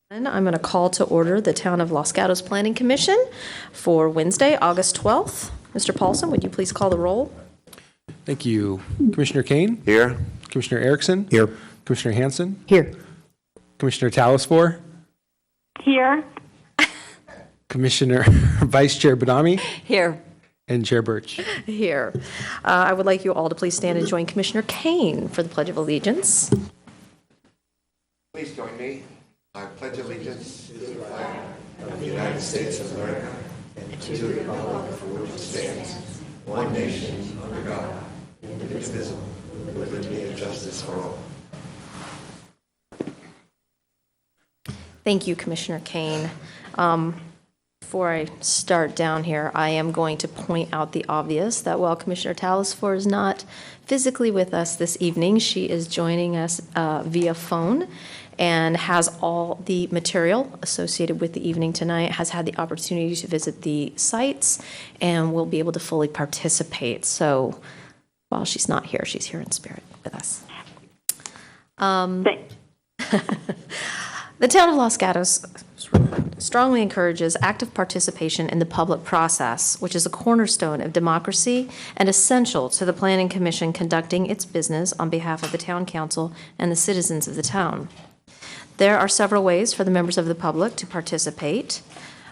And I'm going to call to order the Town of Los Gatos Planning Commission for Wednesday, August 12th. Mr. Paulson, would you please call the roll? Thank you. Commissioner Kane? Here. Commissioner Erickson? Here. Commissioner Hanson? Here. Commissioner Talasfor? Here. Commissioner Vice Chair Badami? Here. And Chair Birch. Here. I would like you all to please stand and join Commissioner Kane for the Pledge of Allegiance. Please join me. I pledge allegiance to the flag of the United States of America and to the republic for which it stands, one nation, under God, indivisible, with liberty and justice for all. Thank you, Commissioner Kane. Before I start down here, I am going to point out the obvious, that while Commissioner Talasfor is not physically with us this evening, she is joining us via phone and has all the material associated with the evening tonight, has had the opportunity to visit the sites, and will be able to fully participate. So while she's not here, she's here in spirit with us. The Town of Los Gatos strongly encourages active participation in the public process, which is a cornerstone of democracy and essential to the Planning Commission conducting its business on behalf of the Town Council and the citizens of the town. There are several ways for the members of the public to participate.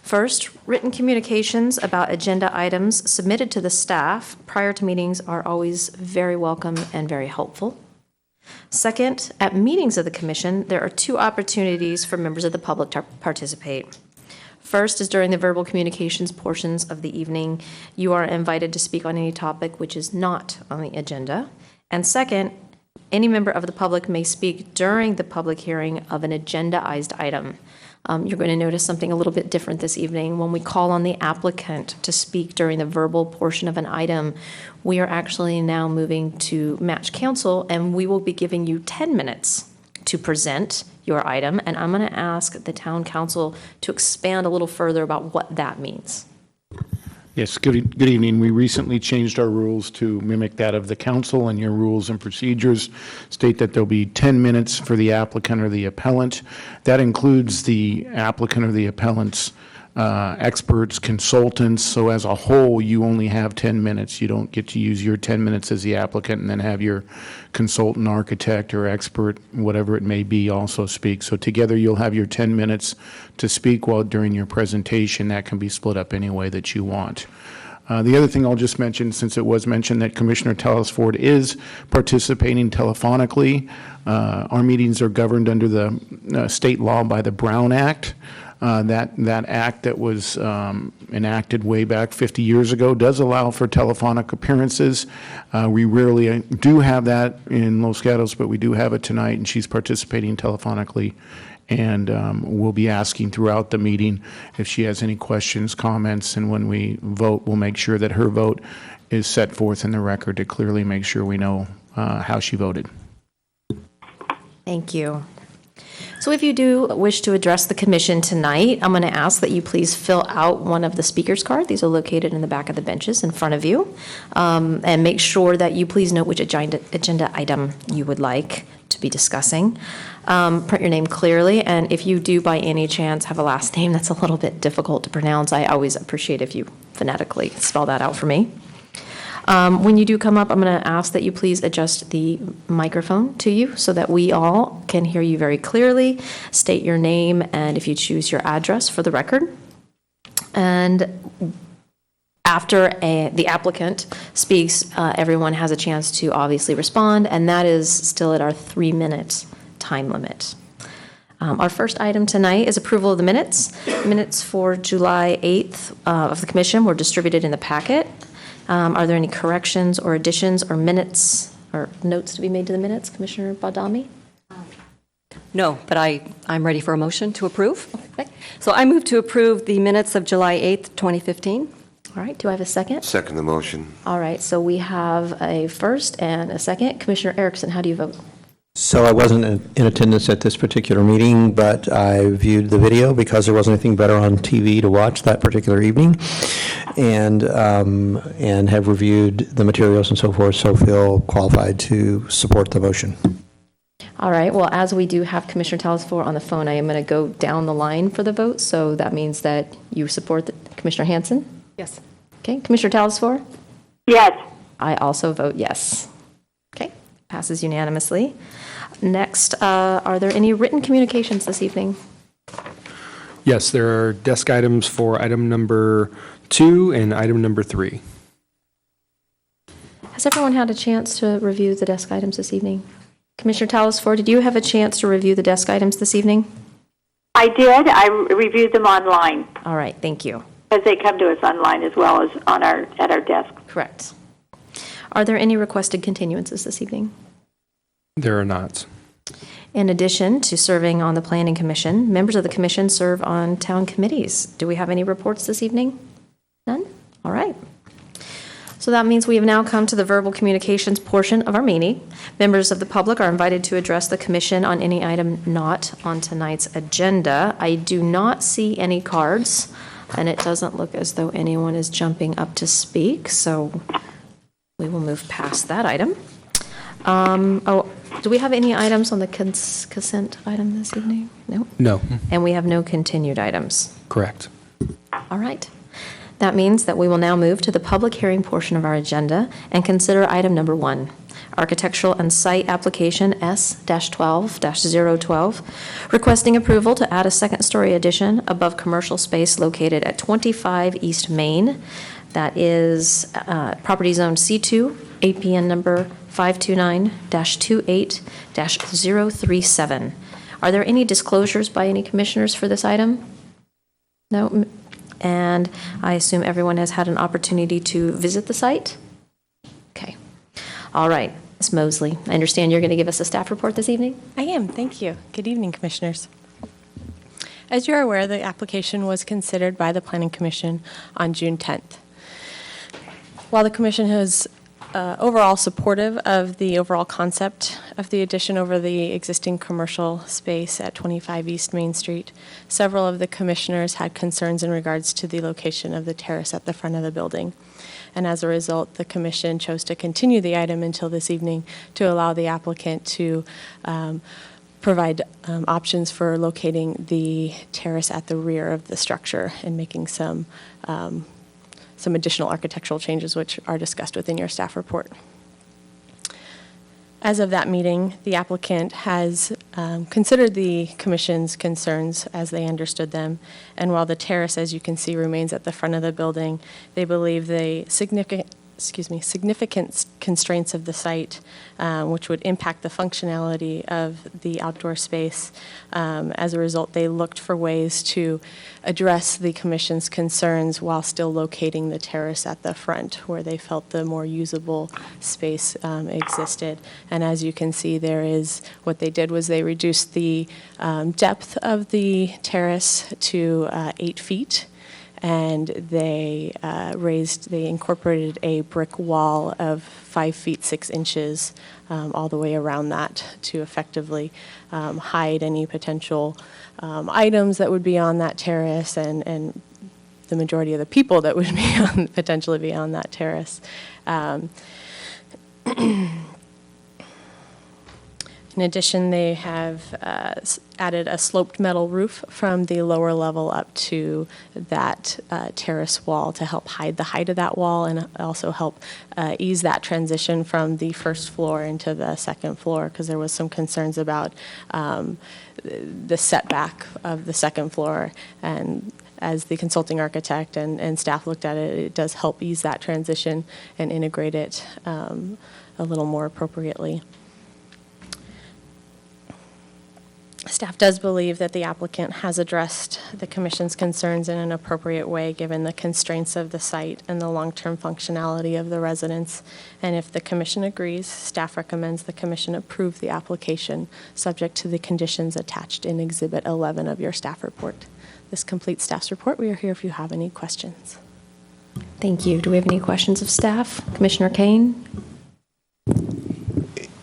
First, written communications about agenda items submitted to the staff prior to meetings are always very welcome and very helpful. Second, at meetings of the commission, there are two opportunities for members of the public to participate. First is during the verbal communications portions of the evening. You are invited to speak on any topic which is not on the agenda. And second, any member of the public may speak during the public hearing of an agendized item. You're going to notice something a little bit different this evening. When we call on the applicant to speak during the verbal portion of an item, we are actually now moving to match counsel, and we will be giving you 10 minutes to present your item, and I'm going to ask the town council to expand a little further about what that means. Yes, good evening. We recently changed our rules to mimic that of the council, and your rules and procedures state that there'll be 10 minutes for the applicant or the appellant. That includes the applicant or the appellant's experts, consultants. So as a whole, you only have 10 minutes. You don't get to use your 10 minutes as the applicant and then have your consultant, architect, or expert, whatever it may be, also speak. So together you'll have your 10 minutes to speak while during your presentation. That can be split up any way that you want. The other thing I'll just mention, since it was mentioned that Commissioner Talasfor is participating telephonically, our meetings are governed under the state law by the Brown Act. That act that was enacted way back 50 years ago does allow for telephonic appearances. We rarely do have that in Los Gatos, but we do have it tonight, and she's participating telephonically. And we'll be asking throughout the meeting if she has any questions, comments, and when we vote, we'll make sure that her vote is set forth in the record to clearly make sure we know how she voted. Thank you. So if you do wish to address the commission tonight, I'm going to ask that you please fill out one of the speaker's cards. These are located in the back of the benches in front of you. And make sure that you please note which agenda item you would like to be discussing. Print your name clearly, and if you do by any chance have a last name that's a little bit difficult to pronounce, I always appreciate if you phonetically spell that out for me. When you do come up, I'm going to ask that you please adjust the microphone to you so that we all can hear you very clearly. State your name and, if you choose, your address for the record. And after the applicant speaks, everyone has a chance to obviously respond, and that is still at our 3-minute time limit. Our first item tonight is approval of the minutes. Minutes for July 8th of the commission were distributed in the packet. Are there any corrections or additions or minutes or notes to be made to the minutes, Commissioner Badami? No, but I'm ready for a motion to approve. Okay. So I move to approve the minutes of July 8th, 2015. All right, do I have a second? Second the motion. All right, so we have a first and a second. Commissioner Erickson, how do you vote? So I wasn't in attendance at this particular meeting, but I viewed the video because there wasn't anything better on TV to watch that particular evening, and have reviewed the materials and so forth, so feel qualified to support the motion. All right, well, as we do have Commissioner Telesfor on the phone, I am going to go down the line for the vote, so that means that you support Commissioner Hanson? Yes. Okay, Commissioner Telesfor? Yes. I also vote yes. Okay, passes unanimously. Next, are there any written communications this evening? Yes, there are desk items for item number 2 and item number 3. Has everyone had a chance to review the desk items this evening? Commissioner Telesfor, did you have a chance to review the desk items this evening? I did. I reviewed them online, All right, thank you. as they come to us online as well as at our desk. Correct. Are there any requested continuances this evening? There are not. In addition to serving on the Planning Commission, members of the commission serve on town committees. Do we have any reports this evening? None? All right. So that means we have now come to the verbal communications portion of our meeting. Members of the public are invited to address the commission on any item not on tonight's agenda. I do not see any cards, and it doesn't look as though anyone is jumping up to speak, so we will move past that item. Do we have any items on the consent item this evening? No? No, And we have no continued items. correct. All right. That means that we will now move to the public hearing portion of our agenda and consider item number 1, Architectural and Site Application S-12-012, requesting approval to add a second-story addition above commercial space located at 25 East Main. That is property zone C2, APN number 529-28-037. Are there any disclosures by any commissioners for this item? No? And I assume everyone has had an opportunity to visit the site? Okay. All right, Ms. Mosley, I understand you're going to give us a staff report this evening? I am, thank you. Good evening, Commissioners. As you're aware, the application was considered by the Planning Commission on June 10th. While the Commission is overall supportive of the overall concept of the addition over the existing commercial space at 25 East Main Street, several of the Commissioners had concerns in regards to the location of the terrace at the front of the building. And as a result, the Commission chose to continue the item until this evening to allow the applicant to provide options for locating the terrace at the rear of the structure and making some additional architectural changes which are discussed within your staff report. As of that meeting, the applicant has considered the Commission's concerns as they understood them, and while the terrace, as you can see, remains at the front of the building, they believe the significant constraints of the site, which would impact the functionality of the outdoor space. As a result, they looked for ways to address the Commission's concerns while still locating the terrace at the front, where they felt the more usable space existed. And as you can see, what they did was they reduced the depth of the terrace to 8 feet. And they incorporated a brick wall of 5 feet 6 inches all the way around that to effectively hide any potential items that would be on that terrace and the majority of the people that would be potentially be on that terrace. In addition, they have added a sloped metal roof from the lower level up to that terrace wall to help hide the height of that wall and also help ease that transition from the first floor into the second floor, because there was some concerns about the setback of the second floor. And as the consulting architect and staff looked at it, it does help ease that transition and integrate it a little more appropriately. Staff does believe that the applicant has addressed the Commission's concerns in an appropriate way, given the constraints of the site and the long-term functionality of the residents. And if the Commission agrees, staff recommends the Commission approve the application, subject to the conditions attached in Exhibit 11 of your staff report. This completes staff's report. We are here if you have any questions. Thank you. Do we have any questions of staff? Commissioner Kane?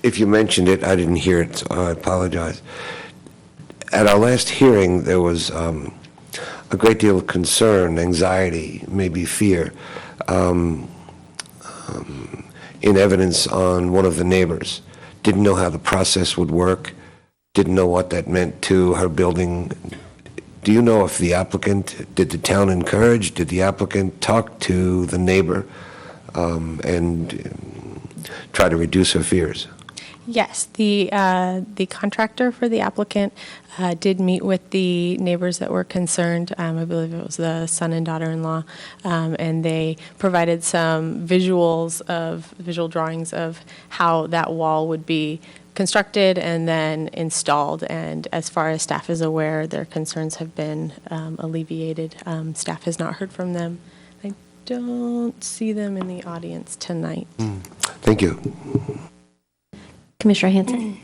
If you mentioned it, I didn't hear it, so I apologize. At our last hearing, there was a great deal of concern, anxiety, maybe fear, in evidence on one of the neighbors. Didn't know how the process would work, didn't know what that meant to her building. Do you know if the applicant, did the town encourage, did the applicant talk to the neighbor and try to reduce her fears? Yes, the contractor for the applicant did meet with the neighbors that were concerned. I believe it was the son and daughter-in-law, and they provided some visual drawings of how that wall would be constructed and then installed. And as far as staff is aware, their concerns have been alleviated. Staff has not heard from them. I don't see them in the audience tonight. Thank you. Commissioner Hanson?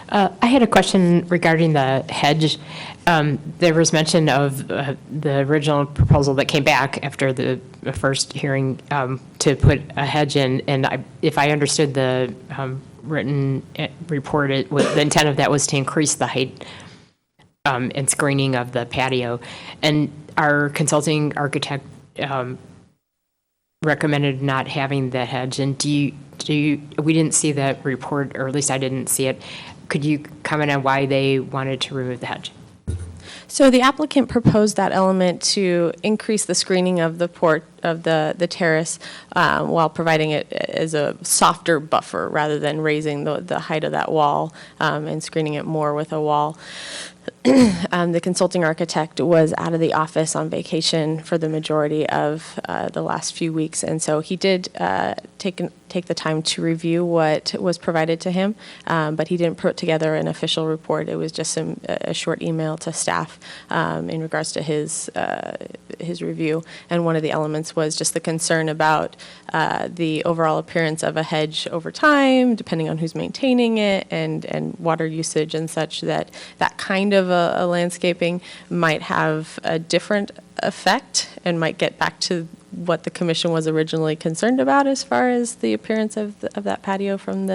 I had a question regarding the hedge. There was mention of the original proposal that came back after the first hearing to put a hedge in, and if I understood the written report, the intent of that was to increase the height and screening of the patio. And our consulting architect recommended not having the hedge. And we didn't see that report, or at least I didn't see it. Could you comment on why they wanted to remove the hedge? So the applicant proposed that element to increase the screening of the terrace while providing it as a softer buffer rather than raising the height of that wall and screening it more with a wall. The consulting architect was out of the office on vacation for the majority of the last few weeks, and so he did take the time to review what was provided to him, but he didn't put together an official report. It was just a short email to staff in regards to his review, and one of the elements was just the concern about the overall appearance of a hedge over time, depending on who's maintaining it, and water usage and such, that kind of a landscaping might have a different effect and might get back to what the commission was originally concerned about as far as the appearance of that patio from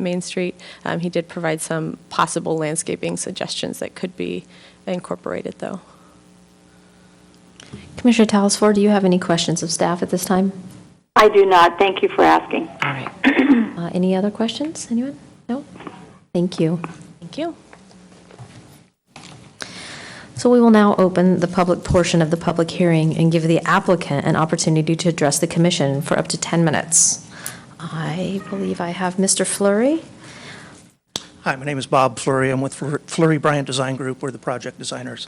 Main Street. He did provide some possible landscaping suggestions that could be incorporated, though. Commissioner Talasford, do you have any questions of staff at this time? I do not. Thank you for asking. All right. Any other questions? Anyone? No? Thank you. Thank you. So we will now open the public portion of the public hearing and give the applicant an opportunity to address the commission for up to 10 minutes. I believe I have Mr. Fleury. Hi, my name is Bob Fleury. I'm with Fleury Bryant Design Group. We're the project designers.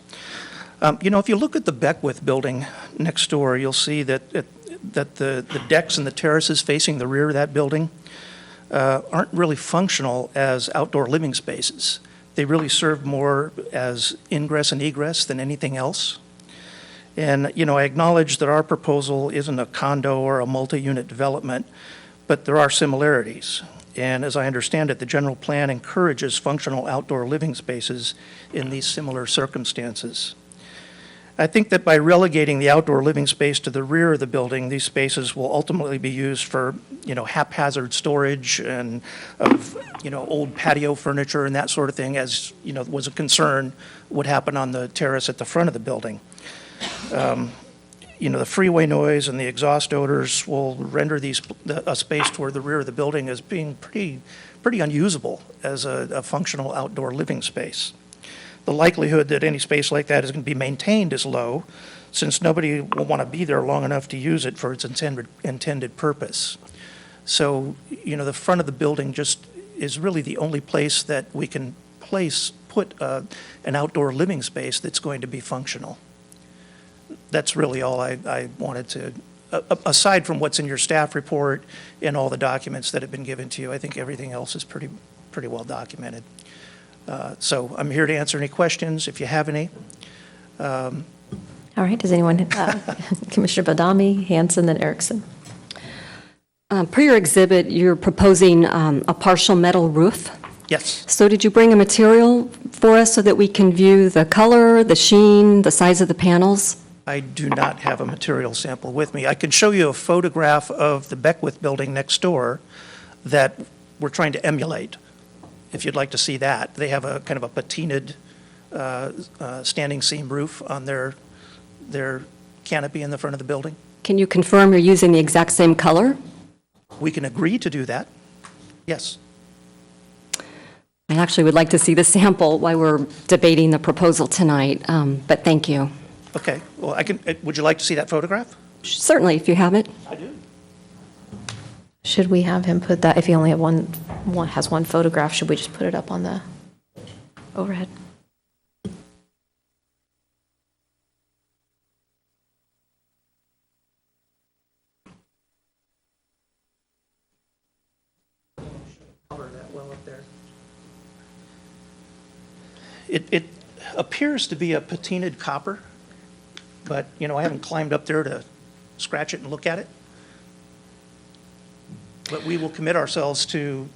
If you look at the Beckwith building next door, you'll see that the decks and the terraces facing the rear of that building aren't really functional as outdoor living spaces. They really serve more as ingress and egress than anything else. And, I acknowledge that our proposal isn't a condo or a multi-unit development, but there are similarities. And as I understand it, the general plan encourages functional outdoor living spaces in these similar circumstances. I think that by relegating the outdoor living space to the rear of the building, these spaces will ultimately be used for, haphazard storage and of, old patio furniture and that sort of thing, as, was a concern would happen on the terrace at the front of the building. The freeway noise and the exhaust odors will render a space toward the rear of the building as being pretty unusable as a functional outdoor living space. The likelihood that any space like that is going to be maintained is low, since nobody will want to be there long enough to use it for its intended purpose. So, the front of the building just is really the only place that we can put an outdoor living space that's going to be functional. That's really all I wanted to, aside from what's in your staff report and all the documents that have been given to you. I think everything else is pretty well documented. So I'm here to answer any questions if you have any. All right. Does anyone, Commissioner Badami, Hanson, and Erickson? Per your exhibit, you're proposing a partial metal roof. Yes. So did you bring a material for us so that we can view the color, the sheen, the size of the panels? I do not have a material sample with me. I can show you a photograph of the Beckwith building next door that we're trying to emulate, if you'd like to see that. They have a kind of a patinaed standing seam roof on their canopy in the front of the building. Can you confirm you're using the exact same color? We can agree to do that. Yes. I actually would like to see the sample while we're debating the proposal tonight, but thank you. Okay, well, would you like to see that photograph? Certainly, if you have it. I do. Should we have him put that, if he only have has one photograph, should we just put it up on the overhead? It appears to be a patinaed copper, but, I haven't climbed up there to scratch it and look at it. But we will commit ourselves to,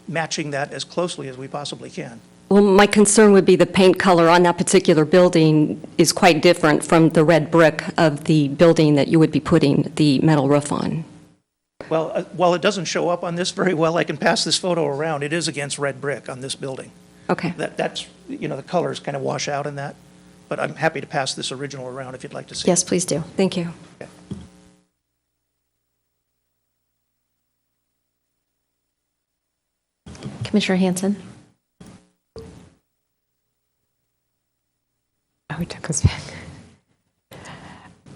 matching that as closely as we possibly can. Well, my concern would be the paint color on that particular building is quite different from the red brick of the building that you would be putting the metal roof on. Well, while it doesn't show up on this very well, I can pass this photo around. It is against red brick on this building. Okay. That's, the colors kind of wash out in that, but I'm happy to pass this original around if you'd like to see it. Yes, please do. Thank you. Commissioner Hanson? Oh, he took us back.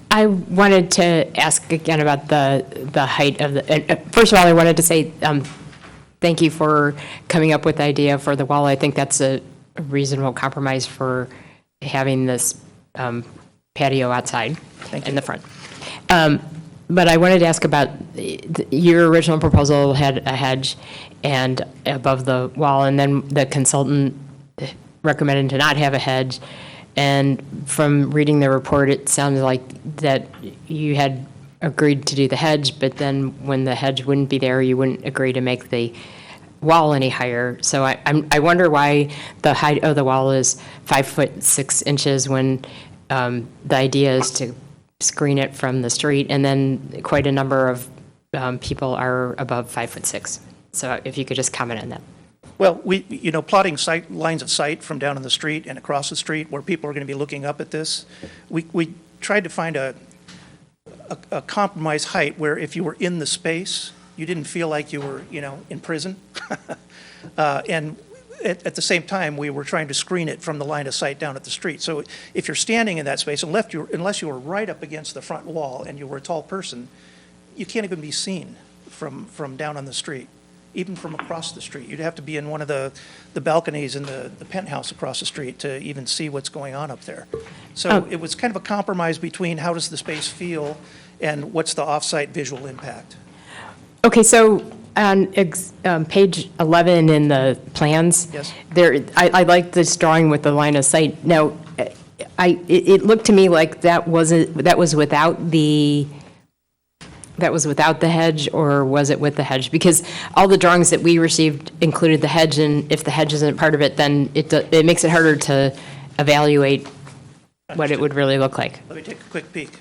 I wanted to ask again about the height of the, first of all, I wanted to say thank you for coming up with the idea for the wall. I think that's a reasonable compromise for having this patio outside in the front. But I wanted to ask about, your original proposal had a hedge and above the wall, and then the consultant recommended to not have a hedge. And from reading the report, it sounded like that you had agreed to do the hedge, but then when the hedge wouldn't be there, you wouldn't agree to make the wall any higher. So I wonder why the height of the wall is 5'6" when the idea is to screen it from the street, and then quite a number of people are above 5'6". So if you could just comment on that. Well, plotting lines of sight from down on the street and across the street where people are going to be looking up at this, we tried to find a compromise height where if you were in the space, you didn't feel like you were, in prison. And at the same time, we were trying to screen it from the line of sight down at the street. So if you're standing in that space, unless you were right up against the front wall and you were a tall person, you can't even be seen from down on the street. Even from across the street. You'd have to be in one of the balconies in the penthouse across the street to even see what's going on up there. So it was kind of a compromise between how does the space feel and what's the off-site visual impact. Okay, so on page 11 in the plans, Yes. I like this drawing with the line of sight. Now, it looked to me like that was without the hedge, or was it with the hedge? Because all the drawings that we received included the hedge, and if the hedge isn't part of it, then it makes it harder to evaluate what it would really look like. Let me take a quick peek.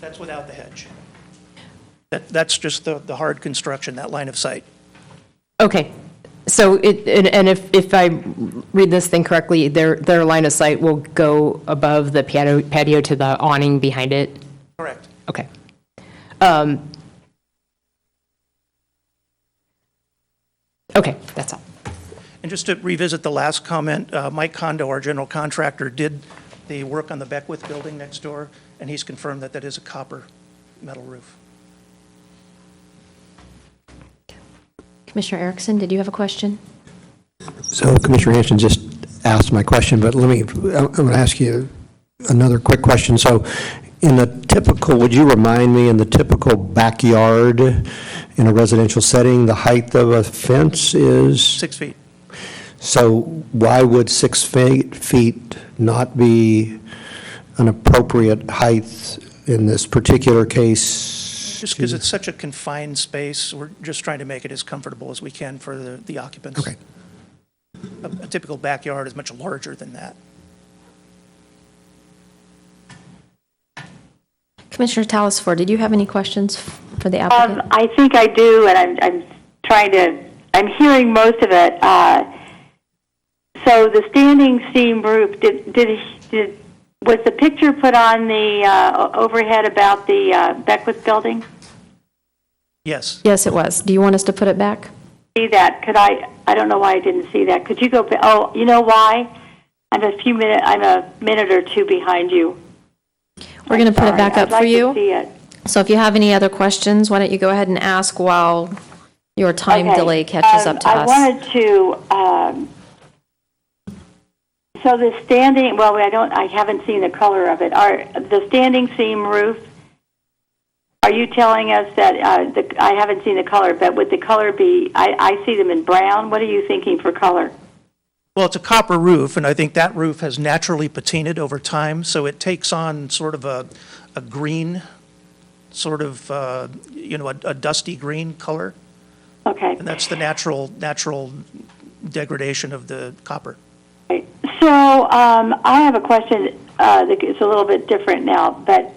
That's without the hedge. That's just the hard construction, that line of sight. Okay, so if I read this thing correctly, their line of sight will go above the patio to the awning behind it? Correct. Okay. Okay, that's all. And just to revisit the last comment, Mike Kondo, our general contractor, did the work on the Beckwith building next door, and he's confirmed that that is a copper metal roof. Commissioner Erickson, did you have a question? So Commissioner Hanson just asked my question, but I'm going to ask you another quick question. So in the typical, would you remind me, in the typical backyard in a residential setting, the height of a fence is? 6 feet. So why would 6 feet not be an appropriate height in this particular case? Just because it's such a confined space, we're just trying to make it as comfortable as we can for the occupants. Okay. A typical backyard is much larger than that. Commissioner Talasford, did you have any questions for the applicant? I think I do, and I'm hearing most of it. So the standing seam roof, was the picture put on the overhead about the Beckwith building? Yes. Yes, it was. Do you want us to put it back? See that? I don't know why I didn't see that. Could you go, oh, you know why? I'm a minute or two behind you. We're going to put it back up I'd like for you. to see it. So if you have any other questions, why don't you go ahead and ask while your time Okay. delay catches up to I us. wanted to, so the standing, well, I haven't seen the color of it. The standing seam roof, are you telling us that, I haven't seen the color, but would the color be, I see them in brown. What are you thinking for color? Well, it's a copper roof, and I think that roof has naturally patinaed over time, so it takes on sort of a green, sort of, a dusty green color. Okay. And that's the natural degradation of the copper. So I have a question that is a little bit different now, but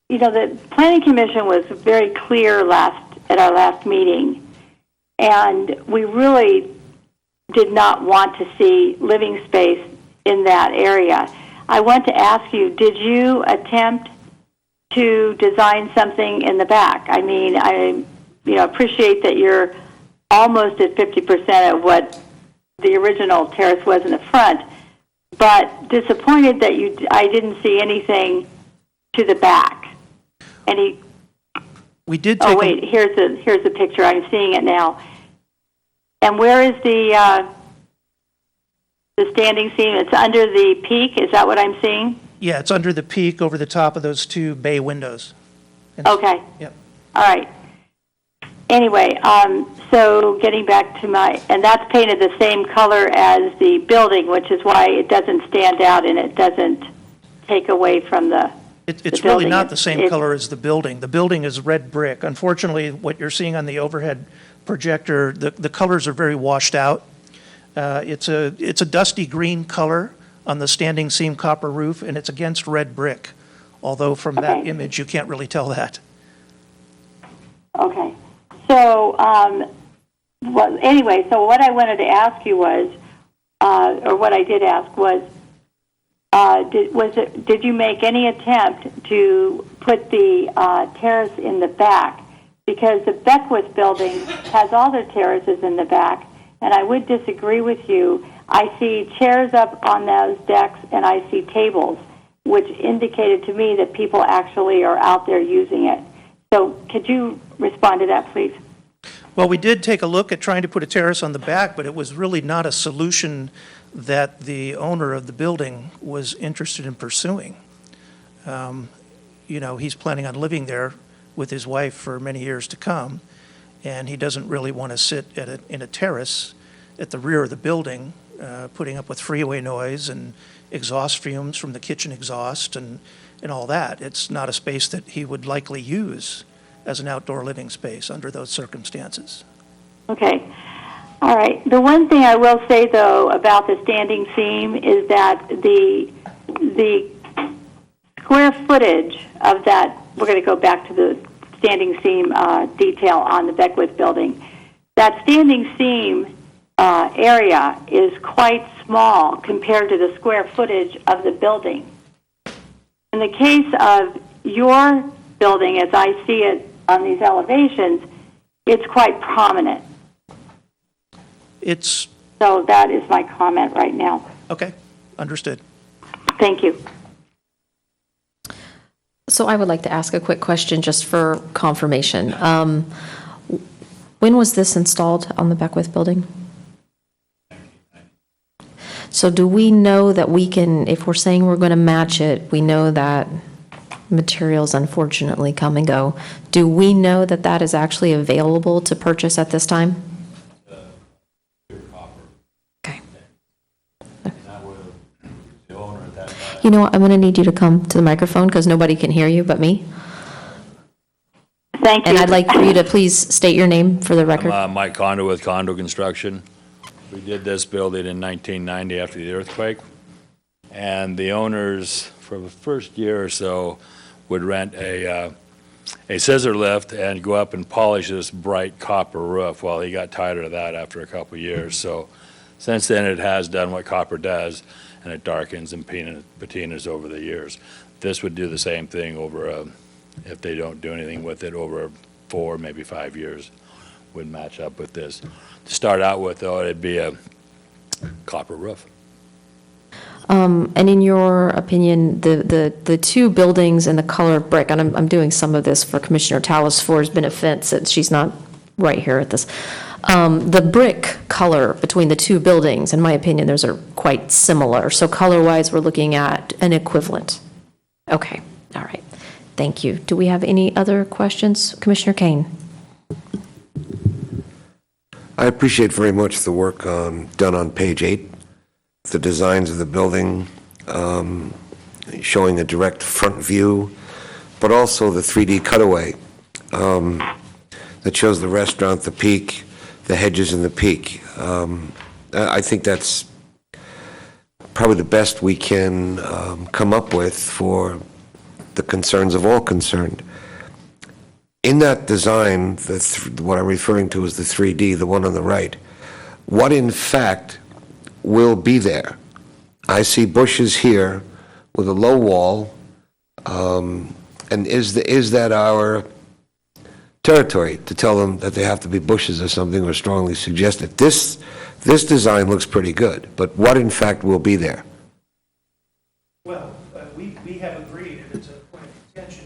the Planning Commission was very clear at our last meeting, and we really did not want to see living space in that area. I want to ask you, did you attempt to design something in the back? I mean, I appreciate that you're almost at 50% of what the original terrace was in the front, but disappointed that I didn't see anything to the back. We did Oh, take wait, here's the picture. I'm seeing it now. And where is the standing seam? It's under the peak. Is that what I'm seeing? Yeah, it's under the peak over the top of those two bay windows. Okay. Yep. All right. Anyway, so getting back to and that's painted the same color as the building, which is why it doesn't stand out and it doesn't take away from the It's really not the same color as the building. The building is red brick. Unfortunately, what you're seeing on the overhead projector, the colors are very washed out. It's a dusty green color on the standing seam copper roof, and it's against red brick, although from that image you can't really tell that. Okay. So, anyway, so what I wanted to ask you was, or what I did ask was, did you make any attempt to put the terrace in the back? Because the Beckwith building has all their terraces in the back, and I would disagree with you. I see chairs up on those decks, and I see tables, which indicated to me that people actually are out there using it. So could you respond to that, please? Well, we did take a look at trying to put a terrace on the back, but it was really not a solution that the owner of the building was interested in pursuing. He's planning on living there with his wife for many years to come, and he doesn't really want to sit in a terrace at the rear of the building, putting up with freeway noise and exhaust fumes from the kitchen exhaust and all that. It's not a space that he would likely use as an outdoor living space under those circumstances. Okay. All right. The one thing I will say, though, about the standing seam is that the square footage of that, we're going to go back to the standing seam detail on the Beckwith building. That standing seam area is quite small compared to the square footage of the building. In the case of your building, as I see it on these elevations, it's quite prominent. So that is my comment right now. Okay, understood. Thank you. So I would like to ask a quick question just for confirmation. When was this installed on the Beckwith building? So do we know that we can, if we're saying we're going to match it, we know that materials unfortunately come and go. Do we know that that is actually available to purchase at this time? Okay. You know what, I'm going to need you to come to the microphone because nobody can hear you but me. Thank you. And I'd like for you to please state your name for the record. I'm Mike Condo with Condo Construction. We did this building in 1990 after the earthquake, and the owners for the first year or so would rent a a scissor lift and go up and polish this bright copper roof. Well, he got tired of that after a couple of years. So since then, it has done what copper does, and it darkens and patinas over the years. This would do the same thing over if they don't do anything with it over 4, maybe 5 years, would match up with this. To start out with, though, it'd be a copper roof. And in your opinion, the two buildings and the color of brick, and I'm doing some of this for Commissioner Talasfor's benefit, since she's not right here at this. The brick color between the two buildings, in my opinion, those are quite similar. So color-wise, we're looking at an equivalent. Okay, all right. Thank you. Do we have any other questions? Commissioner Kane? I appreciate very much the work done on page 8, the designs of the building, showing a direct front view, but also the 3D cutaway that shows the restaurant, the peak, the hedges, and the peak. I think that's probably the best we can come up with for the concerns of all concerned. In that design, what I'm referring to is the 3D, the one on the right, what in fact will be there? I see bushes here with a low wall, and is that our territory to tell them that they have to be bushes or something, or strongly suggest it? This design looks pretty good, but what in fact will be there? Well, we have agreed, if it's a point of contention,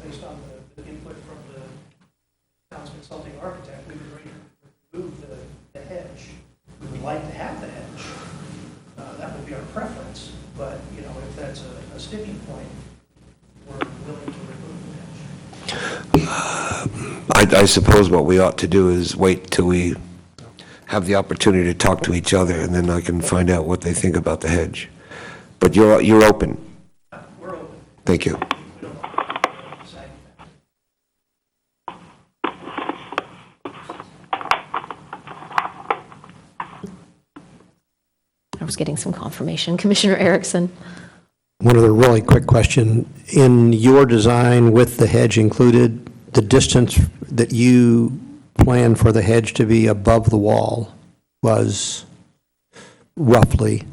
based on the input from the town's consulting architect, we've agreed to remove the hedge. We would like to have the hedge. That would be our preference, but, if that's a sticking point, we're willing to remove the hedge. I suppose what we ought to do is wait till we have the opportunity to talk to each other, and then I can find out what they think about the hedge. But you're open. We're open. Thank you. We don't want to say I was getting some confirmation. Commissioner Erickson? One other really quick question. In your design with the hedge included, the distance that you planned for the hedge to be above the wall was roughly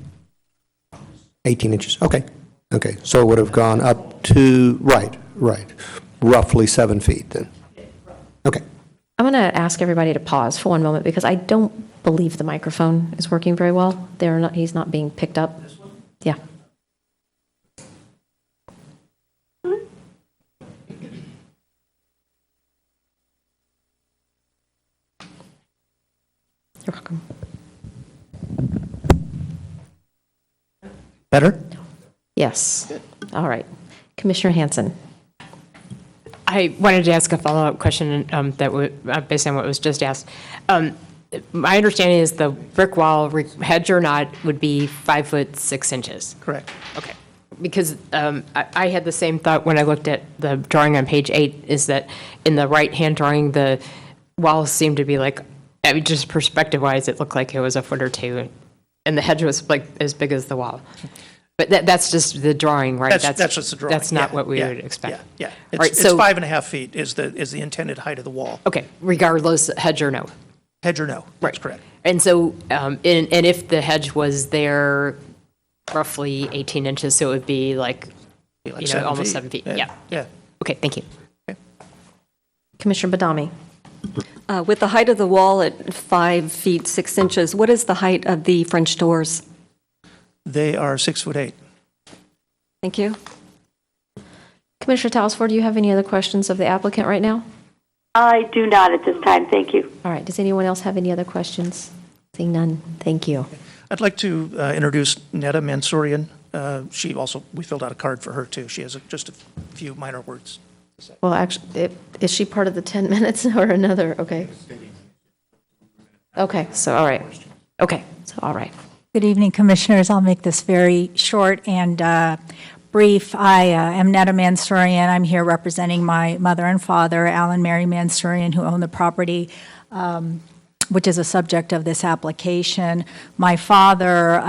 18 inches? Okay. So it would have gone up to, right, roughly 7 feet then? Okay. I'm going to ask everybody to pause for one moment because I don't believe the microphone is working very well. He's not being picked up. Yeah. You're welcome. Better? Yes. All right. Commissioner Hanson. I wanted to ask a follow-up question based on what was just asked. My understanding is the brick wall, hedge or not, would be 5 foot 6 inches. Correct. Okay. Because I had the same thought when I looked at the drawing on page 8, is that in the right-hand drawing, the walls seemed to be just perspective-wise, it looked like it was a foot or two, and the hedge was as big as the wall. But that's just the drawing, right? That's just the drawing. That's not what we would expect. Yeah. Right, It's so- 5.5 feet is the intended height of the wall. Okay, regardless, hedge or no. Hedge or no, that's Right. correct. And so, and if the hedge was there roughly 18 inches, so it would be Be like 7 almost feet. 7 feet. Yeah. Yeah. Okay, thank you. Commissioner Badami. With the height of the wall at 5 feet 6 inches, what is the height of the French doors? They are 6'8". Thank you. Commissioner Talasford, do you have any other questions of the applicant right now? I do not at this time, thank you. All right. Does anyone else have any other questions? Seeing none, thank you. I'd like to introduce Netta Mansourian. We filled out a card for her, too. She has just a few minor words to say. Well, actually, is she part of the 10 minutes or another? Okay. Okay, so, all right. Okay, so, all right. Good evening, Commissioners. I'll make this very short and brief. I am Netta Mansourian. I'm here representing my mother and father, Al and Mary Mansourian, who own the property, which is a subject of this application. My father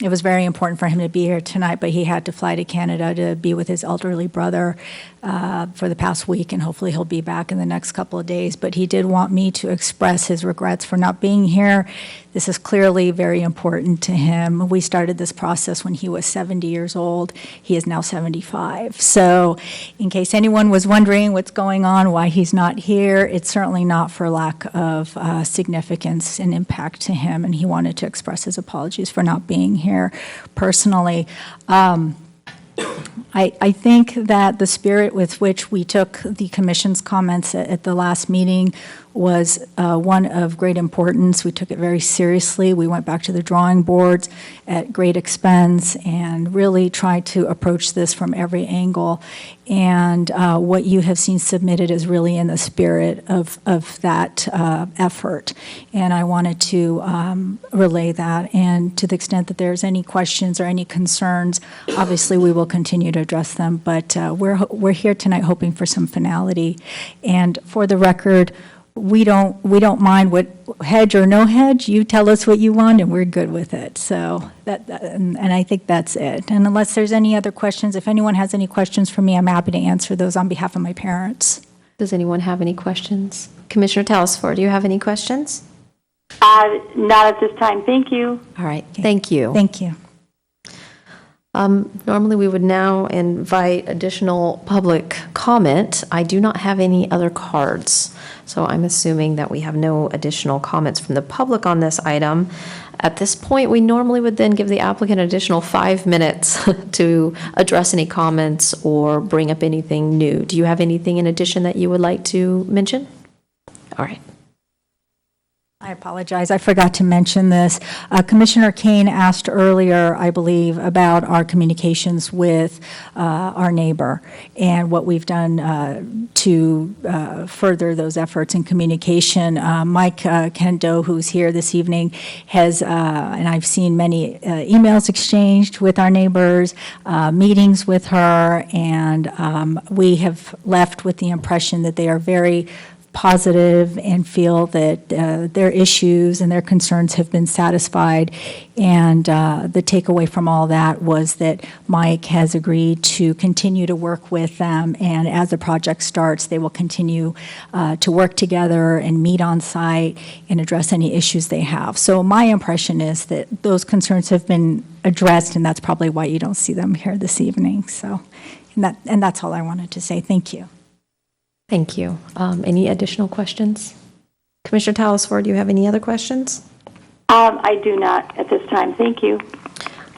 it was very important for him to be here tonight, but he had to fly to Canada to be with his elderly brother for the past week, and hopefully he'll be back in the next couple of days. But he did want me to express his regrets for not being here. This is clearly very important to him. We started this process when he was 70 years old. He is now 75. So in case anyone was wondering what's going on, why he's not here, it's certainly not for lack of significance and impact to him, and he wanted to express his apologies for not being here personally. I think that the spirit with which we took the commission's comments at the last meeting was one of great importance. We took it very seriously. We went back to the drawing boards at great expense and really tried to approach this from every angle. And what you have seen submitted is really in the spirit of that effort. And I wanted to relay that. And to the extent that there's any questions or any concerns, obviously we will continue to address them. But we're here tonight hoping for some finality. And for the record, we don't mind what hedge or no hedge. You tell us what you want, and we're good with it. So and I think that's it. And unless there's any other questions, if anyone has any questions for me, I'm happy to answer those on behalf of my parents. Does anyone have any questions? Commissioner Telesfor, do you have any questions? Not at this time. Thank you. All right, thank you. Thank you. Normally, we would now invite additional public comment. I do not have any other cards, so I'm assuming that we have no additional comments from the public on this item. At this point, we normally would then give the applicant an additional 5 minutes to address any comments or bring up anything new. Do you have anything in addition that you would like to mention? All right. I apologize. I forgot to mention this. Commissioner Kane asked earlier, I believe, about our communications with our neighbor and what we've done to further those efforts in communication. Mike Kendo, who's here this evening, has, and I've seen many emails exchanged with our neighbors, meetings with her, and we have left with the impression that they are very positive and feel that their issues and their concerns have been satisfied. And the takeaway from all that was that Mike has agreed to continue to work with them, and as the project starts, they will continue to work together and meet on site and address any issues they have. So my impression is that those concerns have been addressed, and that's probably why you don't see them here this evening. So, and that's all I wanted to say. Thank you. Thank you. Any additional questions? Commissioner Telesfor, do you have any other questions? I do not at this time. Thank you.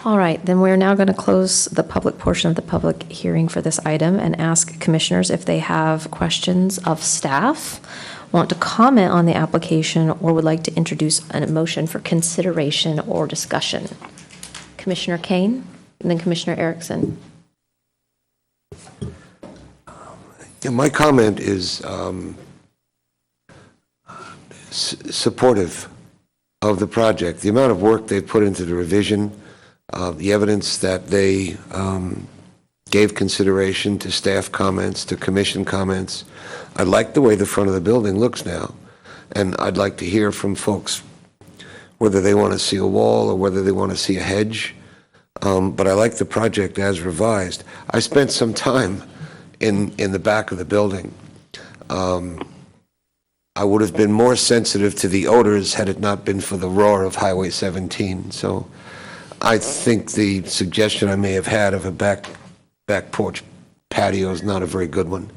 All right, then we're now going to close the public portion of the public hearing for this item and ask commissioners if they have questions of staff, want to comment on the application, or would like to introduce a motion for consideration or discussion. Commissioner Kane, and then Commissioner Erickson. Yeah, my comment is supportive of the project. The amount of work they've put into the revision, the evidence that they gave consideration to staff comments, to commission comments. I like the way the front of the building looks now, and I'd like to hear from folks whether they want to see a wall or whether they want to see a hedge. But I like the project as revised. I spent some time in the back of the building. I would have been more sensitive to the odors had it not been for the roar of Highway 17. So I think the suggestion I may have had of a back porch patio is not a very good one.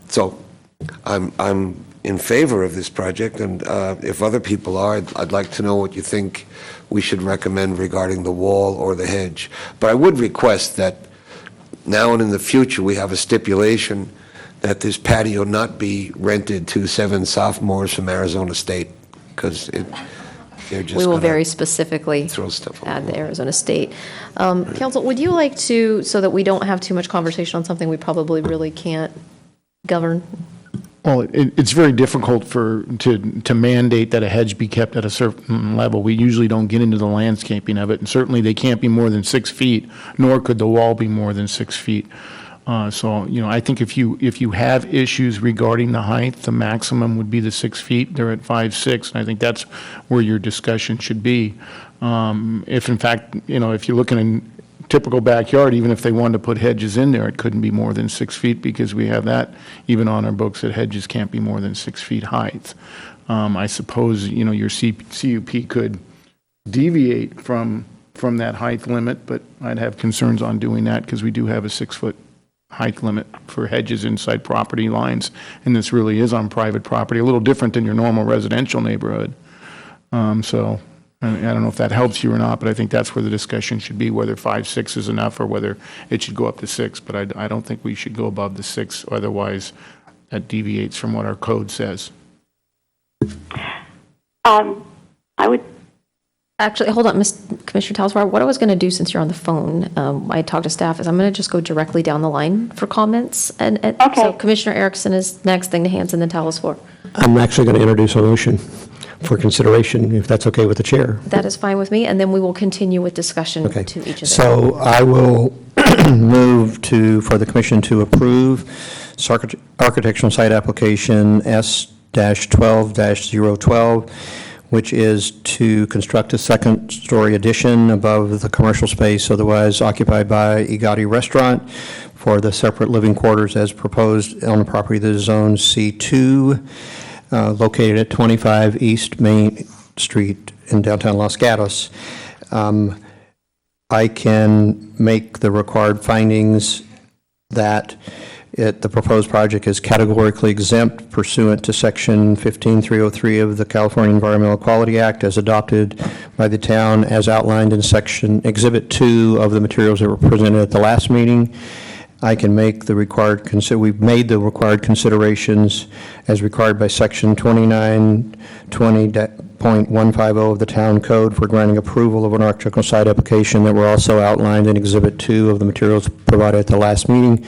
So I'm in favor of this project, and if other people are, I'd like to know what you think we should recommend regarding the wall or the hedge. But I would request that now and in the future, we have a stipulation that this patio not be rented to 7 sophomores from Arizona State, because they're just We will gonna very specifically throw stuff add the Arizona State. Council, would you like to, so that we don't have too much conversation on something we probably really can't govern? Well, it's very difficult to mandate that a hedge be kept at a certain level. We usually don't get into the landscaping of it, and certainly they can't be more than 6 feet, nor could the wall be more than 6 feet. So, I think if you have issues regarding the height, the maximum would be the 6 feet. They're at 5'6", and I think that's where your discussion should be. If in fact, if you're looking in typical backyard, even if they wanted to put hedges in there, it couldn't be more than 6 feet because we have that even on our books that hedges can't be more than 6 feet height. I suppose, your CUP could deviate from that height limit, but I'd have concerns on doing that because we do have a 6-foot height limit for hedges inside property lines, and this really is on private property, a little different than your normal residential neighborhood. So I don't know if that helps you or not, but I think that's where the discussion should be, whether 5'6" is enough or whether it should go up to 6. But I don't think we should go above the 6, otherwise that deviates from what our code says. I would. Actually, hold on, Commissioner Talsvar. What I was going to do, since you're on the phone, I talked to staff, is I'm going to just go directly down the line for comments. And Okay. So Commissioner Erickson is next, then Hanson, then Talsvar. I'm actually going to introduce a motion for consideration, if that's okay with the chair. That is fine with me, and then we will continue with discussion Okay. to each of them. So I will move for the commission to approve architectural site application S-12-012, which is to construct a second-story addition above the commercial space otherwise occupied by Igati Restaurant for the separate living quarters as proposed on the property that is zone C2, located at 25 East Main Street in downtown Los Gatos. I can make the required findings that the proposed project is categorically exempt pursuant to Section 15303 of the California Environmental Quality Act as adopted by the town as outlined in Exhibit 2 of the materials that were presented at the last meeting. I can make the required, we've made the required considerations as required by Section 2920.150 of the Town Code for granting approval of an architectural site application that were also outlined in Exhibit 2 of the materials provided at the last meeting.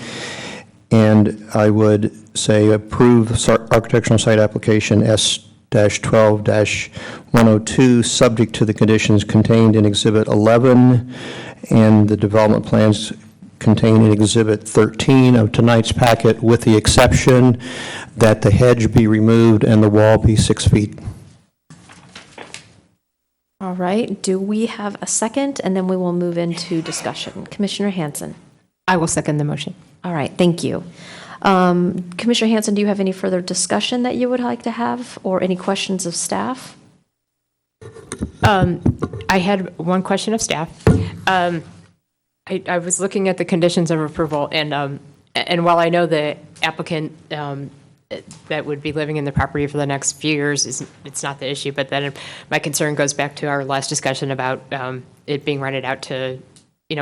And I would say approve architectural site application S-12-102, subject to the conditions contained in Exhibit 11 and the development plans contained in Exhibit 13 of tonight's packet, with the exception that the hedge be removed and the wall be 6 feet. All right, do we have a second? And then we will move into discussion. Commissioner Hanson. I will second the motion. All right, thank you. Commissioner Hanson, do you have any further discussion that you would like to have, or any questions of staff? I had one question of staff. I was looking at the conditions of approval, and while I know the applicant that would be living in the property for the next few years, it's not the issue, but then my concern goes back to our last discussion about it being rented out to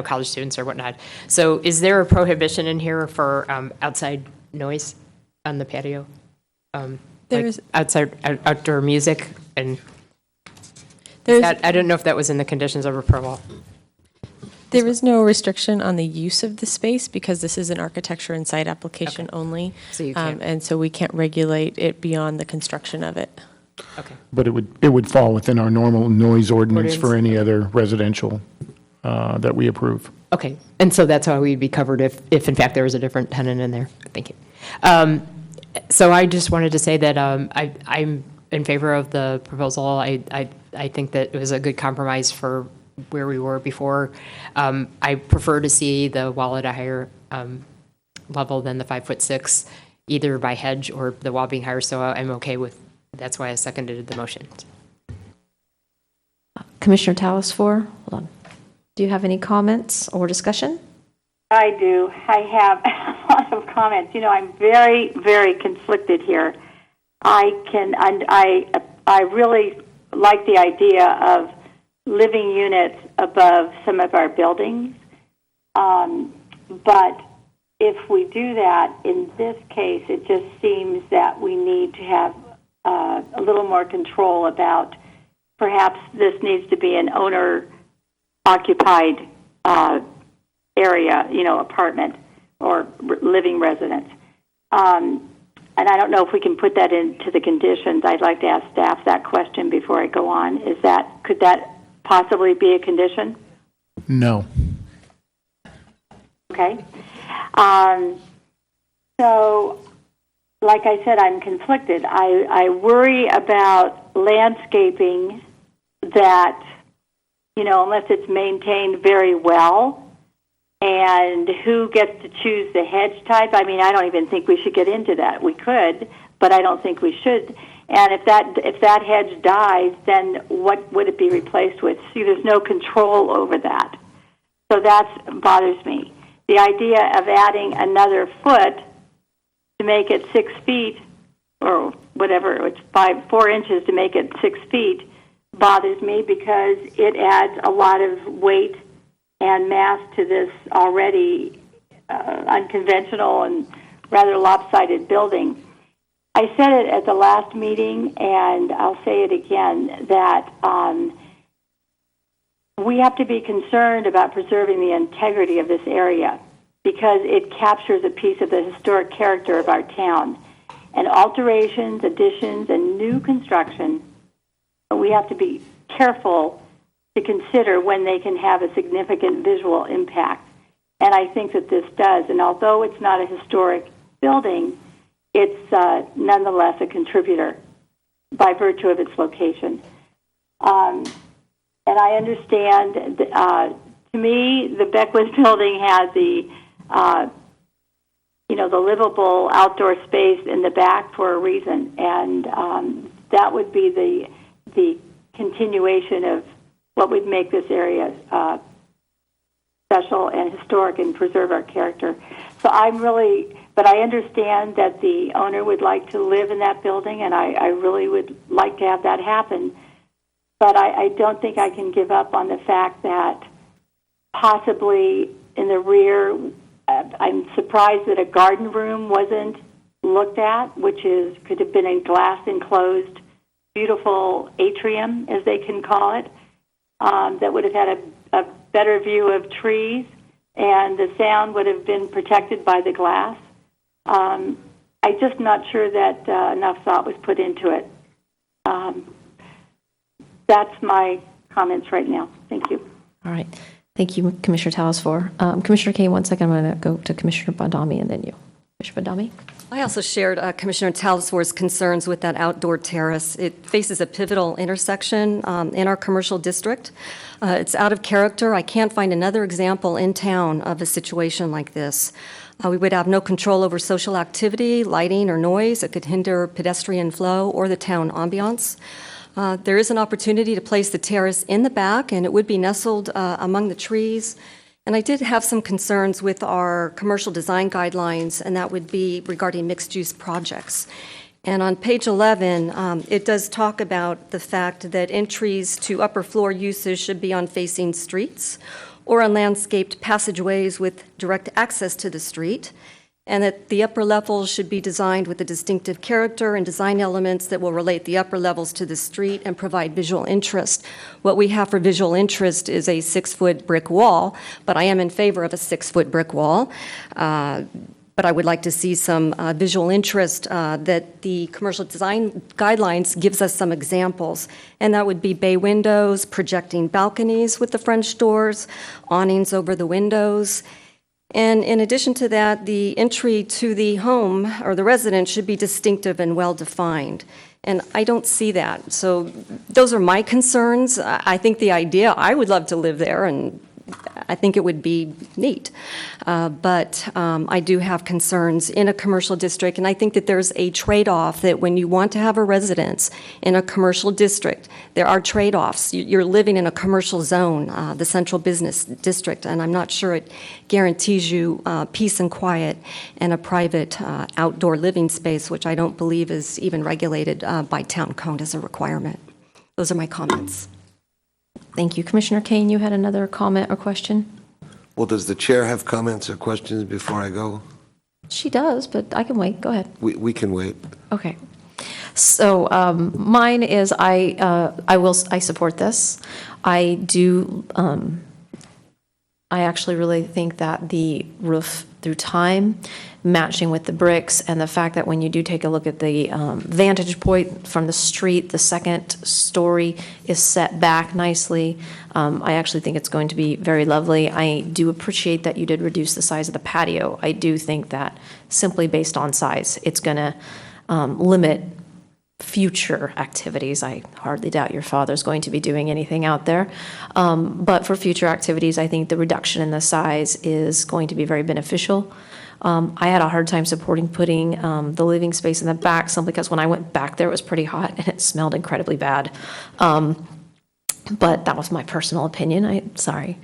college students or whatnot. So is there a prohibition in here for outside noise on the patio? There's outdoor music, and there's I don't know if that was in the conditions of approval. There is no restriction on the use of the space because this is an architecture and site application only. So you can't. And so we can't regulate it beyond the construction of it. Okay. But it would fall within our normal noise ordinance for any other residential that we approve. Okay, and so that's how we'd be covered if in fact there was a different tenant in there. Thank you. So I just wanted to say that I'm in favor of the proposal. I think that it was a good compromise for where we were before. I prefer to see the wall at a higher level than the 5'6", either by hedge or the wall being higher, so I'm okay with, that's why I seconded the motion. Commissioner Talsvar, hold on. Do you have any comments or discussion? I do. I have a lot of comments. I'm very, very conflicted here. I really like the idea of living units above some of our buildings. But if we do that, in this case, it just seems that we need to have a little more control about perhaps this needs to be an owner-occupied area, apartment or living residence. And I don't know if we can put that into the conditions. I'd like to ask staff that question before I go on. Could that possibly be a condition? No. Okay. So, like I said, I'm conflicted. I worry about landscaping that, unless it's maintained very well, and who gets to choose the hedge type. I mean, I don't even think we should get into that. We could, but I don't think we should. And if that hedge dies, then what would it be replaced with? See, there's no control over that. So that bothers me. The idea of adding another foot to make it 6 feet, or whatever, it's 4 inches to make it 6 feet, bothers me because it adds a lot of weight and mass to this already unconventional and rather lopsided building. I said it at the last meeting, and I'll say it again, that we have to be concerned about preserving the integrity of this area because it captures a piece of the historic character of our town. And alterations, additions, and new construction, we have to be careful to consider when they can have a significant visual impact. And I think that this does. And although it's not a historic building, it's nonetheless a contributor by virtue of its location. And I understand, to me, the Beckwith building had the livable outdoor space in the back for a reason. And that would be the continuation of what would make this area special and historic and preserve our character. So but I understand that the owner would like to live in that building, and I really would like to have that happen. But I don't think I can give up on the fact that possibly in the rear, I'm surprised that a garden room wasn't looked at, which could have been a glass enclosed, beautiful atrium, as they can call it, that would have had a better view of trees, and the sound would have been protected by the glass. I'm just not sure that enough thought was put into it. That's my comments right now. Thank you. All right. Thank you, Commissioner Talasfor. Commissioner Kane, 1 second. I'm going to go to Commissioner Bandami and then you. Commissioner Bandami? I also shared Commissioner Talasfor's concerns with that outdoor terrace. It faces a pivotal intersection in our commercial district. It's out of character. I can't find another example in town of a situation like this. We would have no control over social activity, lighting, or noise. It could hinder pedestrian flow or the town ambiance. There is an opportunity to place the terrace in the back, and it would be nestled among the trees. And I did have some concerns with our commercial design guidelines, and that would be regarding mixed-use projects. And on page 11, it does talk about the fact that entries to upper floor uses should be on facing streets or on landscaped passageways with direct access to the street, and that the upper levels should be designed with a distinctive character and design elements that will relate the upper levels to the street and provide visual interest. What we have for visual interest is a 6-foot brick wall, but I am in favor of a 6-foot brick wall. But I would like to see some visual interest that the commercial design guidelines gives us some examples. And that would be bay windows, projecting balconies with the French doors, awnings over the windows. And in addition to that, the entry to the home or the residence should be distinctive and well-defined. And I don't see that. So those are my concerns. I think the idea, I would love to live there, and I think it would be neat. But I do have concerns in a commercial district, and I think that there's a trade-off that when you want to have a residence in a commercial district, there are trade-offs. You're living in a commercial zone, the central business district, and I'm not sure it guarantees you peace and quiet and a private outdoor living space, which I don't believe is even regulated by town code as a requirement. Those are my comments. Thank you. Commissioner Kane, you had another comment or question? Well, does the chair have comments or questions before I go? She does, but I can wait. Go ahead. We can wait. Okay. So mine is I support this. I do. I actually really think that the roof through time, matching with the bricks, and the fact that when you do take a look at the vantage point from the street, the second story is set back nicely. I actually think it's going to be very lovely. I do appreciate that you did reduce the size of the patio. I do think that simply based on size, it's going to limit future activities. I hardly doubt your father's going to be doing anything out there. But for future activities, I think the reduction in the size is going to be very beneficial. I had a hard time supporting putting the living space in the back simply because when I went back there, it was pretty hot and it smelled incredibly bad. But that was my personal opinion. Sorry.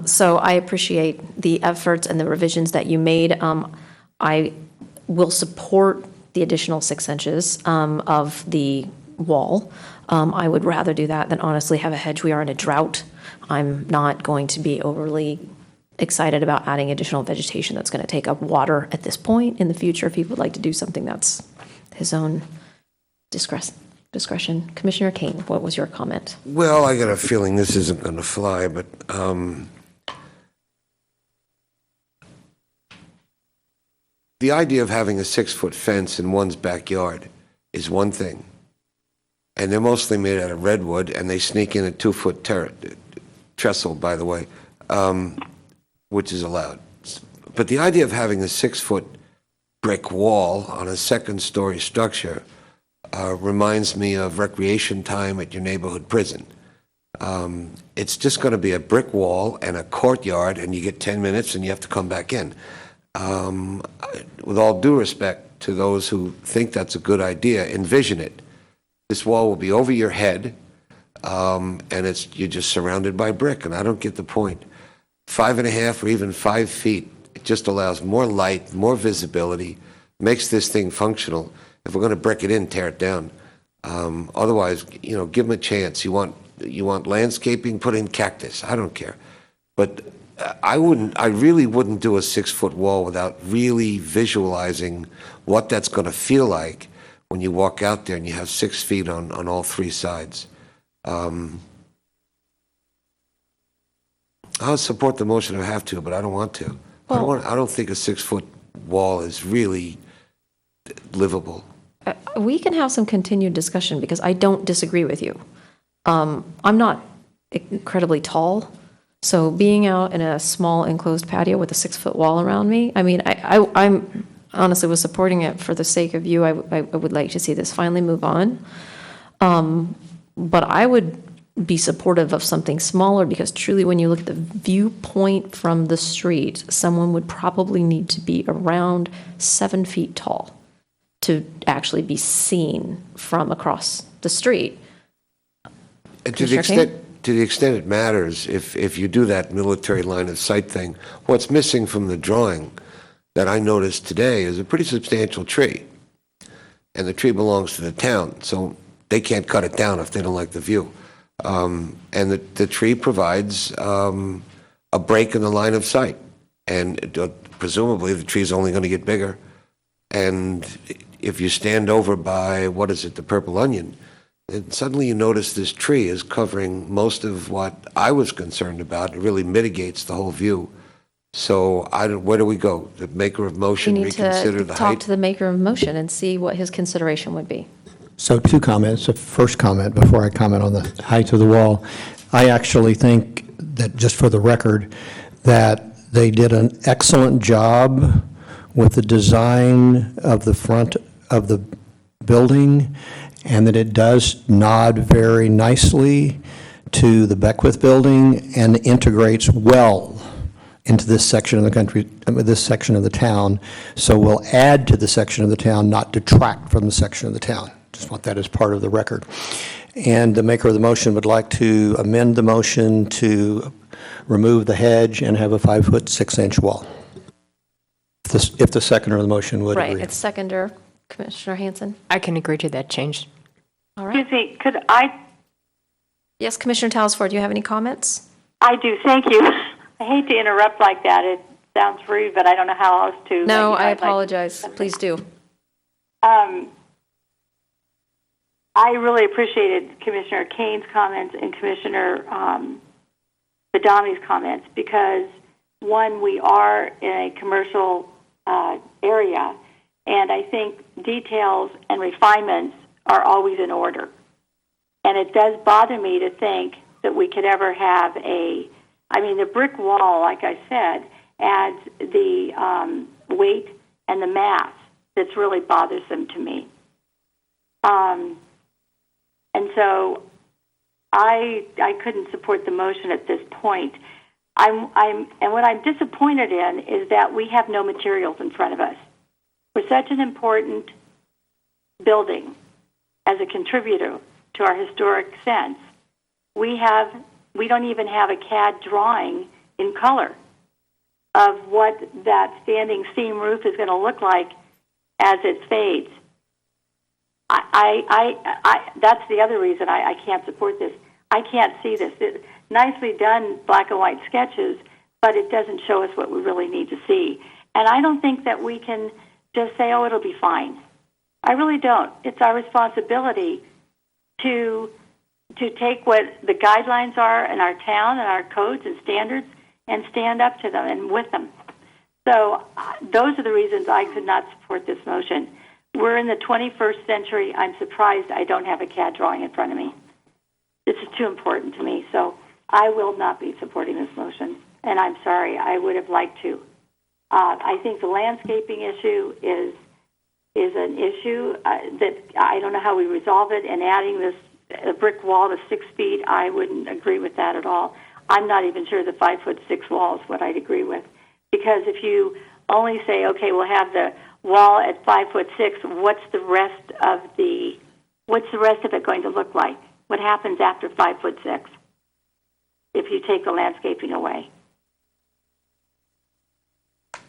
So I appreciate the efforts and the revisions that you made. I will support the additional 6 inches of the wall. I would rather do that than honestly have a hedge. We are in a drought. I'm not going to be overly excited about adding additional vegetation that's going to take up water at this point. In the future, if he would like to do something, that's his own discretion. Commissioner Kane, what was your comment? Well, I got a feeling this isn't going to fly, but the idea of having a 6-foot fence in one's backyard is one thing. And they're mostly made out of redwood, and they sneak in a 2-foot trestle, by the way, which is allowed. But the idea of having a 6-foot brick wall on a second-story structure reminds me of recreation time at your neighborhood prison. It's just going to be a brick wall and a courtyard, and you get 10 minutes and you have to come back in. With all due respect to those who think that's a good idea, envision it. This wall will be over your head, and you're just surrounded by brick, and I don't get the point. 5.5 or even 5 feet, it just allows more light, more visibility, makes this thing functional. If we're going to brick it in, tear it down. Otherwise, give them a chance. You want landscaping, put in cactus. I don't care. But I really wouldn't do a 6-foot wall without really visualizing what that's going to feel like when you walk out there and you have 6 feet on all 3 sides. I'll support the motion if I have to, but I don't want to. Well, I don't think a 6-foot wall is really livable. We can have some continued discussion because I don't disagree with you. I'm not incredibly tall, so being out in a small enclosed patio with a 6-foot wall around me, I mean, I'm honestly was supporting it for the sake of you. I would like to see this finally move on. But I would be supportive of something smaller because truly when you look at the viewpoint from the street, someone would probably need to be around 7 feet tall to actually be seen from across the street. And to the extent it matters, if you do that military line of sight thing, what's missing from the drawing that I noticed today is a pretty substantial tree. And the tree belongs to the town, so they can't cut it down if they don't like the view. And the tree provides a break in the line of sight. And presumably the tree's only going to get bigger. And if you stand over by, the Purple Onion, and suddenly you notice this tree is covering most of what I was concerned about. It really mitigates the whole view. So where do we go? The maker of motion, You need reconsider to the talk height? to the maker of motion and see what his consideration would be. So 2 comments. The first comment, before I comment on the height of the wall, I actually think that, just for the record, that they did an excellent job with the design of the front of the building, and that it does nod very nicely to the Beckwith building and integrates well into this section of the country, this section of the town. So we'll add to the section of the town, not detract from the section of the town. Just want that as part of the record. And the maker of the motion would like to amend the motion to remove the hedge and have a 5-foot 6-inch wall. If the seconder of the motion would agree. Right, it's seconder, Commissioner Hanson. I can agree to that change. All right. Excuse me, could I? Yes, Commissioner Talesford, do you have any comments? I do, thank you. I hate to interrupt like that. It sounds rude, but I don't know how else to. No, I apologize. Please do. I really appreciated Commissioner Kane's comments and Commissioner Badami's comments, because one, we are in a commercial area, and I think details and refinements are always in order. And it does bother me to think that we could ever have the brick wall, like I said, adds the weight and the mass that's really bothersome to me. And so I couldn't support the motion at this point. And what I'm disappointed in is that we have no materials in front of us. For such an important building as a contributor to our historic sense, we don't even have a CAD drawing in color of what that standing seam roof is going to look like as it fades. That's the other reason I can't support this. I can't see this. Nicely done black and white sketches, but it doesn't show us what we really need to see. And I don't think that we can just say, oh, it'll be fine. I really don't. It's our responsibility to take what the guidelines are in our town and our codes and standards and stand up to them and with them. So those are the reasons I could not support this motion. We're in the 21st century. I'm surprised I don't have a CAD drawing in front of me. This is too important to me, so I will not be supporting this motion, and I'm sorry. I would have liked to. I think the landscaping issue is an issue that I don't know how we resolve it, and adding this brick wall to 6 feet, I wouldn't agree with that at all. I'm not even sure the 5'6" wall is what I'd agree with, because if you only say, okay, we'll have the wall at 5'6", what's the rest of it going to look like? What happens after 5'6" if you take the landscaping away?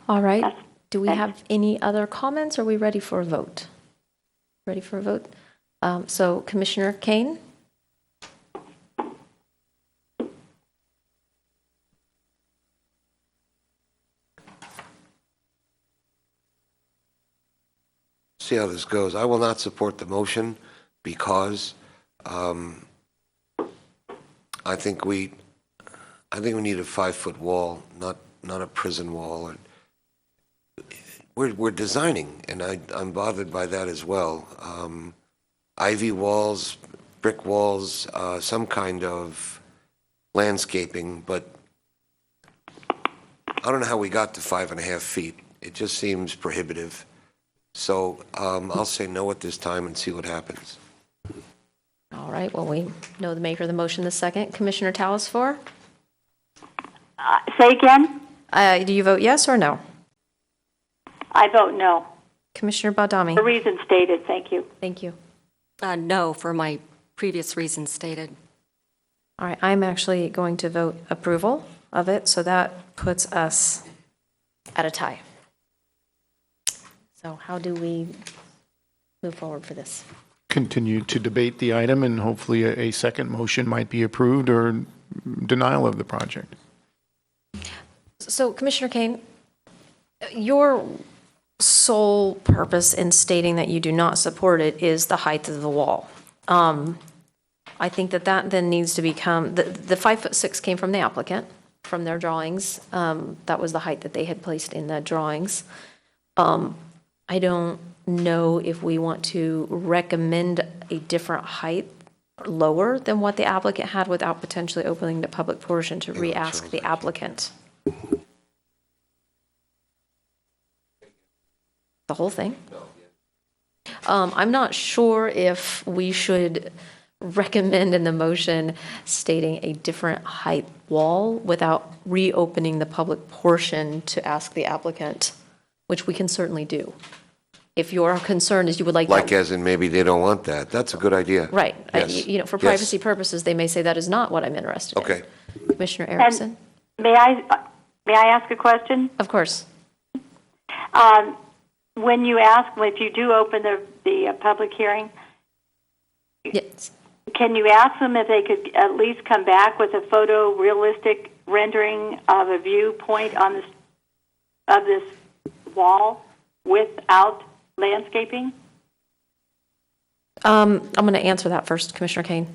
All right. Do we have any other comments? Or are we ready for a vote? Ready for a vote? So Commissioner Kane? See how this goes. I will not support the motion because I think we need a 5-foot wall, not a prison wall. We're designing, and I'm bothered by that as well. Ivy walls, brick walls, some kind of landscaping, but I don't know how we got to 5.5 feet. It just seems prohibitive. So I'll say no at this time and see what happens. All right. Well, we know the maker of the motion the second. Commissioner Talasfor? Say again? Do you vote yes or no? I vote no. Commissioner Badami? For reasons stated, thank you. Thank you. No, for my previous reasons stated. All right. I'm actually going to vote approval of it, so that puts us at a tie. So how do we move forward for this? Continue to debate the item, and hopefully a second motion might be approved or denial of the project. So, Commissioner Kane, your sole purpose in stating that you do not support it is the height of the wall. I think that then needs to become, the 5'6" came from the applicant, from their drawings. That was the height that they had placed in the drawings. I don't know if we want to recommend a different height lower than what the applicant had without potentially opening the public portion to re-ask the applicant. The whole thing? I'm not sure if we should recommend in the motion stating a different height wall without reopening the public portion to ask the applicant, which we can certainly do. If your concern is you would like Like that, as in maybe they don't want that. That's a good idea. right. Yes. For Yes. privacy purposes, they may say that is not what I'm interested in. Okay. Commissioner Erickson? May I ask a question? Of course. When you do open the public hearing, Yes. can you ask them if they could at least come back with a photorealistic rendering of a viewpoint of this wall without landscaping? I'm going to answer that first, Commissioner Kane.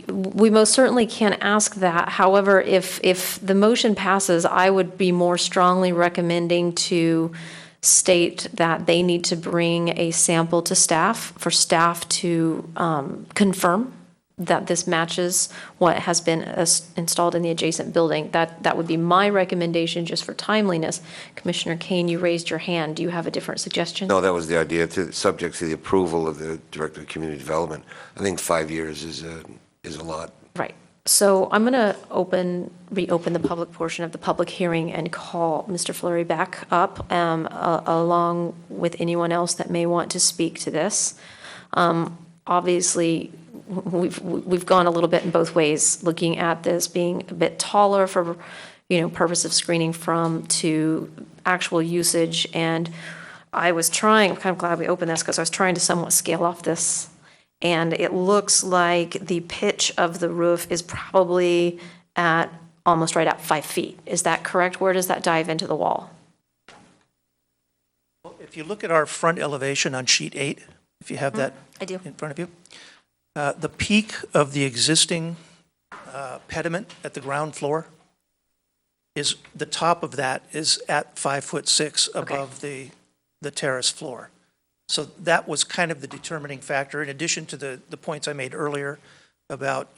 We most certainly can ask that. However, if the motion passes, I would be more strongly recommending to state that they need to bring a sample to staff for staff to confirm that this matches what has been installed in the adjacent building. That would be my recommendation just for timeliness. Commissioner Kane, you raised your hand. Do you have a different suggestion? No, that was the idea, subject to the approval of the Director of Community Development. I think 5 years is a lot. Right. So I'm going to reopen the public portion of the public hearing and call Mr. Fleury back up, along with anyone else that may want to speak to this. Obviously, we've gone a little bit in both ways, looking at this being a bit taller for, purpose of screening from to actual usage. And I'm kind of glad we opened this because I was trying to somewhat scale off this. And it looks like the pitch of the roof is probably at almost right at 5 feet. Is that correct? Where does that dive into the wall? Well, if you look at our front elevation on sheet 8, if you have that I do. in front of you, the peak of the existing pediment at the ground floor is, the top of that is at 5'6" above the terrace floor. So that was kind of the determining factor, in addition to the points I made earlier about,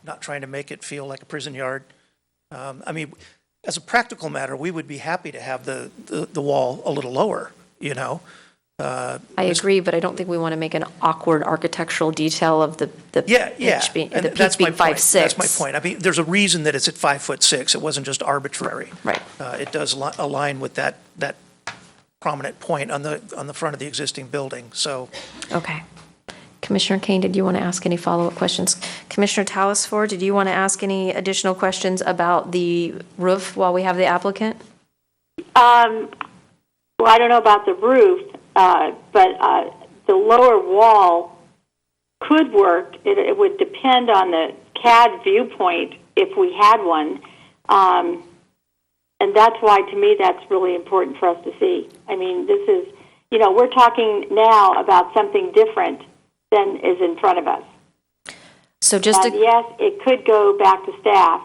not trying to make it feel like a prison yard. I mean, as a practical matter, we would be happy to have the wall a little lower, I agree, but I don't think we want to make an awkward architectural detail of the pitch being, and the pitch being 5'6". That's my point. I mean, there's a reason that it's at 5'6". It wasn't just arbitrary. Right. It does align with that prominent point on the front of the existing building, so. Okay. Commissioner Kane, did you want to ask any follow-up questions? Commissioner Talasford, did you want to ask any additional questions about the roof while we have the applicant? Well, I don't know about the roof, but the lower wall could work. It would depend on the CAD viewpoint if we had one. And that's why, to me, that's really important for us to see. I mean, this is, we're talking now about something different than is in front of us. So just and yes, it could go back to staff.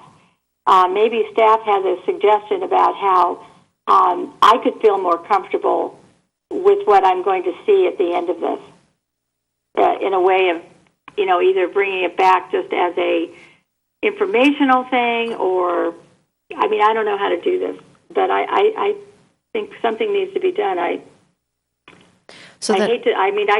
Maybe staff has a suggestion about how I could feel more comfortable with what I'm going to see at the end of this, in a way of, either bringing it back just as a informational thing, or, I mean, I don't know how to do this, but I think something needs to be done. I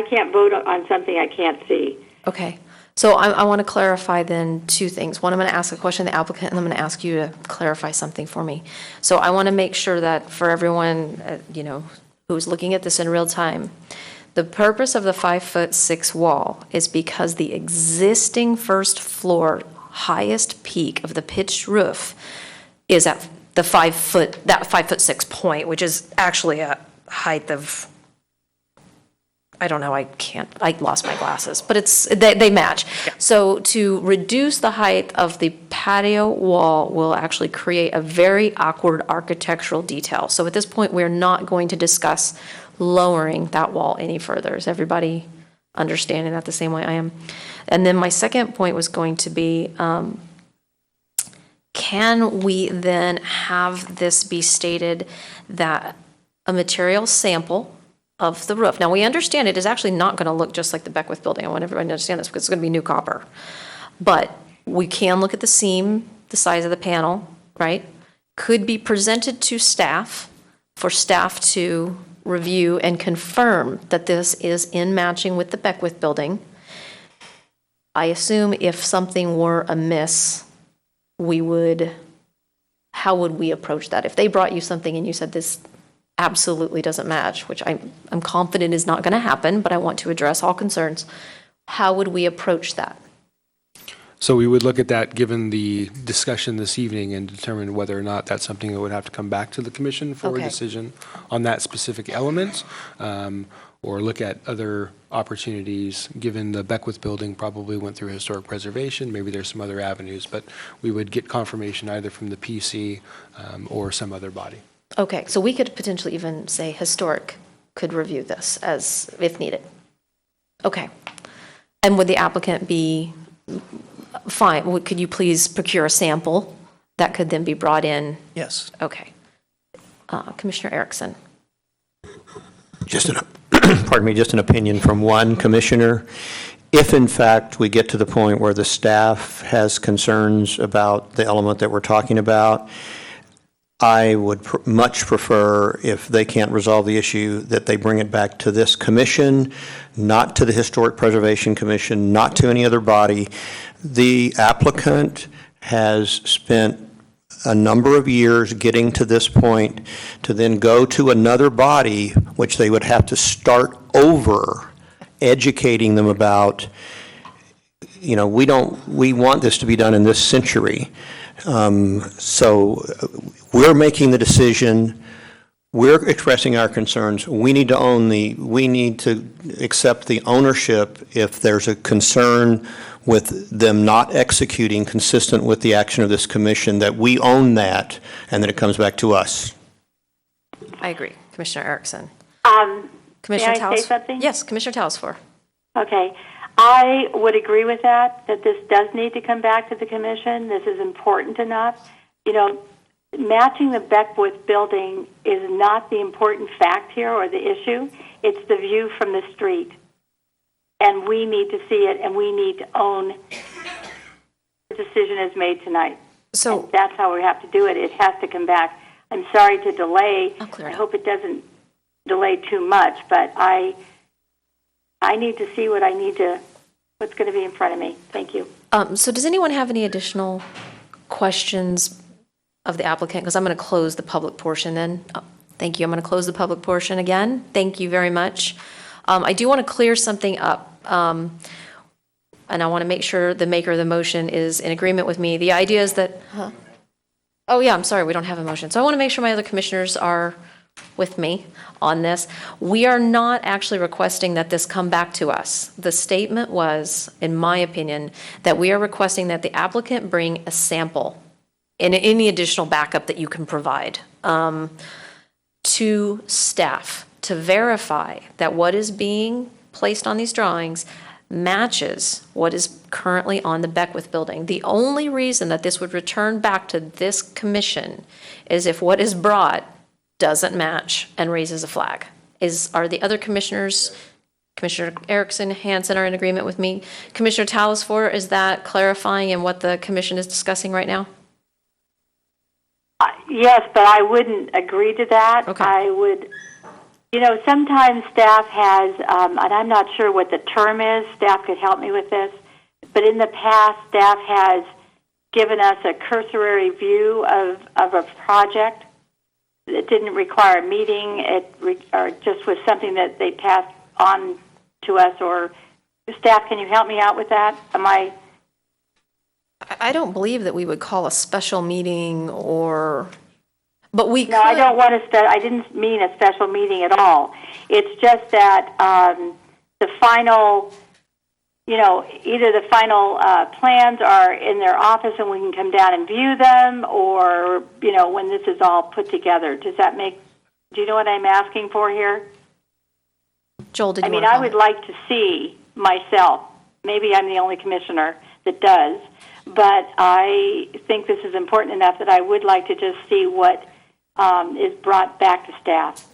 can't vote on something I can't see. Okay. So I want to clarify then two things. One, I'm going to ask a question to the applicant, and I'm going to ask you to clarify something for me. So I want to make sure that for everyone, who's looking at this in real time, the purpose of the 5'6" wall is because the existing first floor highest peak of the pitched roof is at the 5'6" point, which is actually a height of, I don't know, I lost my glasses, but they match. Yeah. So to reduce the height of the patio wall will actually create a very awkward architectural detail. So at this point, we're not going to discuss lowering that wall any further. Is everybody understanding that the same way I am? And then my second point was going to be, can we then have this be stated that a material sample of the roof. Now, we understand it is actually not going to look just like the Beckwith building. I want everybody to understand this because it's going to be new copper. But we can look at the seam, the size of the panel, right? Could be presented to staff for staff to review and confirm that this is in matching with the Beckwith building. I assume if something were amiss, how would we approach that? If they brought you something and you said this absolutely doesn't match, which I'm confident is not going to happen, but I want to address all concerns. How would we approach that? So we would look at that given the discussion this evening and determine whether or not that's something that would have to come back to the commission for a decision on that specific element, or look at other opportunities. Given the Beckwith building probably went through historic preservation, maybe there's some other avenues, but we would get confirmation either from the PC or some other body. Okay, so we could potentially even say historic could review this as if needed. Okay. And would the applicant be Fine, well, could you please procure a sample that could then be brought in? Yes. Okay. Commissioner Erickson. Just an, pardon me, just an opinion from one commissioner. If in fact we get to the point where the staff has concerns about the element that we're talking about, I would much prefer, if they can't resolve the issue, that they bring it back to this commission, not to the Historic Preservation Commission, not to any other body. The applicant has spent a number of years getting to this point to then go to another body, which they would have to start over, educating them about, we want this to be done in this century. So we're making the decision, we're expressing our concerns, we need to accept the ownership if there's a concern with them not executing consistent with the action of this commission, that we own that, and then it comes back to us. I agree. Commissioner Erickson. May I say something? Yes, Commissioner Talasfor. Okay. I would agree with that this does need to come back to the commission. This is important enough. Matching the Beckwith building is not the important fact here or the issue. It's the view from the street. And we need to see it, and we need to own the decision is made tonight. So and that's how we have to do it. It has to come back. I'm sorry to delay. I hope it doesn't delay too much, but I need to see what's going to be in front of me. Thank you. So does anyone have any additional questions of the applicant? Because I'm going to close the public portion then. Thank you. I'm going to close the public portion again. Thank you very much. I do want to clear something up, and I want to make sure the maker of the motion is in agreement with me. The idea is that, oh yeah, I'm sorry, we don't have a motion. So I want to make sure my other commissioners are with me on this. We are not actually requesting that this come back to us. The statement was, in my opinion, that we are requesting that the applicant bring a sample and any additional backup that you can provide to staff to verify that what is being placed on these drawings matches what is currently on the Beckwith building. The only reason that this would return back to this commission is if what is brought doesn't match and raises a flag. Are the other commissioners, Commissioner Erickson, Hansen, are in agreement with me? Commissioner Talasfor, is that clarifying in what the commission is discussing right now? Yes, but I wouldn't agree to that. Okay. I would, sometimes staff has, and I'm not sure what the term is, staff could help me with this, but in the past, staff has given us a cursory view of a project. It didn't require a meeting, or just was something that they passed on to us, or staff, can you help me out with that? I don't believe that we would call a special meeting but we could. No, I don't want I didn't mean a special meeting at all. It's just that the final, either the final plans are in their office and we can come down and view them, or, when this is all put together. Do you know what I'm asking for here? Joel, did you I would like to see myself. Maybe I'm the only commissioner that does, but I think this is important enough that I would like to just see what is brought back to staff.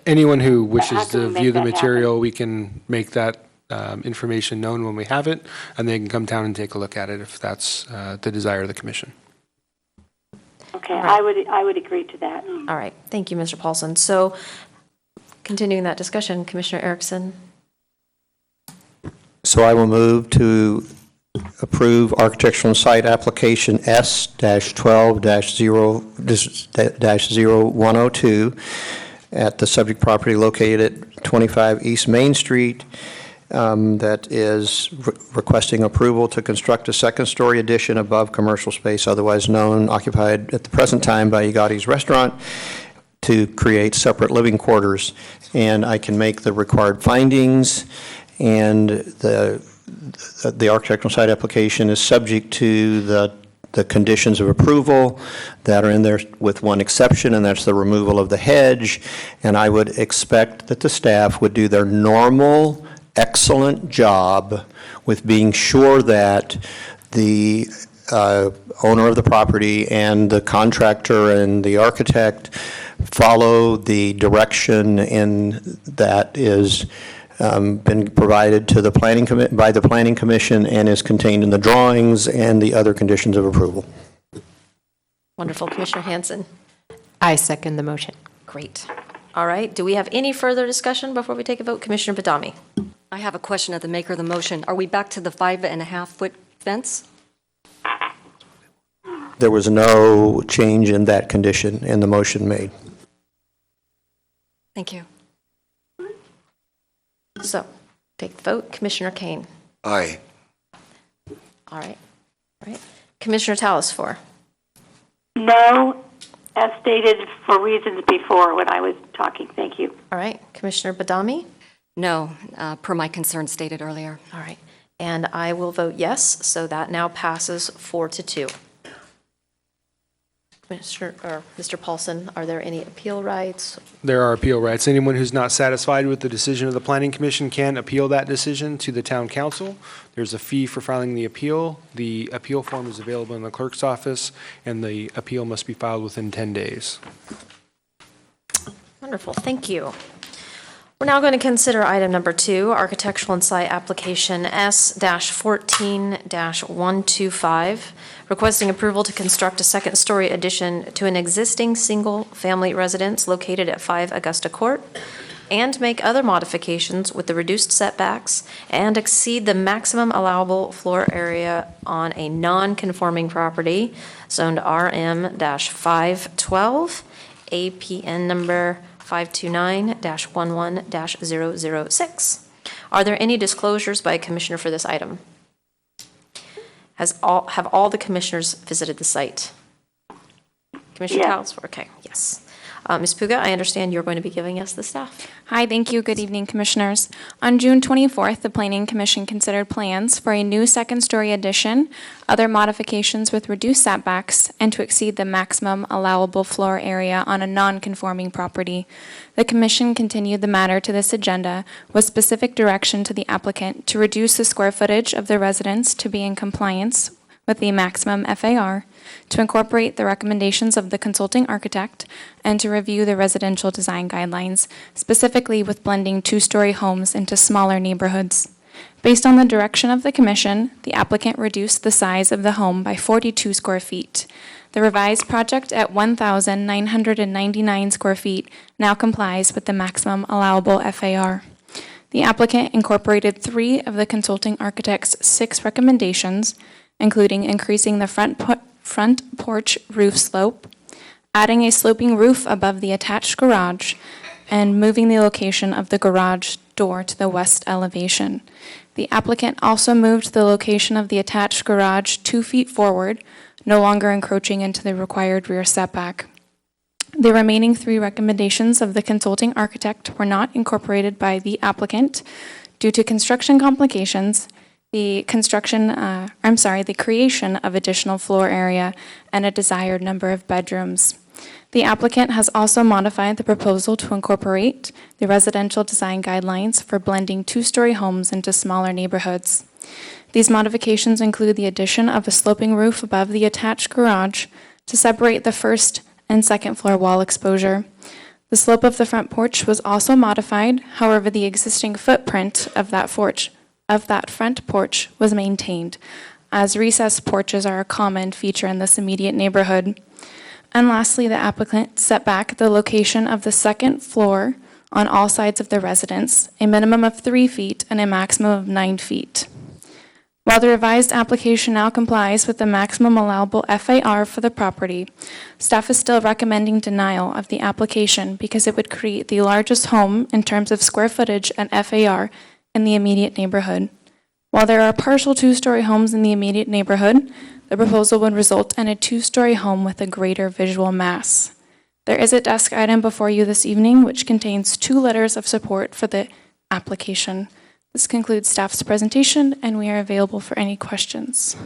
Anyone who wishes How can to we make view the that material, happen? we can make that information known when we have it, and they can come down and take a look at it if that's the desire of the commission. Okay, right. I would agree to that. All right. Thank you, Mr. Paulson. So continuing that discussion, Commissioner Erickson. So I will move to approve architectural and site application S-12-0-0102 at the subject property located at 25 East Main Street, that is requesting approval to construct a second-story addition above commercial space, otherwise known, occupied at the present time by Igati's Restaurant, to create separate living quarters. And I can make the required findings, and the architectural site application is subject to the conditions of approval that are in there, with one exception, and that's the removal of the hedge. And I would expect that the staff would do their normal excellent job with being sure that the owner of the property and the contractor and the architect follow the direction that is been provided to the by the Planning Commission and is contained in the drawings and the other conditions of approval. Wonderful. Commissioner Hanson? I second the motion. Great. All right. Do we have any further discussion before we take a vote? Commissioner Badami? I have a question of the maker of the motion. Are we back to the 5.5-foot fence? There was no change in that condition in the motion made. Thank you. So, take the vote. Commissioner Kane? Aye. All right. All right. Commissioner Talasfor? No, as stated for reasons before when I was talking. Thank you. All right. Commissioner Badami? No, per my concern stated earlier. All right. And I will vote yes, so that now passes 4-2. Mr. Paulson, are there any appeal rights? There are appeal rights. Anyone who's not satisfied with the decision of the Planning Commission can appeal that decision to the Town Council. There's a fee for filing the appeal. The appeal form is available in the clerk's office, and the appeal must be filed within 10 days. Wonderful. Thank you. We're now going to consider item number 2, architectural and site application S-14-125, requesting approval to construct a second-story addition to an existing single-family residence located at 5 Augusta Court, and make other modifications with the reduced setbacks and exceed the maximum allowable floor area on a non-conforming property zoned RM-512, APN number 529-11-006. Are there any disclosures by a commissioner for this item? Have all the commissioners visited the site? Commissioner Yes. Talasfor? Okay, yes. Ms. Puga, I understand you're going to be giving us the staff. Hi, thank you. Good evening, Commissioners. On June 24th, the Planning Commission considered plans for a new second-story addition, other modifications with reduced setbacks, and to exceed the maximum allowable floor area on a non-conforming property. The Commission continued the matter to this agenda with specific direction to the applicant to reduce the square footage of the residence to be in compliance with the maximum FAR, to incorporate the recommendations of the consulting architect, and to review the residential design guidelines, specifically with blending two-story homes into smaller neighborhoods. Based on the direction of the Commission, the applicant reduced the size of the home by 42 square feet. The revised project at 1,999 square feet now complies with the maximum allowable FAR. The applicant incorporated 3 of the consulting architect's 6 recommendations, including increasing the front porch roof slope, adding a sloping roof above the attached garage, and moving the location of the garage door to the west elevation. The applicant also moved the location of the attached garage 2 feet forward, no longer encroaching into the required rear setback. The remaining 3 recommendations of the consulting architect were not incorporated by the applicant due to construction complications, the creation of additional floor area, and a desired number of bedrooms. The applicant has also modified the proposal to incorporate the residential design guidelines for blending two-story homes into smaller neighborhoods. These modifications include the addition of a sloping roof above the attached garage to separate the first and second floor wall exposure. The slope of the front porch was also modified, however, the existing footprint of that front porch was maintained, as recessed porches are a common feature in this immediate neighborhood. And lastly, the applicant set back the location of the second floor on all sides of the residence, a minimum of 3 feet and a maximum of 9 feet. While the revised application now complies with the maximum allowable FAR for the property, staff is still recommending denial of the application because it would create the largest home in terms of square footage and FAR in the immediate neighborhood. While there are partial 2-story homes in the immediate neighborhood, the proposal would result in a 2-story home with a greater visual mass. There is a desk item before you this evening which contains 2 letters of support for the application. This concludes staff's presentation, and we are available for any questions.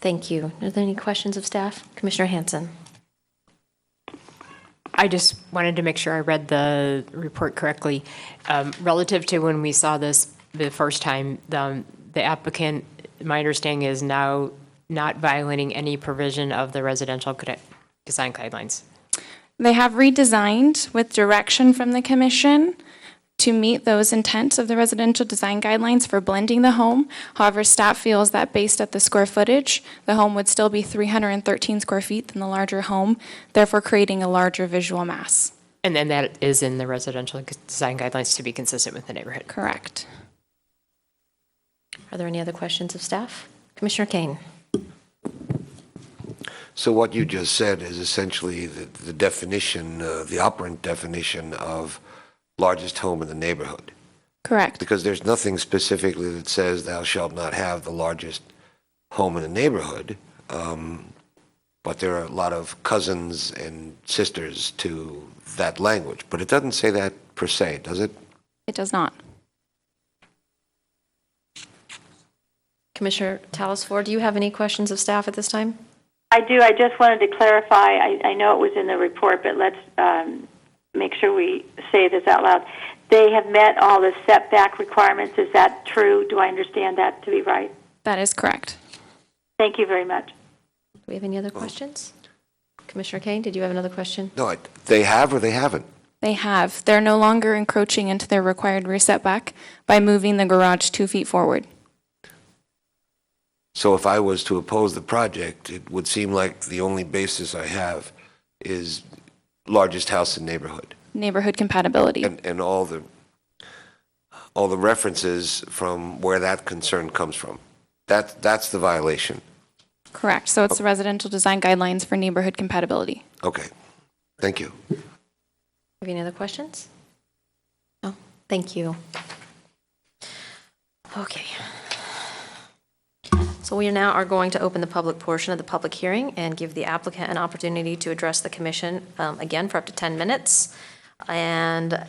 Thank you. Are there any questions of staff? Commissioner Hanson? I just wanted to make sure I read the report correctly. Relative to when we saw this the first time, the applicant, my understanding is now not violating any provision of the residential design guidelines. They have redesigned with direction from the commission to meet those intents of the residential design guidelines for blending the home. However, staff feels that based at the square footage, the home would still be 313 square feet than the larger home, therefore creating a larger visual mass. And then that is in the residential design guidelines to be consistent with the neighborhood. Correct. Are there any other questions of staff? Commissioner Kane. So what you just said is essentially the definition, the operant definition of largest home in the neighborhood. Correct. Because there's nothing specifically that says thou shalt not have the largest home in the neighborhood, but there are a lot of cousins and sisters to that language. But it doesn't say that per se, does it? It does not. Commissioner Talis-Ford, do you have any questions of staff at this time? I do. I just wanted to clarify. I know it was in the report, but let's make sure we say this out loud. They have met all the setback requirements. Is that true? Do I understand that to be right? That is correct. Thank you very much. Do we have any other questions? Commissioner Kane, did you have another question? No, they have or they haven't? They have. They're no longer encroaching into their required rear setback by moving the garage 2 feet forward. So if I was to oppose the project, it would seem like the only basis I have is largest house in neighborhood. Neighborhood compatibility. And all the references from where that concern comes from. That's the violation. Correct. So it's the residential design guidelines for neighborhood compatibility. Okay. Thank you. Have any other questions? No? Thank you. Okay. So we now are going to open the public portion of the public hearing and give the applicant an opportunity to address the commission again for up to 10 minutes. And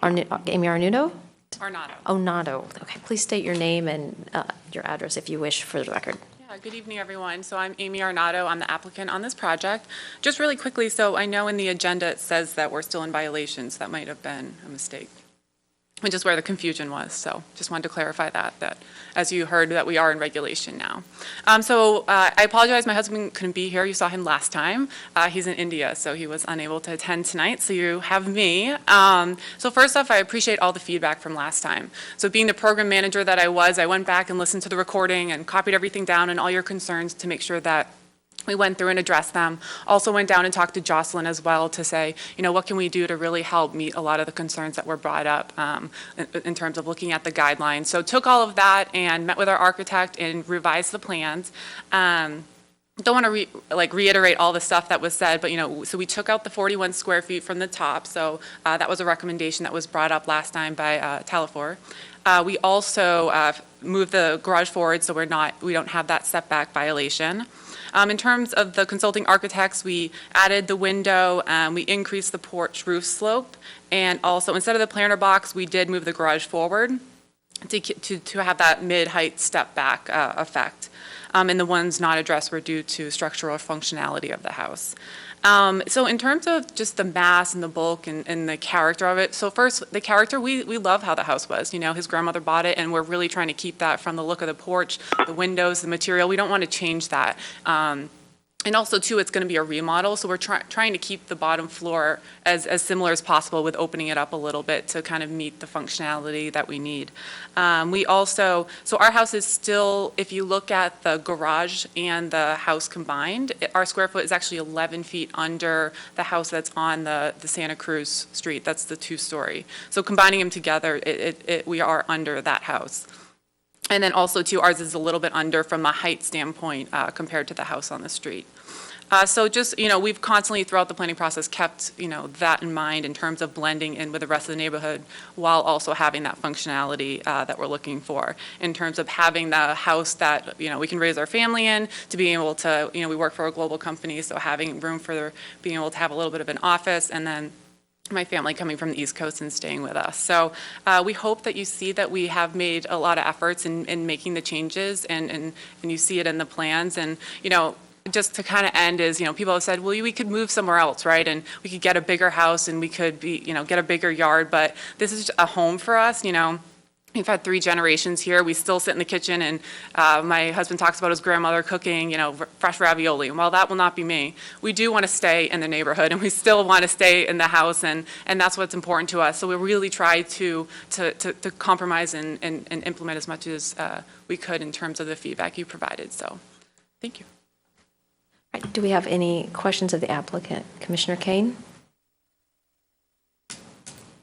Amy Arnaudo? Arnaudo. Okay, please state your name and your address if you wish for the record. Yeah, good evening, everyone. So I'm Amy Arnaudo. I'm the applicant on this project. Just really quickly, so I know in the agenda it says that we're still in violations. That might have been a mistake, which is where the confusion was. So just wanted to clarify that as you heard, that we are in regulation now. I apologize, my husband couldn't be here. You saw him last time. He's in India, so he was unable to attend tonight. So you have me. So first off, I appreciate all the feedback from last time. So being the program manager that I was, I went back and listened to the recording and copied everything down and all your concerns to make sure that we went through and addressed them. Also went down and talked to Jocelyn as well to say, what can we do to really help meet a lot of the concerns that were brought up in terms of looking at the guidelines. So took all of that and met with our architect and revised the plans. Don't want to reiterate all the stuff that was said, but so we took out the 41 square feet from the top. So that was a recommendation that was brought up last time by Talis-Ford. We also moved the garage forward, so we don't have that setback violation. In terms of the consulting architects, we added the window, we increased the porch roof slope, and also instead of the planter box, we did move the garage forward to have that mid-height step back effect. And the ones not addressed were due to structural functionality of the house. So in terms of just the mass and the bulk and the character of it, so first, the character, we love how the house was. His grandmother bought it, and we're really trying to keep that from the look of the porch, the windows, the material. We don't want to change that. And also, too, it's going to be a remodel, so we're trying to keep the bottom floor as similar as possible with opening it up a little bit to kind of meet the functionality that we need. So our house is still, if you look at the garage and the house combined, our square foot is actually 11 feet under the house that's on the Santa Cruz Street. That's the 2-story. So combining them together, we are under that house. And then also, too, ours is a little bit under from a height standpoint compared to the house on the street. So just, we've constantly throughout the planning process kept, that in mind in terms of blending in with the rest of the neighborhood while also having that functionality that we're looking for in terms of having the house that, we can raise our family in, to being able to, we work for a global company, so having room for being able to have a little bit of an office, and then my family coming from the East Coast and staying with us. So we hope that you see that we have made a lot of efforts in making the changes, and you see it in the plans. And, just to kind of end is, people have said, well, we could move somewhere else, right? And we could get a bigger house and we could be, get a bigger yard, but this is a home for us, We've had 3 generations here. We still sit in the kitchen, and my husband talks about his grandmother cooking, fresh ravioli. And while that will not be me, we do want to stay in the neighborhood, and we still want to stay in the house, and that's what's important to us. So we really try to compromise and implement as much as we could in terms of the feedback you provided. So, thank you. All right, do we have any questions of the applicant? Commissioner Kane?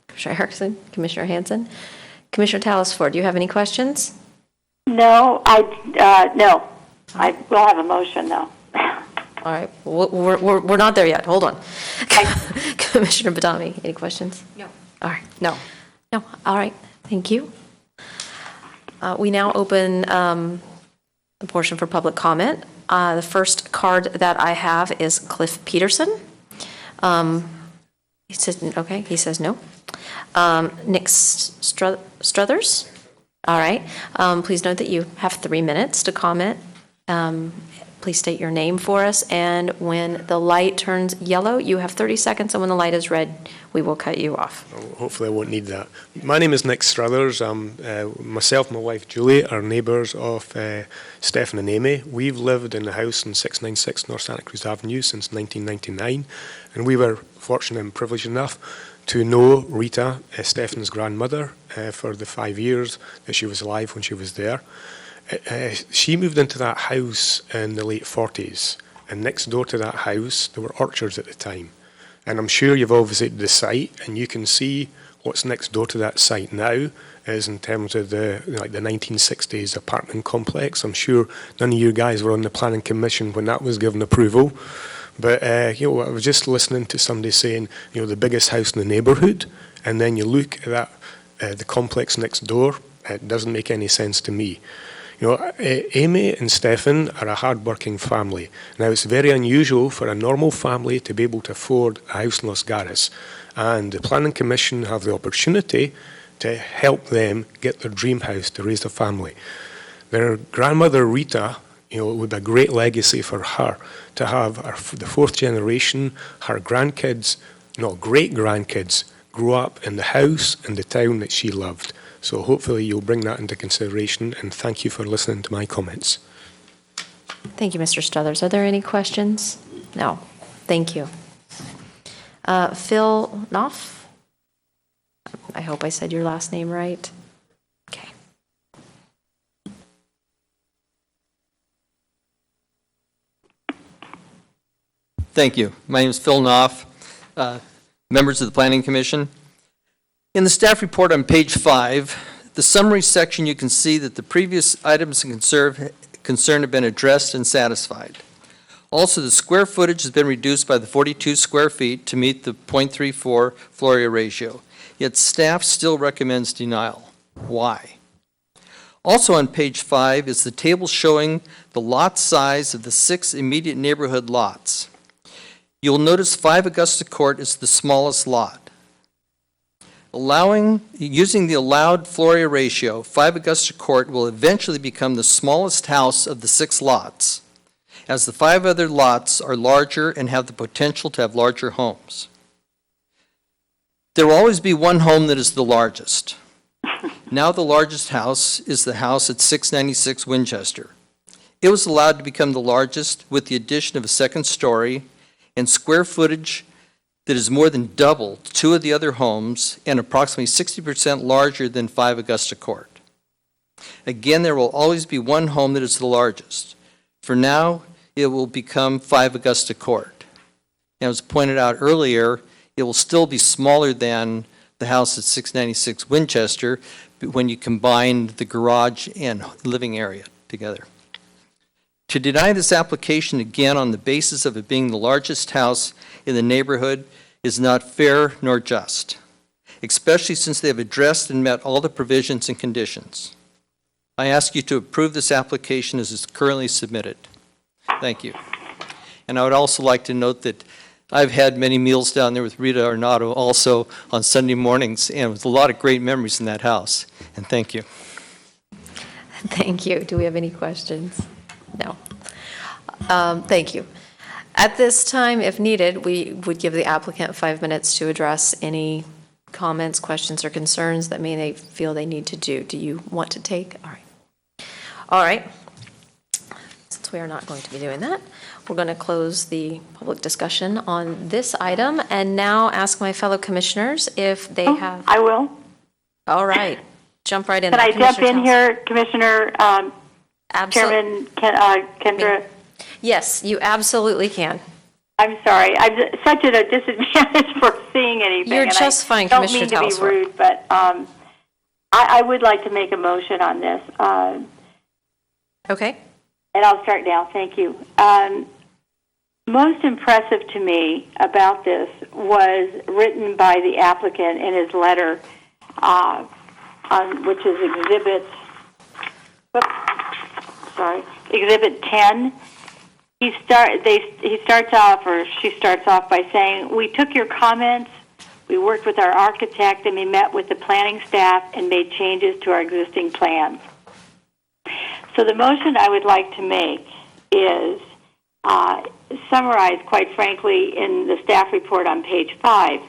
Commissioner Erickson? Commissioner Hanson? Commissioner Talasford, do you have any questions? No, no. I will have a motion, though. All right, we're not there yet. Hold on. Commissioner Badami, any questions? No. All right. No. All right. Thank you. We now open the portion for public comment. The first card that I have is Cliff Peterson. He says okay. He says no. Nick Struthers. All right. Please note that you have 3 minutes to comment. Please state your name for us, and when the light turns yellow, you have 30 seconds, and when the light is red, we will cut you off. Hopefully I won't need that. My name is Nick Struthers. Myself and my wife Julie are neighbours of Stephen and Amy. We've lived in the house in 696 North Santa Cruz Avenue since 1999, and we were fortunate and privileged enough to know Rita, Stephen's grandmother, for the 5 years that she was alive when she was there. She moved into that house in the late 40s, and next door to that house there were orchards at the time. And I'm sure you've all visited the site, and you can see what's next door to that site now is in terms of the 1960s apartment complex. I'm sure none of you guys were on the planning commission when that was given approval. But I was just listening to somebody saying, the biggest house in the neighbourhood, and then you look at that, the complex next door. It doesn't make any sense to me. Amy and Stephen are a hard-working family. Now, it's very unusual for a normal family to be able to afford a house in Los Gatos, and the Planning Commission have the opportunity to help them get their dream house to raise a family. Their grandmother Rita, it would be a great legacy for her to have the 4th generation, her grandkids, great-grandkids, grow up in the house and the town that she loved. So hopefully you'll bring that into consideration, and thank you for listening to my comments. Thank you, Mr. Struthers. Are there any questions? No. Thank you. Phil Knopf? I hope I said your last name right. Okay. Thank you. My name is Phil Knopf, members of the Planning Commission. In the staff report on page 5, the summary section, you can see that the previous items of concern have been addressed and satisfied. Also, the square footage has been reduced by the 42 square feet to meet the 0.34 floor area ratio, yet staff still recommends denial. Why? Also on page 5 is the table showing the lot size of the 6 immediate neighborhood lots. You'll notice 5 Augusta Court is the smallest lot. Using the allowed floor area ratio, 5 Augusta Court will eventually become the smallest house of the 6 lots, as the 5 other lots are larger and have the potential to have larger homes. There will always be one home that is the largest. Now the largest house is the house at 696 Winchester. It was allowed to become the largest with the addition of a 2nd story and square footage that is more than double 2 of the other homes and approximately 60% larger than 5 Augusta Court. Again, there will always be one home that is the largest. For now, it will become 5 Augusta Court. And as pointed out earlier, it will still be smaller than the house at 696 Winchester when you combine the garage and living area together. To deny this application again on the basis of it being the largest house in the neighborhood is not fair nor just, especially since they have addressed and met all the provisions and conditions. I ask you to approve this application as it's currently submitted. Thank you. And I would also like to note that I've had many meals down there with Rita Arnado also on Sunday mornings, and with a lot of great memories in that house. And thank you. Thank you. Do we have any questions? No. Thank you. At this time, if needed, we would give the applicant 5 minutes to address any comments, questions, or concerns that they feel they need to do. Do you want to take? All right. All right. Since we are not going to be doing that, we're going to close the public discussion on this item and now ask my fellow commissioners if they have. I will. All right. Jump right in. Can there, I jump Commissioner in Townsend. here, Commissioner Chairman Kendra? Yes, you absolutely can. I'm sorry. I'm such at a disadvantage for seeing anything. You're and just I fine, don't Commissioner mean to be Talsworth. rude, but I would like to make a motion on this. Okay. And I'll start now. Thank you. Most impressive to me about this was written by the applicant in his letter, which is Exhibit 10. He starts off, or she starts off by saying, "We took your comments, we worked with our architect, and we met with the planning staff and made changes to our existing plans." So the motion I would like to make is summarized, quite frankly, in the staff report on page 5,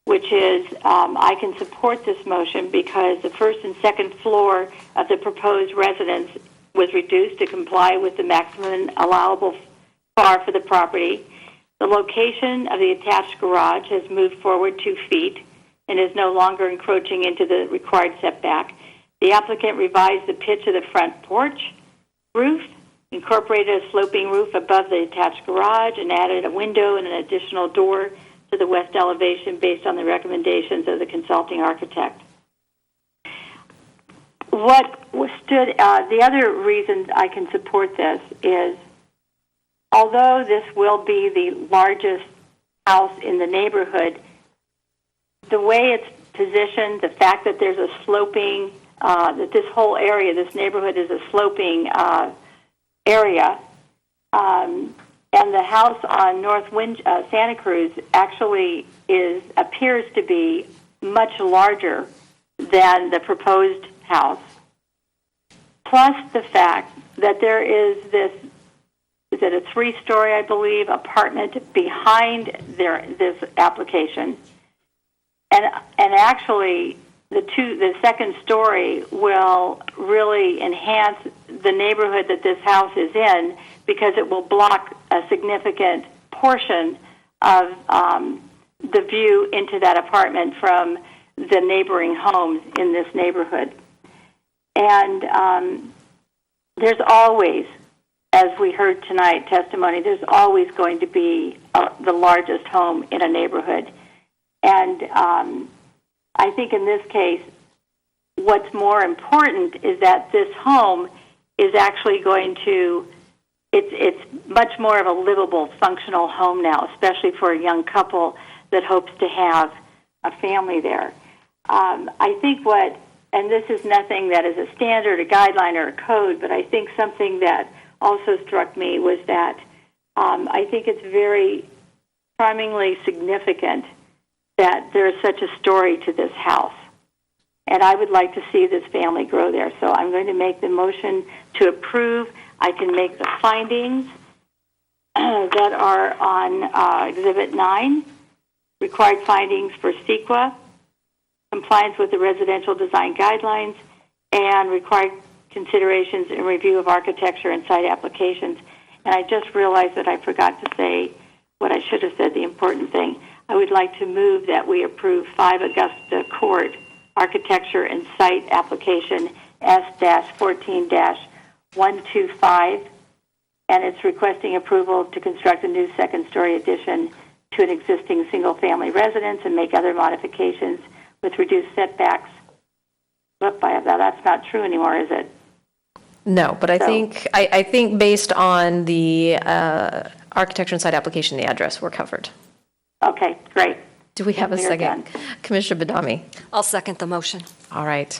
which is I can support this motion because the first and second floor of the proposed residence was reduced to comply with the maximum allowable FAR for the property. The location of the attached garage has moved forward 2 feet and is no longer encroaching into the required setback. The applicant revised the pitch of the front porch roof, incorporated a sloping roof above the attached garage, and added a window and an additional door to the west elevation based on the recommendations of the consulting architect. The other reason I can support this is, although this will be the largest house in the neighborhood, the way it's positioned, the fact that there's a sloping, that this whole area, this neighborhood is a sloping area, and the house on North Santa Cruz actually appears to be much larger than the proposed house. Plus the fact that there is this, is it a 3-story, I believe, apartment behind this application, and actually the second story will really enhance the neighborhood that this house is in, because it will block a significant portion of the view into that apartment from the neighboring homes in this neighborhood. And there's always, as we heard tonight, testimony, there's always going to be the largest home in a neighborhood. And I think in this case, what's more important is that this home is actually going to, it's much more of a livable, functional home now, especially for a young couple that hopes to have a family there. I think and this is nothing that is a standard, a guideline, or a code, but I think something that also struck me was that I think it's very charmingly significant that there is such a story to this house. And I would like to see this family grow there. So I'm going to make the motion to approve. I can make the findings that are on Exhibit 9, required findings for CEQA, compliance with the residential design guidelines, and required considerations and review of architecture and site applications. And I just realized that I forgot to say what I should have said, the important thing. I would like to move that we approve 5 Augusta Court architecture and site application S-14-125, and it's requesting approval to construct a new second-story addition to an existing single-family residence and make other modifications with reduced setbacks. That's not true anymore, is it? No, but I think based on the architecture and site application, the address, we're covered. Okay, great. Do we have a second? Done. Commissioner Badami? I'll second the motion. All right.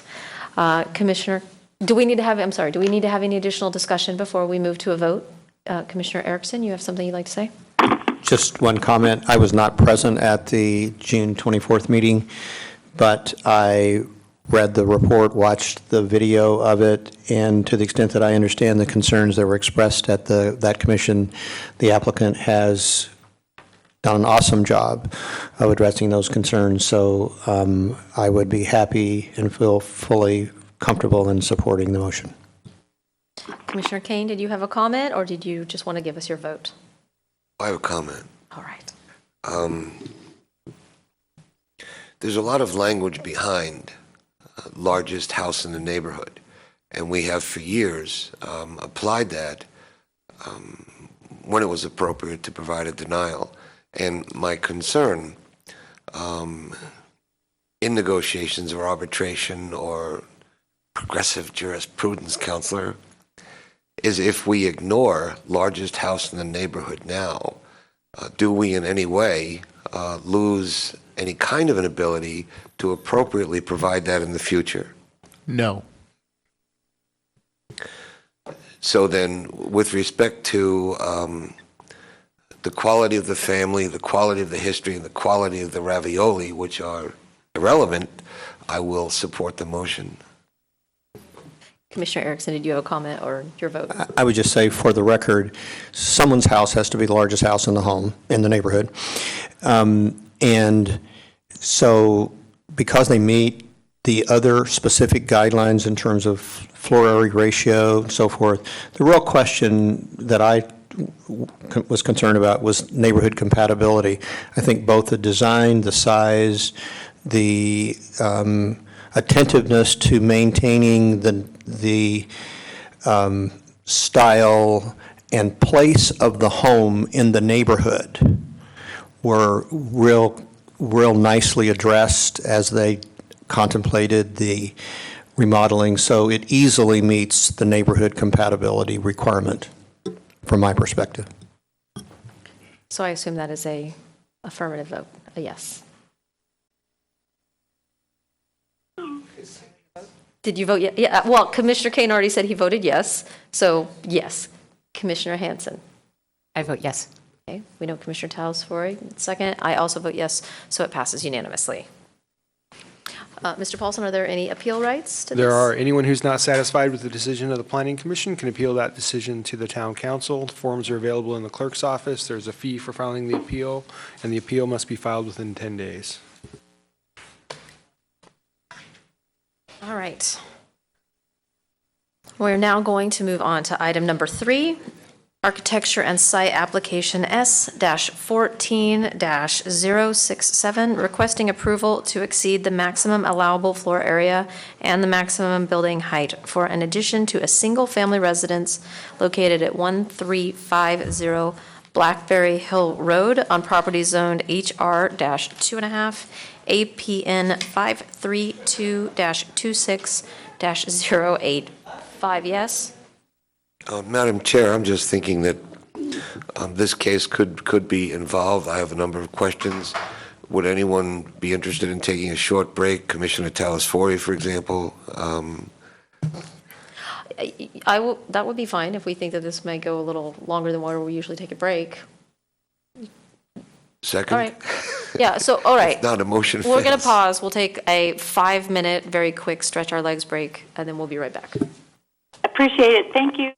Commissioner, do we need to have any additional discussion before we move to a vote? Commissioner Erickson, you have something you'd like to say? Just one comment. I was not present at the June 24th meeting, but I read the report, watched the video of it, and to the extent that I understand the concerns that were expressed at that commission, the applicant has done an awesome job of addressing those concerns. So I would be happy and feel fully comfortable in supporting the motion. Commissioner Kane, did you have a comment, or did you just want to give us your vote? I have a comment. All right. There's a lot of language behind largest house in the neighborhood, and we have for years applied that when it was appropriate to provide a denial. And my concern in negotiations or arbitration or progressive jurisprudence, counselor, is if we ignore largest house in the neighborhood now, do we in any way lose any kind of an ability to appropriately provide that in the future? No. So then, with respect to the quality of the family, the quality of the history, and the quality of the ravioli, which are irrelevant, I will support the motion. Commissioner Erickson, did you have a comment or your vote? I would just say, for the record, someone's house has to be the largest house in the neighborhood. And so because they meet the other specific guidelines in terms of floor area ratio and so forth, the real question that I was concerned about was neighborhood compatibility. I think both the design, the size, the attentiveness to maintaining the style and place of the home in the neighborhood were real nicely addressed as they contemplated the remodeling. So it easily meets the neighborhood compatibility requirement from my perspective. So I assume that is a affirmative vote, a yes. Did you vote yes? Yeah, well, Commissioner Kane already said he voted yes, so yes. Commissioner Hanson? I vote yes. Okay, we know Commissioner Talesfori, second. I also vote yes, so it passes unanimously. Mr. Paulson, are there any appeal rights to this? There are. Anyone who's not satisfied with the decision of the Planning Commission can appeal that decision to the Town Council. The forms are available in the clerk's office. There's a fee for filing the appeal, and the appeal must be filed within 10 days. All right. We're now going to move on to item number 3, Architecture and Site Application S-14-067, requesting approval to exceed the maximum allowable floor area and the maximum building height for an addition to a single-family residence located at 1350 Blackberry Hill Road on property zoned HR-2.5, APN 532-26-085. Yes? Madam Chair, I'm just thinking that this case could be involved. I have a number of questions. Would anyone be interested in taking a short break? Commissioner Talesfori, for example. That would be fine if we think that this may go a little longer than what we usually take a break. Second? All right. Yeah, so, all right. Not a motion. We're going to pause. We'll take a 5-minute, very quick stretch our legs break, and then we'll be right back. Appreciate it. Thank you.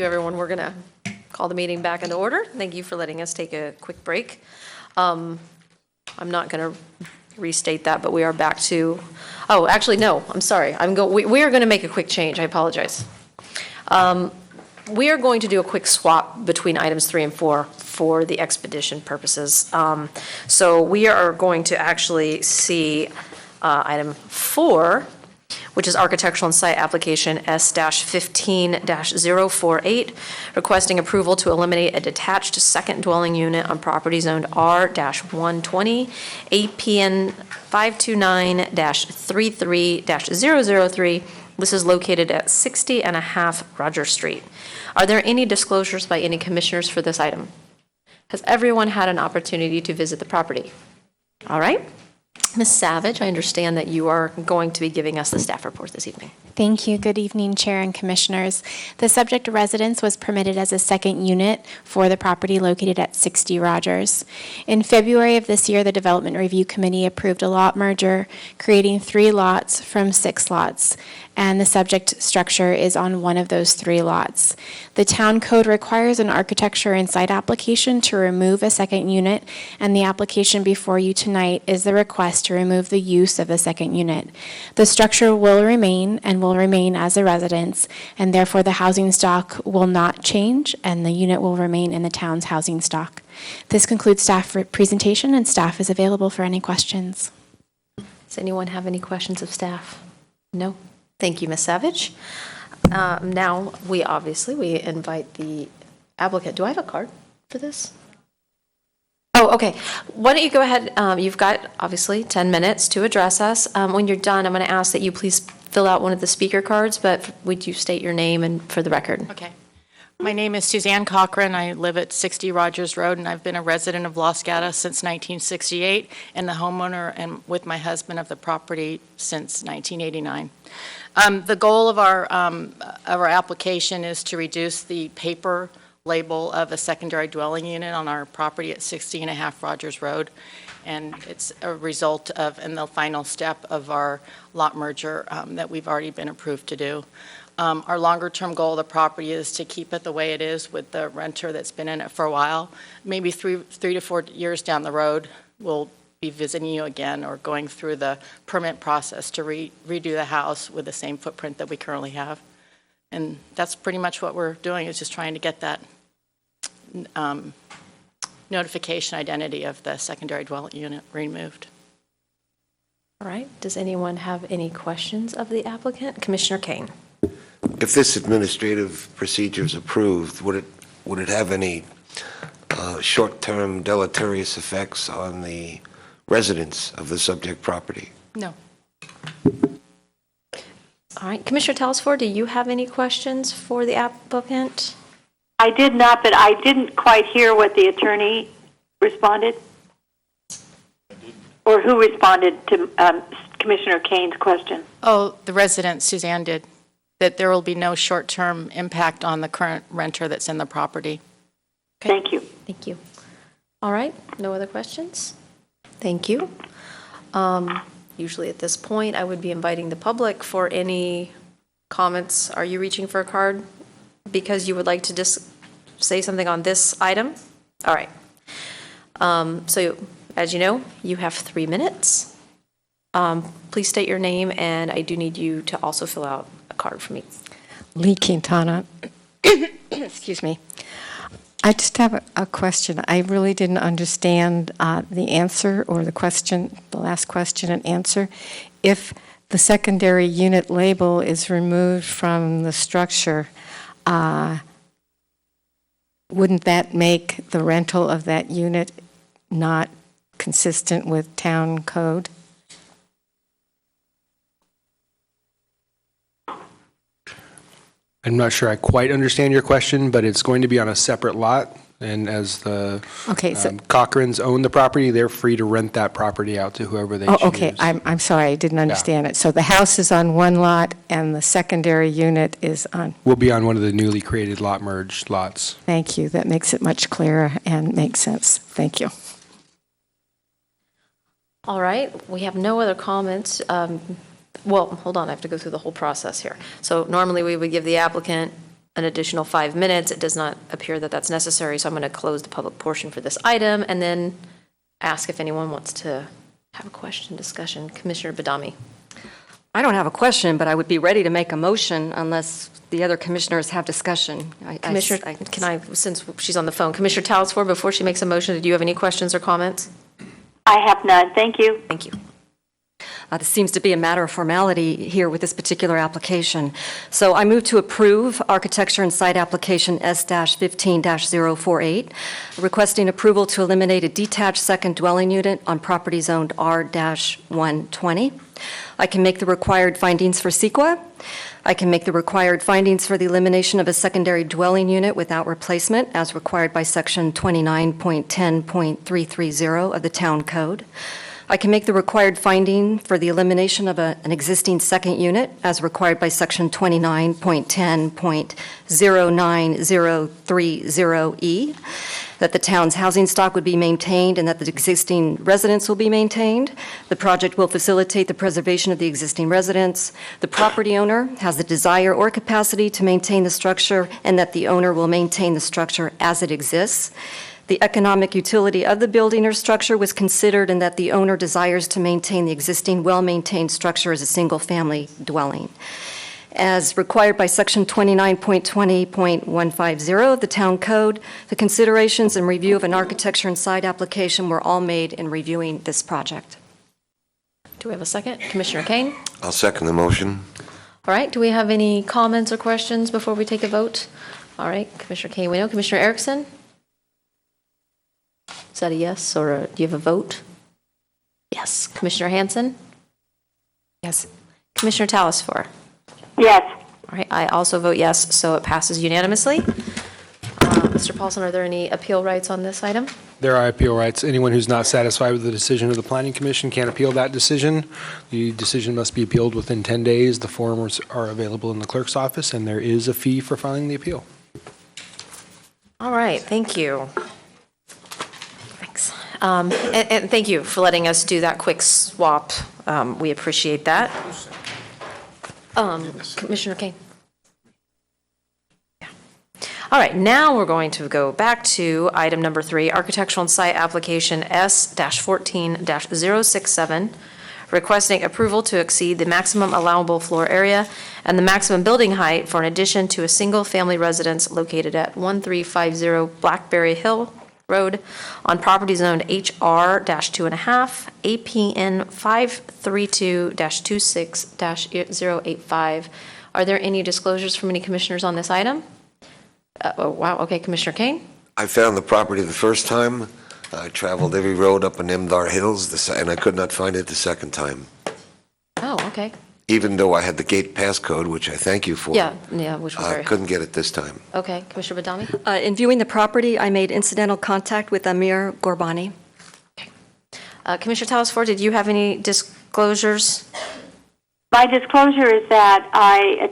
Everyone, we're going to call the meeting back into order. Thank you for letting us take a quick break. I'm not going to restate that, but we are back to, oh, actually, no, I'm sorry. We are going to make a quick change. I apologize. We are going to do a quick swap between items 3 and 4 for the expedition purposes. So we are going to actually see item 4, which is Architectural and Site Application S-15-048, requesting approval to eliminate a detached second dwelling unit on property zoned R-120, APN 529-33-003, This is located at 60 and a half Rogers Street. Are there any disclosures by any commissioners for this item? Has everyone had an opportunity to visit the property? All right. Ms. Savage, I understand that you are going to be giving us the staff report this evening. Thank you. Good evening, Chair and Commissioners. The subject residence was permitted as a second unit for the property located at 60 Rogers. In February of this year, the Development Review Committee approved a lot merger, creating 3 lots from 6 lots, and the subject structure is on one of those 3 lots. The town code requires an architecture and site application to remove a second unit, and the application before you tonight is the request to remove the use of the second unit. The structure will remain and will remain as a residence, and therefore the housing stock will not change, and the unit will remain in the town's housing stock. This concludes staff presentation, and staff is available for any questions. Does anyone have any questions of staff? No? Thank you, Ms. Savage. Now, we invite the applicant. Do I have a card for this? Oh, okay. Why don't you go ahead? You've got, obviously, 10 minutes to address us. When you're done, I'm going to ask that you please fill out one of the speaker cards, but would you state your name and for the record? Okay. My name is Suzanne Cochran. I live at 60 Rogers Road, and I've been a resident of Los Gatos since 1968 and the homeowner and with my husband of the property since 1989. The goal of our application is to reduce the paper label of a secondary dwelling unit on our property at 60 and a half Rogers Road. And it's a result of, and the final step of our lot merger that we've already been approved to do. Our longer-term goal of the property is to keep it the way it is with the renter that's been in it for a while. Maybe three to 4 years down the road, we'll be visiting you again or going through the permit process to redo the house with the same footprint that we currently have. And that's pretty much what we're doing, is just trying to get that notification identity of the secondary dwelling unit removed. All right. Does anyone have any questions of the applicant? Commissioner Kane. If this administrative procedure is approved, would it have any short-term deleterious effects on the residents of the subject property? No. All right. Commissioner Telesford, do you have any questions for the applicant? I did not, but I didn't quite hear what the attorney responded. Or who responded to Commissioner Kane's question? Oh, the resident, Suzanne did, that there will be no short-term impact on the current renter that's in the property. Okay. Thank you. Thank you. All right. No other questions? Thank you. Usually at this point, I would be inviting the public for any comments. Are you reaching for a card because you would like to just say something on this item? All right. So as you know, you have 3 minutes. Please state your name, and I do need you to also fill out a card for me. Lee Quintana. Excuse me. I just have a question. I really didn't understand the answer or the question, the last question and answer. If the secondary unit label is removed from the structure, wouldn't that make the rental of that unit not consistent with town code? I'm not sure I quite understand your question, but it's going to be on a separate lot. And as the Cochrans own the property, they're free to rent that property out to whoever they choose. Okay. I'm sorry, I didn't understand it. So the house is on one lot and the secondary unit is on... Will be on one of the newly created lot merged lots. Thank you. That makes it much clearer and makes sense. Thank you. All right. We have no other comments. Well, hold on, I have to go through the whole process here. So normally we would give the applicant an additional 5 minutes. It does not appear that that's necessary, so I'm going to close the public portion for this item and then ask if anyone wants to have a question, discussion. Commissioner Badami. I don't have a question, but I would be ready to make a motion unless the other commissioners have discussion. Commissioner, can I, since she's on the phone, Commissioner Telesford, before she makes a motion, do you have any questions or comments? I have none. Thank you. Thank you. This seems to be a matter of formality here with this particular application. So I move to approve architecture and site application S-15-048, requesting approval to eliminate a detached second dwelling unit on property zoned R-120. I can make the required findings for CEQA. I can make the required findings for the elimination of a secondary dwelling unit without replacement as required by Section 29.10.330 of the Town Code. I can make the required finding for the elimination of an existing second unit as required by Section 29.10.09030E, that the town's housing stock would be maintained and that the existing residence will be maintained. The project will facilitate the preservation of the existing residence. The property owner has the desire or capacity to maintain the structure, and that the owner will maintain the structure as it exists. The economic utility of the building or structure was considered, and that the owner desires to maintain the existing well-maintained structure as a single-family dwelling. As required by Section 29.20.150 of the Town Code, the considerations and review of an architecture and site application were all made in reviewing this project. Do we have a second? Commissioner Kane? I'll second the motion. All right, do we have any comments or questions before we take a vote? All right, Commissioner Kane, we know. Commissioner Erickson? Is that a yes, or do you have a vote? Yes. Commissioner Hanson? Yes. Commissioner Talasfor? Yes. All right, I also vote yes, so it passes unanimously. Mr. Paulson, are there any appeal rights on this item? There are appeal rights. Anyone who's not satisfied with the decision of the Planning Commission can appeal that decision. The decision must be appealed within 10 days. The forms are available in the clerk's office, and there is a fee for filing the appeal. All right, thank you. Thanks. And thank you for letting us do that quick swap. We appreciate that. Commissioner Kane? Yeah. All right, now we're going to go back to item number 3, architectural and site application S-14-067, requesting approval to exceed the maximum allowable floor area and the maximum building height for an addition to a single-family residence located at 1350 Blackberry Hill Road on property zoned HR-2.5, APN 532-26-085. Are there any disclosures from any commissioners on this item? Oh, wow, okay, Commissioner Kane? I found the property the first time. I traveled every road up in Emdar Hills, and I could not find it the second time, Oh, okay. even though I had the gate passcode, which I thank you for. Yeah, which was I very couldn't get it this time. Okay, Commissioner Badami? In viewing the property, I made incidental contact with Amir Gorbani. Commissioner Talasfor, did you have any disclosures? My disclosure is that I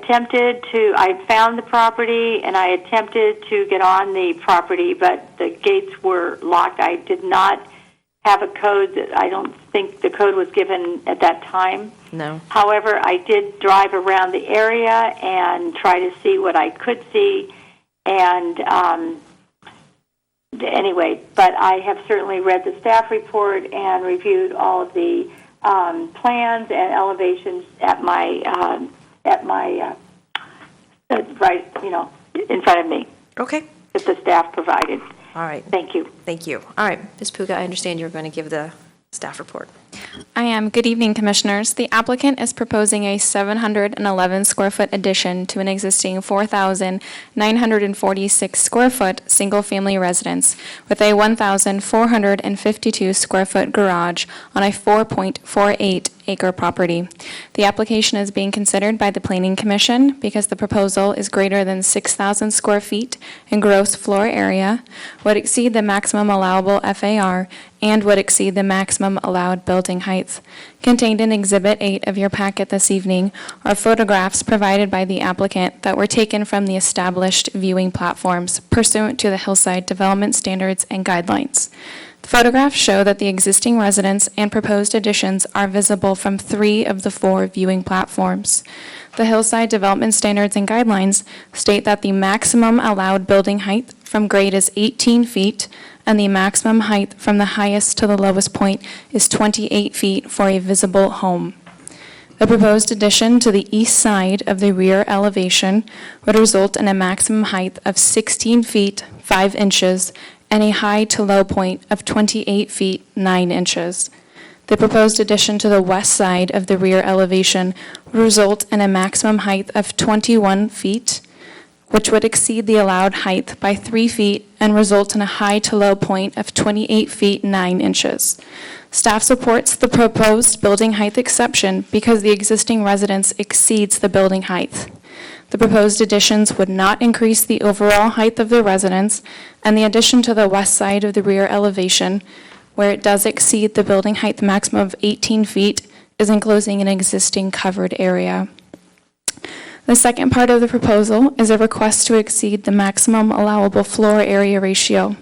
found the property and I attempted to get on the property, but the gates were locked. I did not have a code. I don't think the code was given at that time. No. However, I did drive around the area and try to see what I could see. And anyway, but I have certainly read the staff report and reviewed all of the plans and elevations at my right, in front of me. Okay. That the staff provided. All right. Thank you. Thank you. All right, Ms. Puga, I understand you're going to give the staff report. I am. Good evening, Commissioners. The applicant is proposing a 711 square foot addition to an existing 4,946 square foot single-family residence with a 1,452 square foot garage on a 4.48 acre property. The application is being considered by the Planning Commission because the proposal is greater than 6,000 square feet in gross floor area, would exceed the maximum allowable FAR, and would exceed the maximum allowed building heights. Contained in Exhibit 8 of your packet this evening are photographs provided by the applicant that were taken from the established viewing platforms pursuant to the Hillside Development Standards and Guidelines. The photographs show that the existing residence and proposed additions are visible from 3 of the 4 viewing platforms. The Hillside Development Standards and Guidelines state that the maximum allowed building height from grade is 18 feet, and the maximum height from the highest to the lowest point is 28 feet for a visible home. The proposed addition to the east side of the rear elevation would result in a maximum height of 16 feet 5 inches and a high to low point of 28 feet 9 inches. The proposed addition to the west side of the rear elevation would result in a maximum height of 21 feet, which would exceed the allowed height by 3 feet and result in a high to low point of 28 feet 9 inches. Staff supports the proposed building height exception because the existing residence exceeds the building height. The proposed additions would not increase the overall height of the residence, and the addition to the west side of the rear elevation, where it does exceed the building height maximum of 18 feet, is enclosing an existing covered area. The second part of the proposal is a request to exceed the maximum allowable floor area ratio.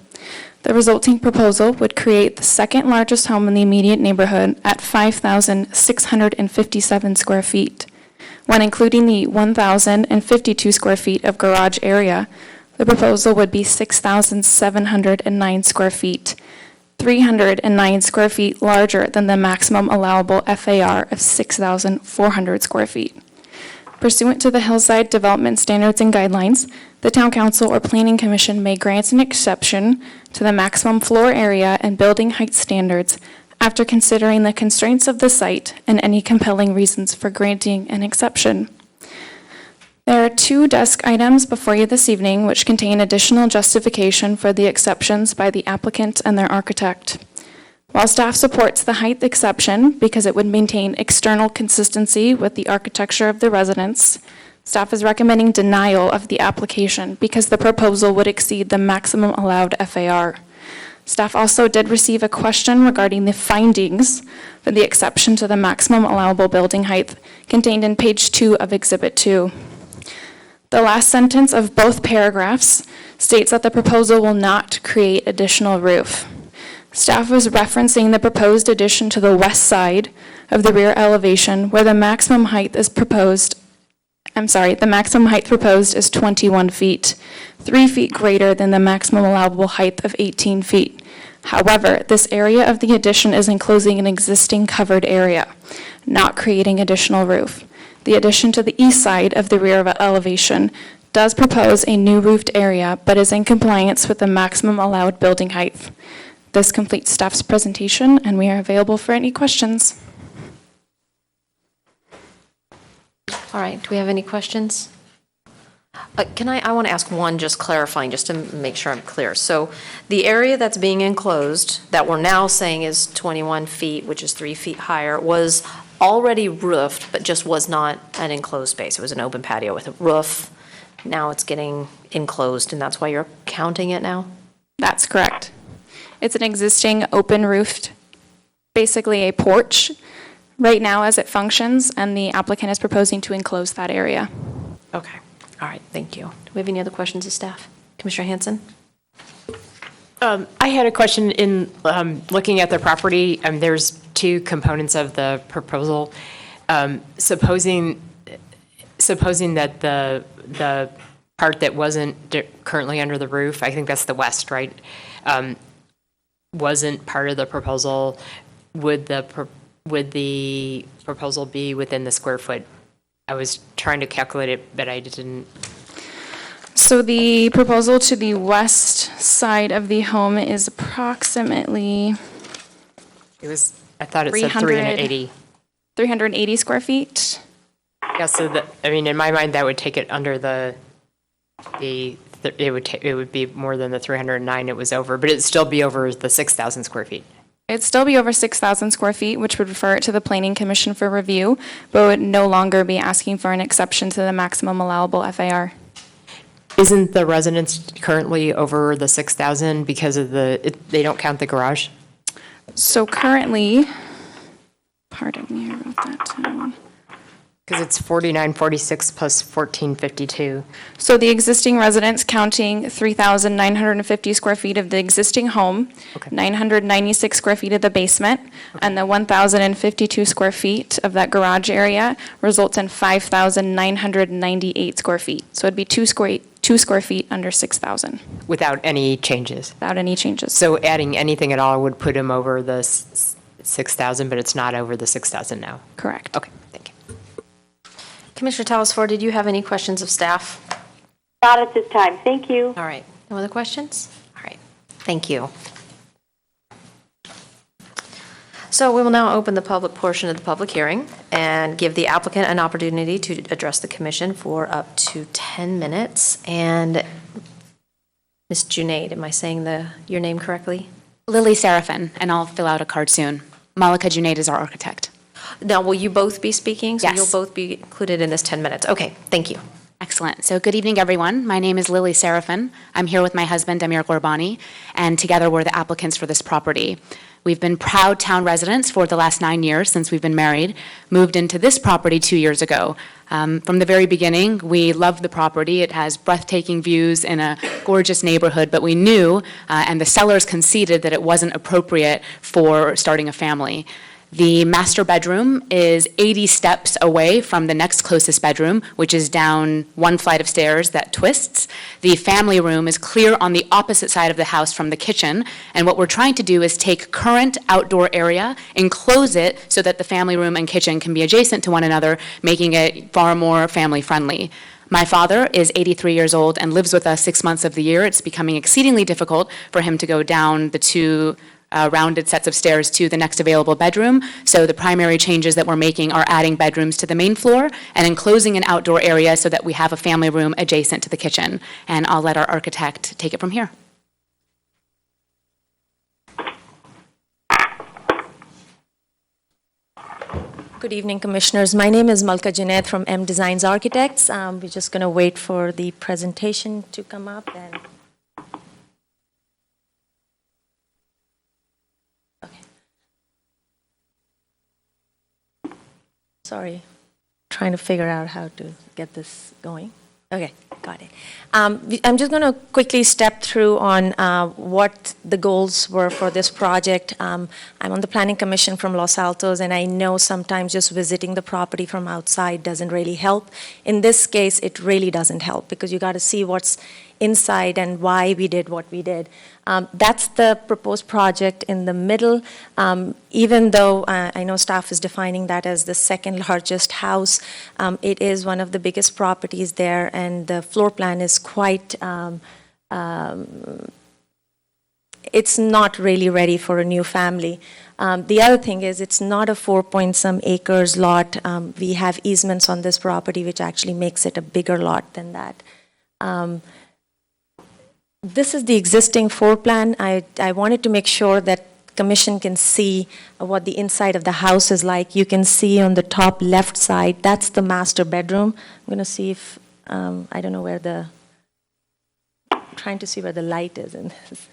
The resulting proposal would create the second largest home in the immediate neighborhood at 5,657 square feet. When including the 1,052 square feet of garage area, the proposal would be 6,709 square feet, 309 square feet larger than the maximum allowable FAR of 6,400 square feet. Pursuant to the Hillside Development Standards and Guidelines, the Town Council or Planning Commission may grant an exception to the maximum floor area and building height standards after considering the constraints of the site and any compelling reasons for granting an exception. There are 2 desk items before you this evening which contain additional justification for the exceptions by the applicant and their architect. While staff supports the height exception because it would maintain external consistency with the architecture of the residence, staff is recommending denial of the application because the proposal would exceed the maximum allowed FAR. Staff also did receive a question regarding the findings for the exception to the maximum allowable building height contained in page 2 of Exhibit 2. The last sentence of both paragraphs states that the proposal will not create additional roof. Staff was referencing the proposed addition to the west side of the rear elevation where the maximum height proposed is 21 feet, 3 feet greater than the maximum allowable height of 18 feet. However, this area of the addition is enclosing an existing covered area, not creating additional roof. The addition to the east side of the rear elevation does propose a new roofed area, but is in compliance with the maximum allowed building height. This completes staff's presentation, and we are available for any questions. All right, do we have any questions? I want to ask one just clarifying, just to make sure I'm clear. So the area that's being enclosed, that we're now saying is 21 feet, which is 3 feet higher, was already roofed, but just was not an enclosed space. It was an open patio with a roof. Now it's getting enclosed, and that's why you're counting it now? That's correct. It's an existing open roofed, basically a porch right now as it functions, and the applicant is proposing to enclose that area. Okay. All right, thank you. Do we have any other questions of staff? Commissioner Hanson? I had a question in looking at the property. There's 2 components of the proposal. Supposing that the part that wasn't currently under the roof, I think that's the west, right, wasn't part of the proposal, would the proposal be within the square foot? I was trying to calculate it, but I didn't. So the proposal to the west side of the home is approximately I thought it said 380. 380 square feet. Yeah, so in my mind, that would take it under it would be more than the 309 it was over, but it'd still be over the 6,000 square feet. It'd still be over 6,000 square feet, which would refer it to the Planning Commission for review, but would no longer be asking for an exception to the maximum allowable FAR. Isn't the residence currently over the 6,000 because of they don't count the garage? So currently, pardon me, I wrote that down. Because it's 4946 plus 1452. So the existing residence, counting 3,950 square feet of the existing home, 996 square feet of the basement, and the 1,052 square feet of that garage area results in 5,998 square feet. So it'd be 2 square feet under 6,000. Without any changes? Without any changes. So adding anything at all would put him over the 6,000, but it's not over the 6,000 now? Correct. Okay, thank you. Commissioner Telesfor, did you have any questions of staff? Not at this time. Thank you. All right. No other questions? All right. Thank you. So we will now open the public portion of the public hearing and give the applicant an opportunity to address the commission for up to 10 minutes. And Ms. Junaid, am I saying your name correctly? Lily Seraphin, and I'll fill out a card soon. Malika Junaid is our architect. Now, will you both be speaking? So Yes. you'll both be included in this 10 minutes. Okay, thank you. Excellent. So good evening, everyone. My name is Lily Seraphin. I'm here with my husband, Amir Gorbani, and together we're the applicants for this property. We've been proud town residents for the last 9 years since we've been married, moved into this property 2 years ago. From the very beginning, we loved the property. It has breathtaking views in a gorgeous neighborhood, but we knew, and the sellers conceded, that it wasn't appropriate for starting a family. The master bedroom is 80 steps away from the next closest bedroom, which is down one flight of stairs that twists. The family room is clear on the opposite side of the house from the kitchen, and what we're trying to do is take current outdoor area, enclose it so that the family room and kitchen can be adjacent to one another, making it far more family-friendly. My father is 83 years old and lives with us 6 months of the year. It's becoming exceedingly difficult for him to go down the two rounded sets of stairs to the next available bedroom. So the primary changes that we're making are adding bedrooms to the main floor and enclosing an outdoor area so that we have a family room adjacent to the kitchen. And I'll let our architect take it from here. Good evening, Commissioners. My name is Malika Junaid from M Designs Architects. We're just going to wait for the presentation to come up. And sorry, trying to figure out how to get this going. Okay, got it. I'm just going to quickly step through on what the goals were for this project. I'm on the Planning Commission from Los Altos, and I know sometimes just visiting the property from outside doesn't really help. In this case, it really doesn't help because you got to see what's inside and why we did what we did. That's the proposed project in the middle. Even though I know staff is defining that as the second largest house, it is one of the biggest properties there, and the floor plan is quite, it's not really ready for a new family. The other thing is it's not a 4-point-some acres lot. We have easements on this property, which actually makes it a bigger lot than that. This is the existing floor plan. I wanted to make sure that Commission can see what the inside of the house is like. You can see on the top left side, that's the master bedroom. I'm going to see if, I don't know where I'm trying to see where the light is in this.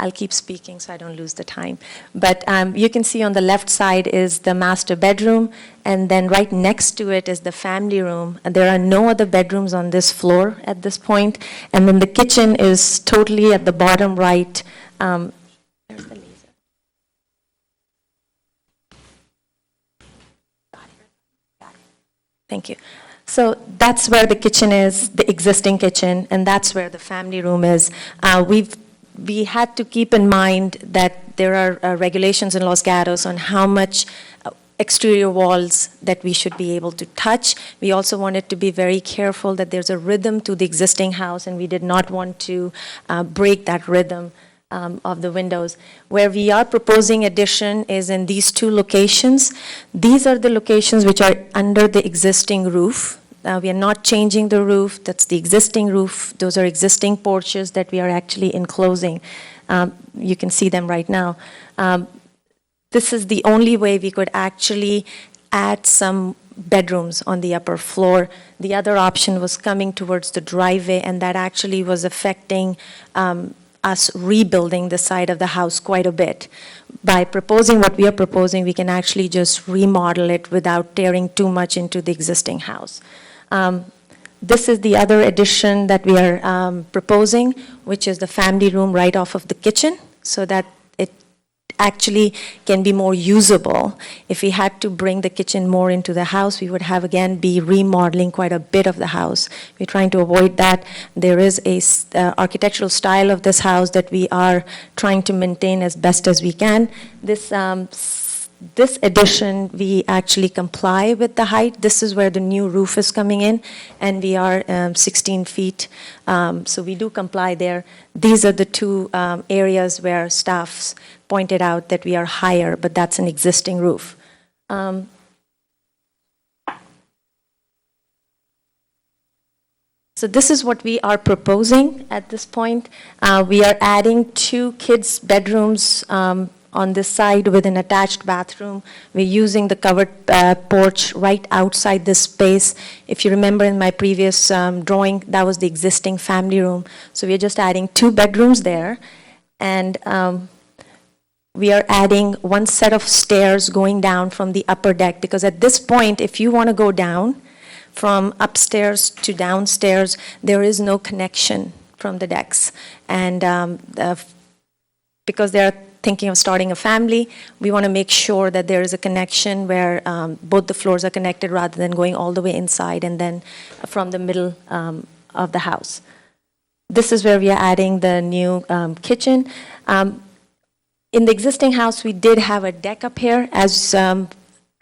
I'll keep speaking so I don't lose the time. But you can see on the left side is the master bedroom, and then right next to it is the family room. And there are no other bedrooms on this floor at this point. And then the kitchen is totally at the bottom right. There's the laser. Got it. Thank you. So that's where the kitchen is, the existing kitchen, and that's where the family room is. We had to keep in mind that there are regulations in Los Gatos on how much exterior walls that we should be able to touch. We also wanted to be very careful that there's a rhythm to the existing house, and we did not want to break that rhythm of the windows. Where we are proposing addition is in these two locations. These are the locations which are under the existing roof. We are not changing the roof. That's the existing roof. Those are existing porches that we are actually enclosing. You can see them right now. This is the only way we could actually add some bedrooms on the upper floor. The other option was coming towards the driveway, and that actually was affecting us rebuilding the side of the house quite a bit. By proposing what we are proposing, we can actually just remodel it without tearing too much into the existing house. This is the other addition that we are proposing, which is the family room right off of the kitchen, so that it actually can be more usable. If we had to bring the kitchen more into the house, we would have, again, be remodeling quite a bit of the house. We're trying to avoid that. There is a architectural style of this house that we are trying to maintain as best as we can. This this addition, we actually comply with the height. This is where the new roof is coming in, and we are 16 feet. So we do comply there. These are the two areas where staffs pointed out that we are higher, but that's an existing roof. So this is what we are proposing at this point. We are adding 2 kids' bedrooms on this side with an attached bathroom. We're using the covered porch right outside this space. If you remember in my previous drawing, that was the existing family room. So we're just adding 2 bedrooms there. And we are adding 1 set of stairs going down from the upper deck, because at this point, if you want to go down from upstairs to downstairs, there is no connection from the decks. And because they're thinking of starting a family, we want to make sure that there is a connection where both the floors are connected rather than going all the way inside and then from the middle of the house. This is where we are adding the new kitchen. In the existing house, we did have a deck up here. As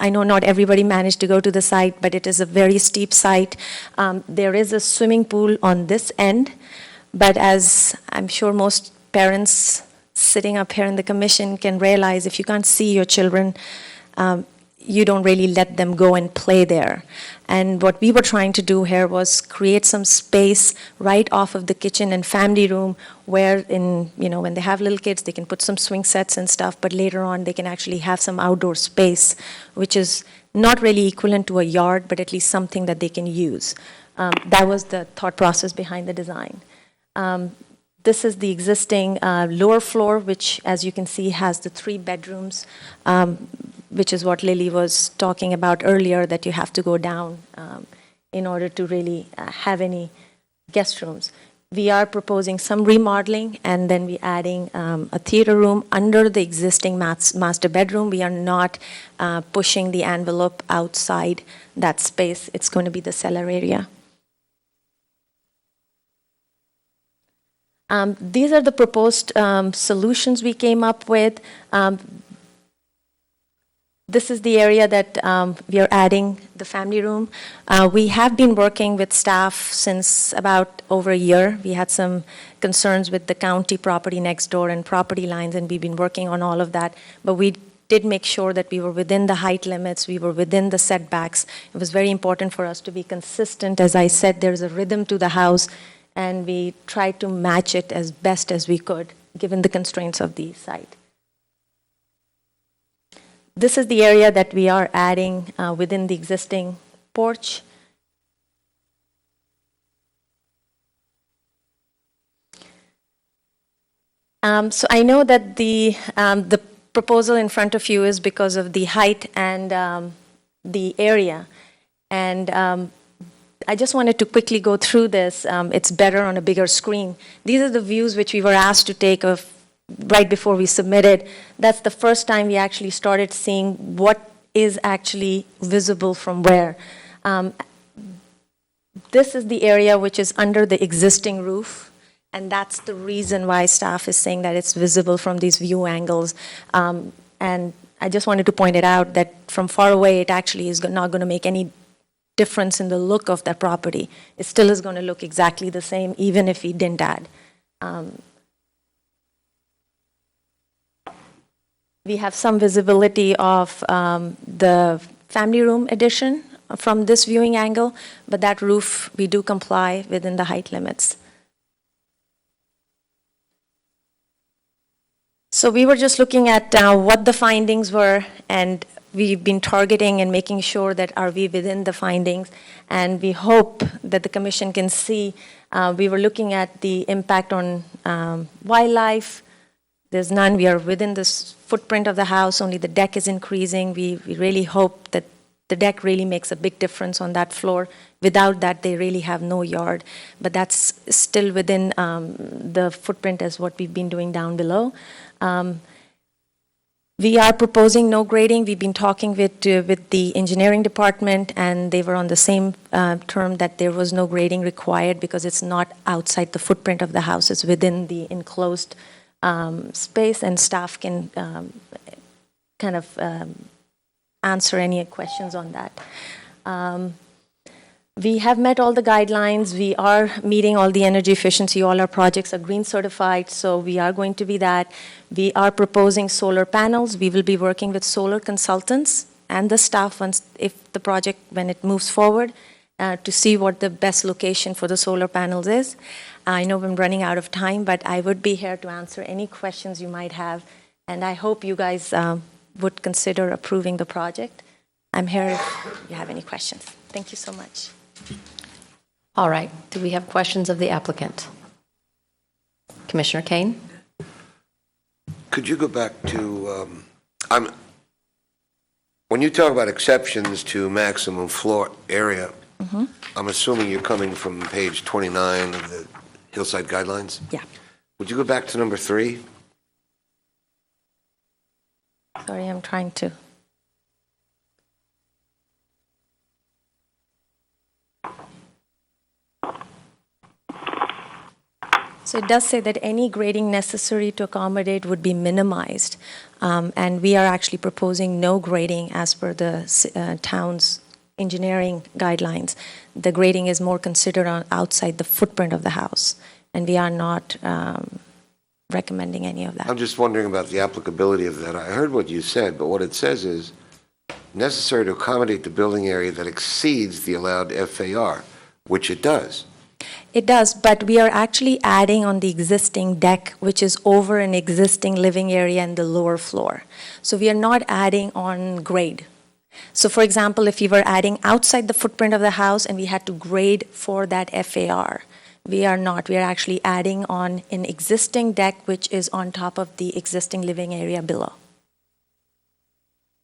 I know not everybody managed to go to the site, but it is a very steep site. There is a swimming pool on this end, but as I'm sure most parents sitting up here in the commission can realize, if you can't see your children, you don't really let them go and play there. And what we were trying to do here was create some space right off of the kitchen and family room where, when they have little kids, they can put some swing sets and stuff, but later on they can actually have some outdoor space, which is not really equivalent to a yard, but at least something that they can use. That was the thought process behind the design. This is the existing lower floor, which, as you can see, has the 3 bedrooms, which is what Lily was talking about earlier, that you have to go down in order to really have any guest rooms. We are proposing some remodeling, and then we're adding a theater room under the existing master bedroom. We are not pushing the envelope outside that space. It's going to be the cellar area. These are the proposed solutions we came up with. This is the area that we are adding the family room. We have been working with staff since about over a year. We had some concerns with the county property next door and property lines, and we've been working on all of that. But we did make sure that we were within the height limits, we were within the setbacks. It was very important for us to be consistent. As I said, there's a rhythm to the house, and we tried to match it as best as we could, given the constraints of the site. This is the area that we are adding within the existing porch. So I know that the proposal in front of you is because of the height and the area. And I just wanted to quickly go through this. It's better on a bigger screen. These are the views which we were asked to take of right before we submitted. That's the first time we actually started seeing what is actually visible from where. This is the area which is under the existing roof, and that's the reason why staff is saying that it's visible from these view angles. And I just wanted to point it out that from far away, it actually is not going to make any difference in the look of that property. It still is going to look exactly the same, even if we didn't add. We have some visibility of the family room addition from this viewing angle, but that roof, we do comply within the height limits. So we were just looking at what the findings were, and we've been targeting and making sure that are we within the findings, and we hope that the commission can see. We were looking at the impact on wildlife. There's none. We are within this footprint of the house. Only the deck is increasing. We really hope that the deck really makes a big difference on that floor. Without that, they really have no yard. But that's still within the footprint as what we've been doing down below. We are proposing no grading. We've been talking with the engineering department, and they were on the same term that there was no grading required because it's not outside the footprint of the house. It's within the enclosed space, and staff can kind of answer any questions on that. We have met all the guidelines. We are meeting all the energy efficiency. All our projects are green certified, so we are going to be that. We are proposing solar panels. We will be working with solar consultants and the staff when it moves forward to see what the best location for the solar panels is. I know I'm running out of time, but I would be here to answer any questions you might have, and I hope you guys would consider approving the project. I'm here if you have any questions. Thank you so much. All right. Do we have questions of the applicant? Commissioner Kane? Could you go back to, when you talk about exceptions to maximum floor area, I'm assuming you're coming from page 29 of the Hillside Guidelines? Yeah. Would you go back to number 3? Sorry, I'm trying to. So it does say that any grading necessary to accommodate would be minimized. And we are actually proposing no grading as per the town's engineering guidelines. The grading is more considered on outside the footprint of the house. And we are not recommending any of that. I'm just wondering about the applicability of that. I heard what you said, but what it says is necessary to accommodate the building area that exceeds the allowed FAR, which it does. It does, but we are actually adding on the existing deck, which is over an existing living area in the lower floor. So we are not adding on grade. So for example, if we were adding outside the footprint of the house and we had to grade for that FAR, we are not. We are actually adding on an existing deck, which is on top of the existing living area below.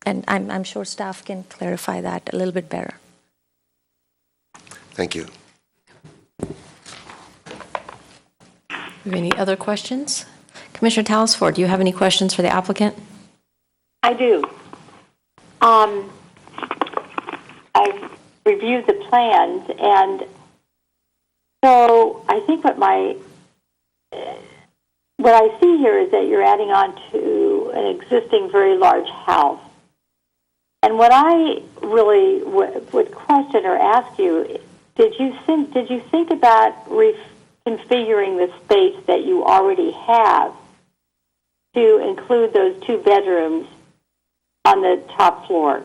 And I'm sure staff can clarify that a little bit better. Thank you. Any other questions? Commissioner Talasford, do you have any questions for the applicant? I do. I've reviewed the plans, and so I think what I see here is that you're adding on to an existing very large house. And what I really would question or ask you, did you think about configuring the space that you already have to include those 2 bedrooms on the top floor,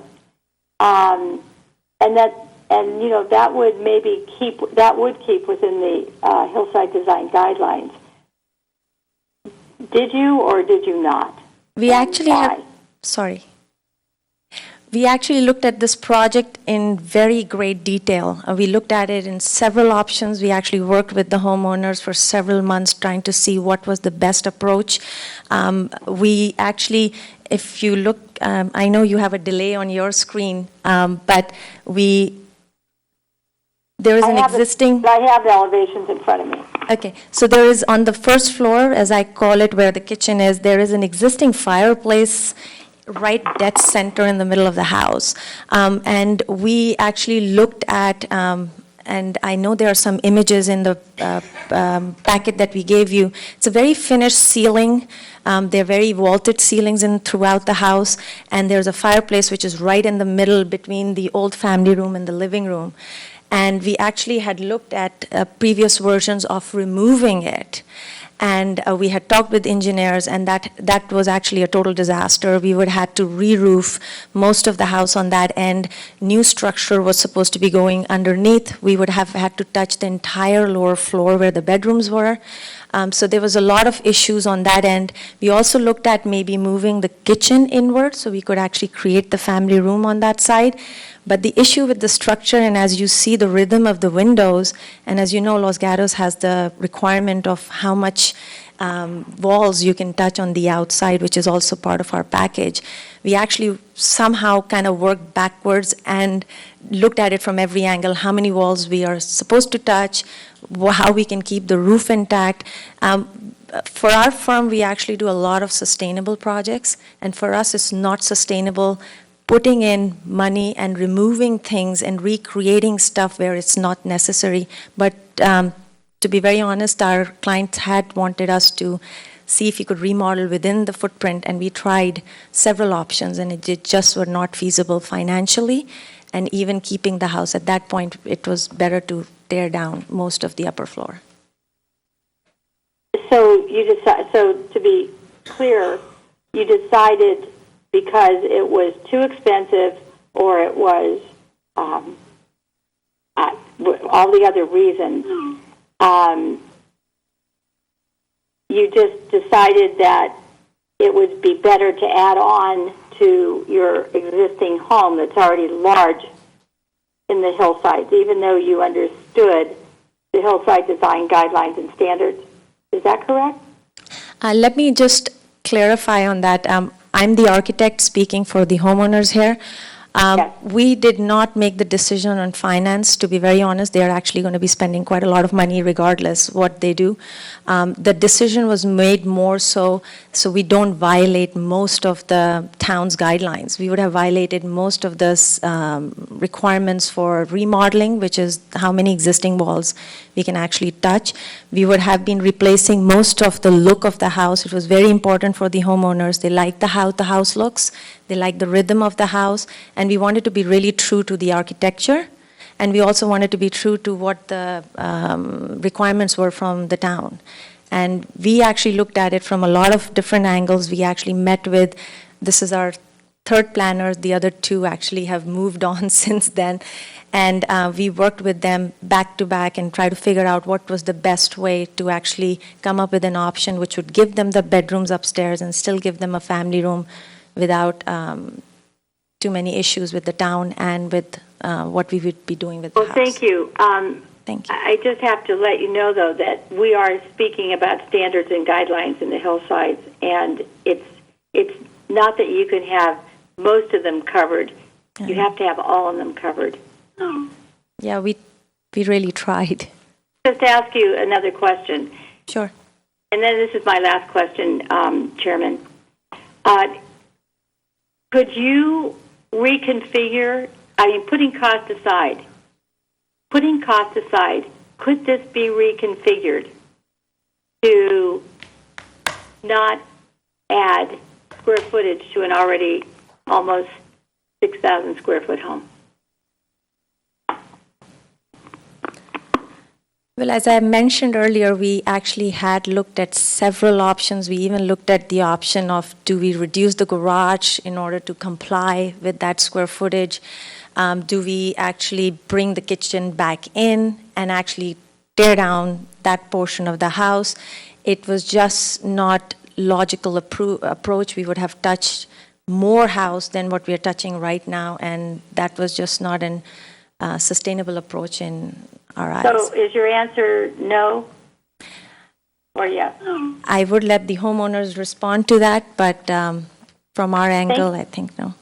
and that would maybe keep within the Hillside Design Guidelines. Did you or did you not? We actually have. Sorry. We actually looked at this project in very great detail. We looked at it in several options. We actually worked with the homeowners for several months trying to see what was the best approach. We actually, if you look, I know you have a delay on your screen, but there is an existing... I have the elevations in front of me. Okay, so there is on the first floor, as I call it, where the kitchen is, there is an existing fireplace right dead center in the middle of the house. And we actually looked at, and I know there are some images in the packet that we gave you. It's a very finished ceiling. They're very vaulted ceilings throughout the house, and there's a fireplace which is right in the middle between the old family room and the living room. And we actually had looked at previous versions of removing it. And we had talked with engineers, and that was actually a total disaster. We would have to re-roof most of the house on that end. New structure was supposed to be going underneath. We would have had to touch the entire lower floor where the bedrooms were. So there was a lot of issues on that end. We also looked at maybe moving the kitchen inward so we could actually create the family room on that side. But the issue with the structure, and as you see the rhythm of the windows, and as you know, Los Gatos has the requirement of how much walls you can touch on the outside, which is also part of our package. We actually somehow kind of worked backwards and looked at it from every angle, how many walls we are supposed to touch, how we can keep the roof intact. For our firm, we actually do a lot of sustainable projects, and for us, it's not sustainable putting in money and removing things and recreating stuff where it's not necessary. But to be very honest, our clients had wanted us to see if you could remodel within the footprint, and we tried several options, and it just were not feasible financially, and even keeping the house at that point, it was better to tear down most of the upper floor. So so to be clear, you decided because it was too expensive, or it was all the other reasons, you just decided that it would be better to add on to your existing home that's already large in the hillsides, even though you understood the hillside design guidelines and standards. Is that correct? Let me just clarify on that. I'm the architect speaking for the homeowners here. We did not make the decision on finance, to be very honest. They are actually going to be spending quite a lot of money regardless what they do. The decision was made more so we don't violate most of the town's guidelines. We would have violated most of the requirements for remodeling, which is how many existing walls we can actually touch. We would have been replacing most of the look of the house. It was very important for the homeowners. They like how the house looks. They like the rhythm of the house. And we wanted to be really true to the architecture. And we also wanted to be true to what the requirements were from the town. And we actually looked at it from a lot of different angles. We actually met with, this is our third planner. The other two actually have moved on since then. And we worked with them back to back and tried to figure out what was the best way to actually come up with an option which would give them the bedrooms upstairs and still give them a family room without too many issues with the town and with what we would be doing with the house. Thank you. Thank you. I just have to let you know, though, that we are speaking about standards and guidelines in the hillsides, and it's not that you can have most of them covered. You have to have all of them covered. Yeah, we really tried. Just ask you another question. Sure. And then this is my last question, Chairman. Could you reconfigure, putting cost aside, could this be reconfigured to not add square footage to an already almost 6,000 square foot home? Well, as I mentioned earlier, we actually had looked at several options. We even looked at the option of, do we reduce the garage in order to comply with that square footage? Do we actually bring the kitchen back in and actually tear down that portion of the house? It was just not logical approach. We would have touched more house than what we are touching right now, and that was just not an sustainable approach in our eyes. So is your answer no or yes? I would let the homeowners respond to that, but from our angle, I think no.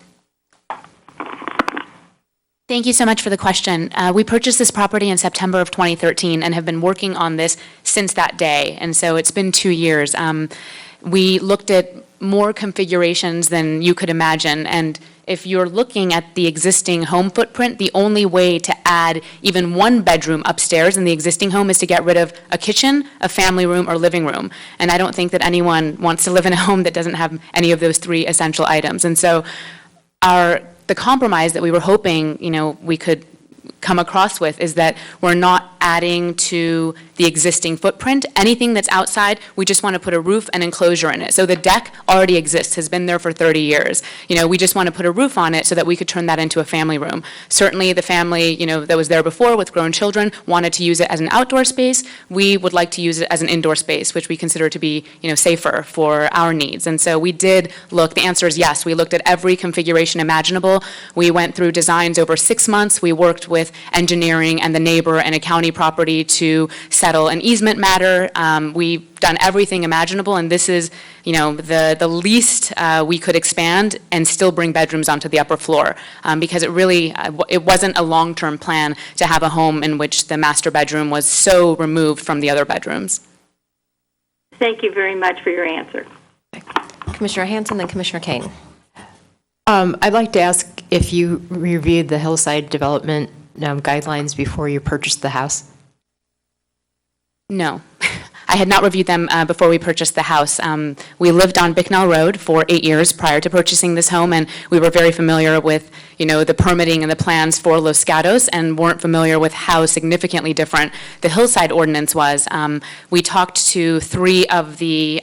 Thank you so much for the question. We purchased this property in September of 2013 and have been working on this since that day. And so it's been 2 years. We looked at more configurations than you could imagine. And if you're looking at the existing home footprint, the only way to add even one bedroom upstairs in the existing home is to get rid of a kitchen, a family room, or living room. And I don't think that anyone wants to live in a home that doesn't have any of those 3 essential items. And so the compromise that we were hoping, we could come across with is that we're not adding to the existing footprint. Anything that's outside, we just want to put a roof and enclosure in it. So the deck already exists, has been there for 30 years. We just want to put a roof on it so that we could turn that into a family room. Certainly the family, that was there before with grown children wanted to use it as an outdoor space. We would like to use it as an indoor space, which we consider to be, safer for our needs. And so we did look, the answer is yes. We looked at every configuration imaginable. We went through designs over 6 months. We worked with engineering and the neighbor and a county property to settle an easement matter. We've done everything imaginable, and this is, the least we could expand and still bring bedrooms onto the upper floor, because it wasn't a long-term plan to have a home in which the master bedroom was so removed from the other bedrooms. Thank you very much for your answer. Commissioner Hanson, then Commissioner Kane. I'd like to ask if you reviewed the hillside development guidelines before you purchased the house? No. I had not reviewed them before we purchased the house. We lived on Bicknell Road for 8 years prior to purchasing this home, and we were very familiar with, the permitting and the plans for Los Gatos, and weren't familiar with how significantly different the hillside ordinance was. We talked to 3 of the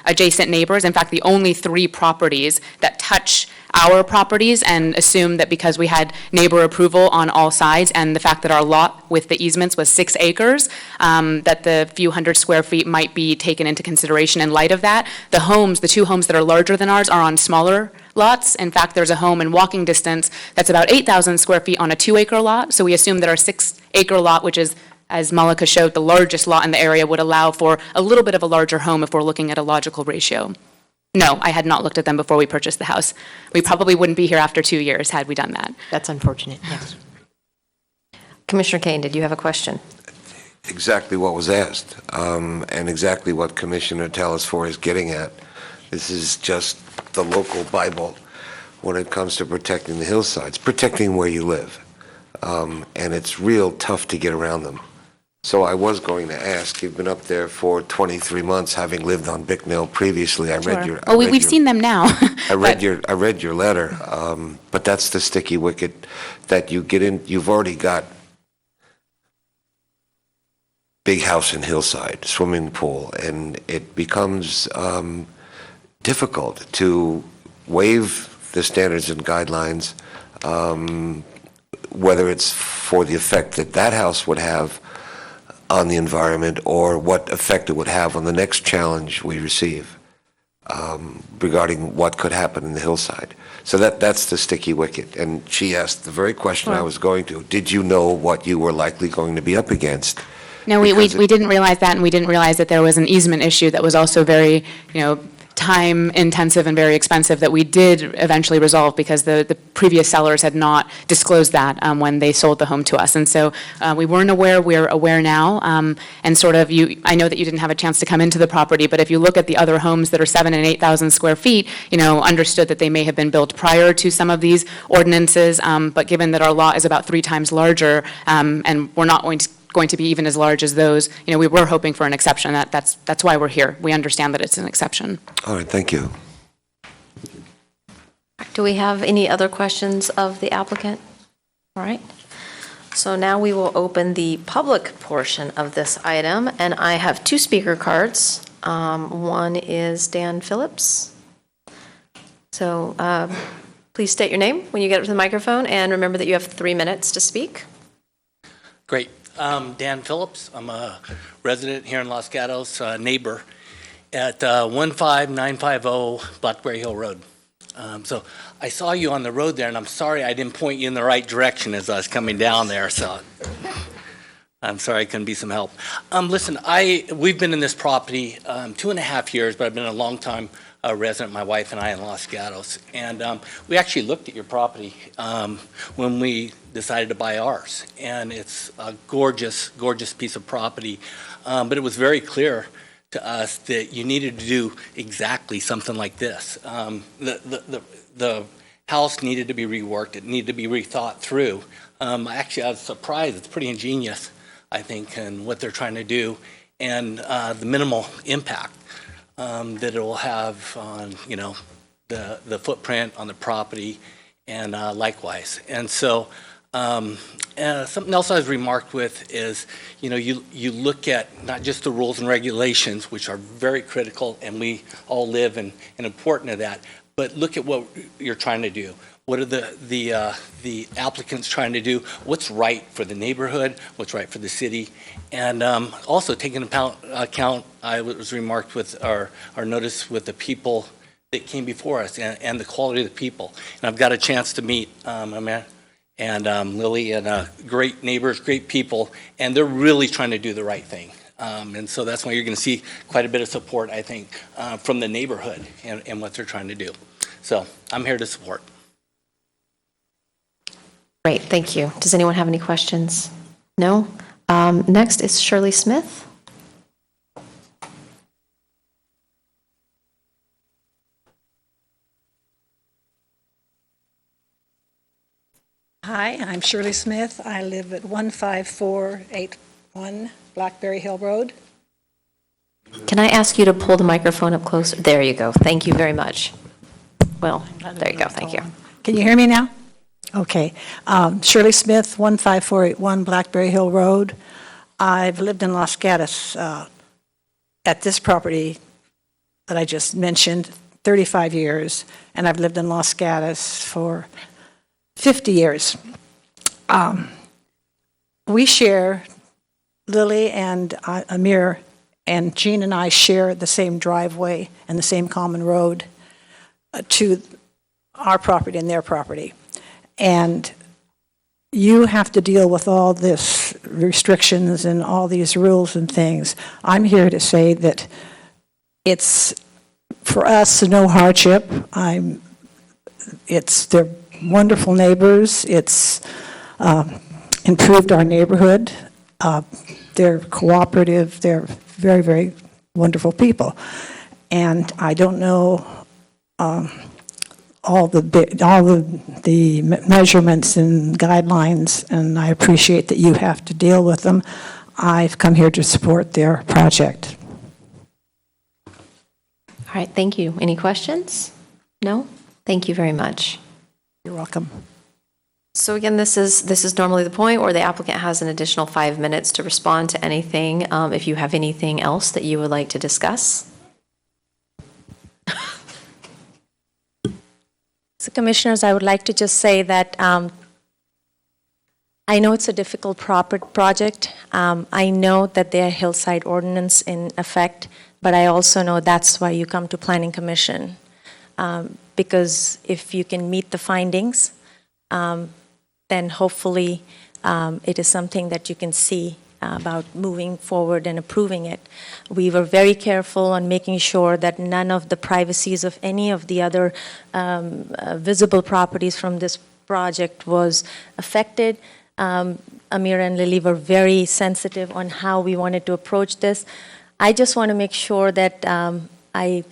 adjacent neighbors, in fact, the only 3 properties that touch our properties, and assumed that because we had neighbor approval on all sides and the fact that our lot with the easements was 6 acres, that the few hundred square feet might be taken into consideration in light of that. The 2 homes that are larger than ours are on smaller lots. In fact, there's a home in walking distance that's about 8,000 square feet on a 2-acre lot. So we assume that our 6-acre lot, which is, as Malika showed, the largest lot in the area, would allow for a little bit of a larger home if we're looking at a logical ratio. No, I had not looked at them before we purchased the house. We probably wouldn't be here after 2 years had we done that. That's unfortunate, yes. Commissioner Kane, did you have a question? Exactly what was asked, and exactly what Commissioner Telesfor is getting at. This is just the local Bible when it comes to protecting the hillsides, protecting where you live. And it's real tough to get around them. So I was going to ask, you've been up there for 23 months, having lived on Bicknell previously. I read your. Oh, we've seen them now. I read your letter, but that's the sticky wicket that you get in. You've already got big house and hillside, swimming pool, and it becomes difficult to waive the standards and guidelines, whether it's for the effect that that house would have on the environment or what effect it would have on the next challenge we receive regarding what could happen in the hillside. So that's the sticky wicket. And she asked the very question I was going to. Did you know what you were likely going to be up against? No, we didn't realize that, and we didn't realize that there was an easement issue that was also very, time intensive and very expensive that we did eventually resolve because the previous sellers had not disclosed that when they sold the home to us. And so we weren't aware, we're aware now. And sort of I know that you didn't have a chance to come into the property, but if you look at the other homes that are 7,000 and 8,000 square feet, understood that they may have been built prior to some of these ordinances. But given that our lot is about 3 times larger, and we're not going to be even as large as those, we were hoping for an exception. That's why we're here. We understand that it's an exception. All right, thank you. Do we have any other questions of the applicant? All right. So now we will open the public portion of this item, and I have 2 speaker cards. One is Dan Phillips. So please state your name when you get up to the microphone, and remember that you have 3 minutes to speak. Great. Dan Phillips. I'm a resident here in Los Gatos, neighbor at 15950 Blackberry Hill Road. So I saw you on the road there, and I'm sorry I didn't point you in the right direction as I was coming down there. So I'm sorry I couldn't be some help. Listen, we've been in this property 2.5 years, but I've been a long time resident, my wife and I, in Los Gatos. And we actually looked at your property when we decided to buy ours. And it's a gorgeous, gorgeous piece of property. But it was very clear to us that you needed to do exactly something like this. The house needed to be reworked. It needed to be rethought through. Actually, I was surprised. It's pretty ingenious, I think, in what they're trying to do and the minimal impact that it will have on, the footprint on the property and likewise. And so something else I was remarked with is, you look at not just the rules and regulations, which are very critical, and we all live and important to that, but look at what you're trying to do. What are the applicants trying to do? What's right for the neighborhood? What's right for the city? And also taking into account, I was remarked with our notice with the people that came before us and the quality of the people. And I've got a chance to meet Amanda and Lily and great neighbors, great people, and they're really trying to do the right thing. And so that's why you're going to see quite a bit of support, I think, from the neighborhood and what they're trying to do. So I'm here to support. Great, thank you. Does anyone have any questions? No? Next is Shirley Smith. Hi, I'm Shirley Smith. I live at 15481 Blackberry Hill Road. Can I ask you to pull the microphone up closer? There you go. Thank you very much. Well, there you go. Thank you. Can you hear me now? Okay. Shirley Smith, 15481 Blackberry Hill Road. I've lived in Los Gatos at this property that I just mentioned 35 years, and I've lived in Los Gatos for 50 years. We share, Lily and Amir and Jean and I share the same driveway and the same common road to our property and their property. And you have to deal with all this restrictions and all these rules and things. I'm here to say that it's, for us, no hardship. They're wonderful neighbors. It's improved our neighborhood. They're cooperative. They're very, very wonderful people. And I don't know all the measurements and guidelines, and I appreciate that you have to deal with them. I've come here to support their project. All right, thank you. Any questions? No? Thank you very much. You're welcome. So again, this is normally the point where the applicant has an additional 5 minutes to respond to anything, if you have anything else that you would like to discuss. So Commissioners, I would like to just say that I know it's a difficult project. I know that there are hillside ordinance in effect, but I also know that's why you come to Planning Commission. Because if you can meet the findings, then hopefully it is something that you can see about moving forward and approving it. We were very careful on making sure that none of the privacies of any of the other visible properties from this project was affected. Amir and Lily were very sensitive on how we wanted to approach this. I just want to make sure that I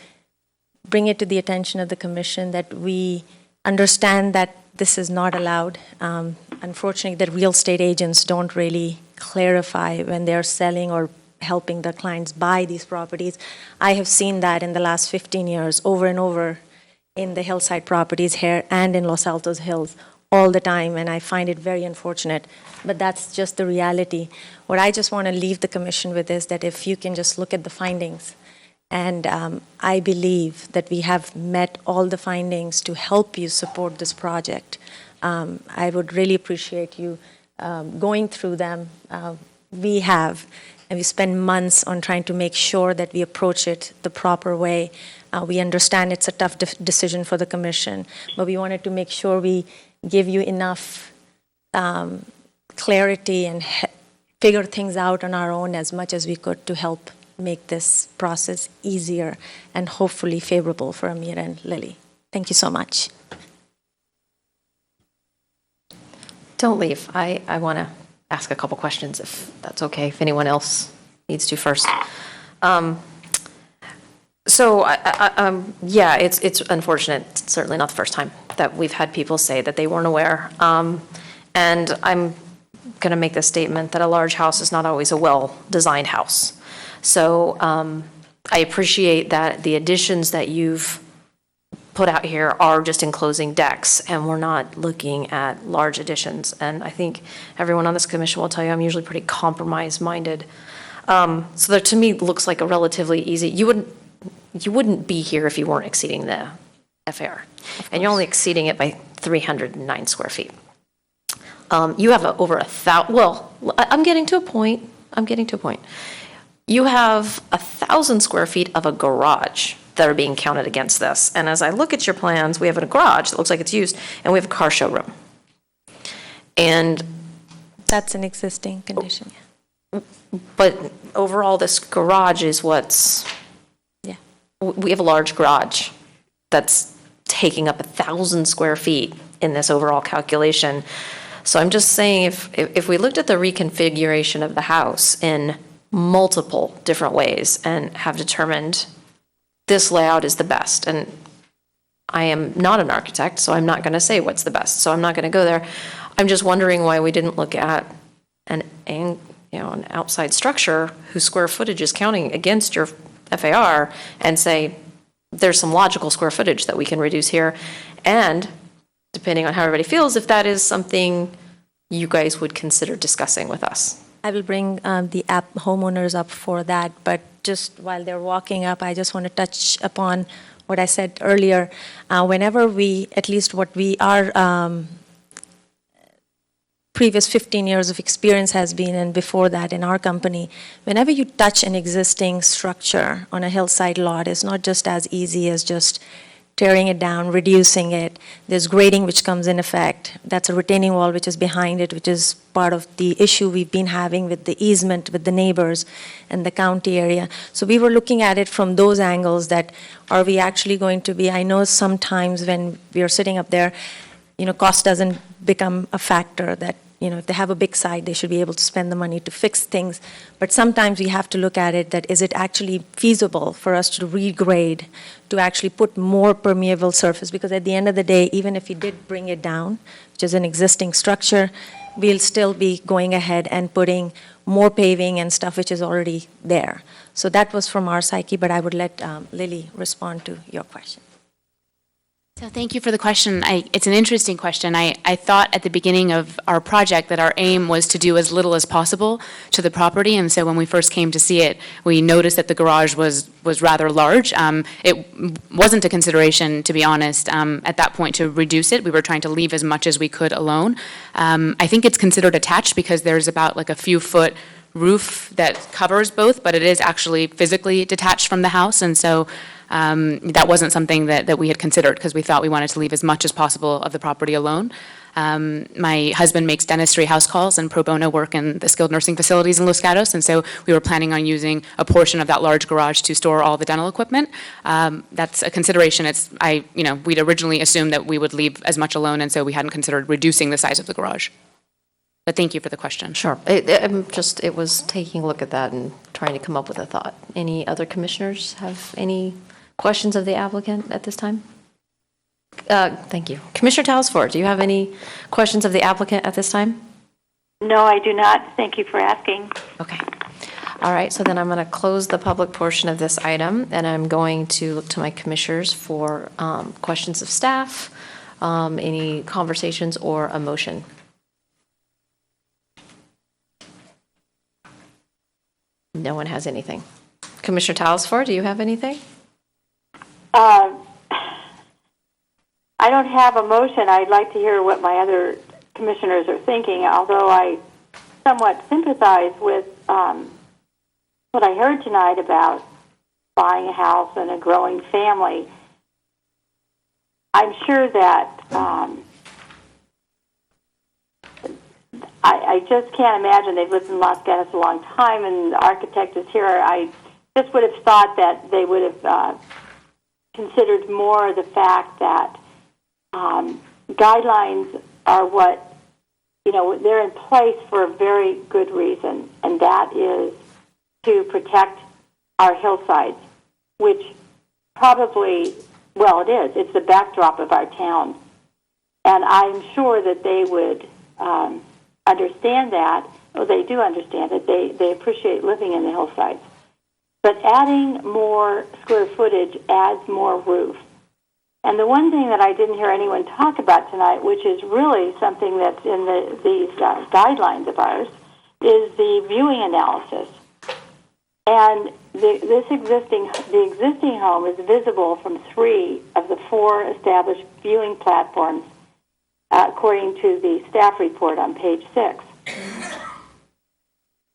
bring it to the attention of the Commission that we understand that this is not allowed. Unfortunately, the real estate agents don't really clarify when they're selling or helping their clients buy these properties. I have seen that in the last 15 years over and over in the hillside properties here and in Los Altos Hills all the time, and I find it very unfortunate. But that's just the reality. What I just want to leave the Commission with is that if you can just look at the findings, and I believe that we have met all the findings to help you support this project. I would really appreciate you going through them. We have, and we spend months on trying to make sure that we approach it the proper way. We understand it's a tough decision for the Commission, but we wanted to make sure we give you enough clarity and figure things out on our own as much as we could to help make this process easier and hopefully favorable for Amir and Lily. Thank you so much. Don't leave. I want to ask a couple questions, if that's okay, if anyone else needs to first. Yeah, it's unfortunate. It's certainly not the first time that we've had people say that they weren't aware. And I'm going to make the statement that a large house is not always a well-designed house. So I appreciate that the additions that you've put out here are just enclosing decks, and we're not looking at large additions. And I think everyone on this commission will tell you I'm usually pretty compromise-minded. So that to me looks like a relatively easy, you wouldn't be here if you weren't exceeding the FAR. And you're only exceeding it by 309 square feet. You have over 1,000, well, I'm getting to a point. You have 1,000 square feet of a garage that are being counted against this. And as I look at your plans, we have a garage that looks like it's used, and we have a car showroom. And that's an existing condition. But overall, this garage is what's, yeah. We have a large garage that's taking up 1,000 square feet in this overall calculation. So I'm just saying, if we looked at the reconfiguration of the house in multiple different ways and have determined this layout is the best, and I am not an architect, so I'm not going to say what's the best, so I'm not going to go there. I'm just wondering why we didn't look at an outside structure whose square footage is counting against your FAR and say, there's some logical square footage that we can reduce here. And depending on how everybody feels, if that is something you guys would consider discussing with us. I will bring the homeowners up for that, but just while they're walking up, I just want to touch upon what I said earlier. Whenever we, at least what we are, previous 15 years of experience has been, and before that in our company, whenever you touch an existing structure on a hillside lot, it's not just as easy as just tearing it down, reducing it. There's grading which comes in effect. That's a retaining wall which is behind it, which is part of the issue we've been having with the easement with the neighbors and the county area. So we were looking at it from those angles, that are we actually going to be, I know sometimes when we are sitting up there, cost doesn't become a factor, that if they have a big site, they should be able to spend the money to fix things. But sometimes we have to look at it, that is it actually feasible for us to regrade, to actually put more permeable surface? Because at the end of the day, even if you did bring it down, which is an existing structure, we'll still be going ahead and putting more paving and stuff which is already there. So that was from our psyche, but I would let Lily respond to your question. So thank you for the question. It's an interesting question. I thought at the beginning of our project that our aim was to do as little as possible to the property, and so when we first came to see it, we noticed that the garage was rather large. It wasn't a consideration, to be honest, at that point to reduce it. We were trying to leave as much as we could alone. I think it's considered attached because there's about like a few foot roof that covers both, but it is actually physically detached from the house, and so that wasn't something that we had considered because we thought we wanted to leave as much as possible of the property alone. My husband makes dentistry house calls and pro bono work in the skilled nursing facilities in Los Gatos, and so we were planning on using a portion of that large garage to store all the dental equipment. That's a consideration. We'd originally assumed that we would leave as much alone, and so we hadn't considered reducing the size of the garage. But thank you for the question. Sure. It was taking a look at that and trying to come up with a thought. Any other commissioners have any questions of the applicant at this time? Thank you. Commissioner Talsford, do you have any questions of the applicant at this time? No, I do not. Thank you for asking. Okay. All right, so then I'm going to close the public portion of this item, and I'm going to look to my commissioners for questions of staff, any conversations, or a motion. No one has anything. Commissioner Talsford, do you have anything? I don't have a motion. I'd like to hear what my other commissioners are thinking, although I somewhat sympathize with what I heard tonight about buying a house and a growing family. I'm sure that I just can't imagine. They've lived in Los Gatos a long time, and the architect is here. I just would have thought that they would have considered more the fact that guidelines are what, they're in place for a very good reason, and that is to protect our hillsides, which probably, well, it is. It's the backdrop of our town. And I'm sure that they would understand that. Well, they do understand it. They appreciate living in the hillsides. But adding more square footage adds more roof. And the one thing that I didn't hear anyone talk about tonight, which is really something that's in these guidelines of ours, is the viewing analysis. And the existing home is visible from 3 of the 4 established viewing platforms, according to the staff report on page 6.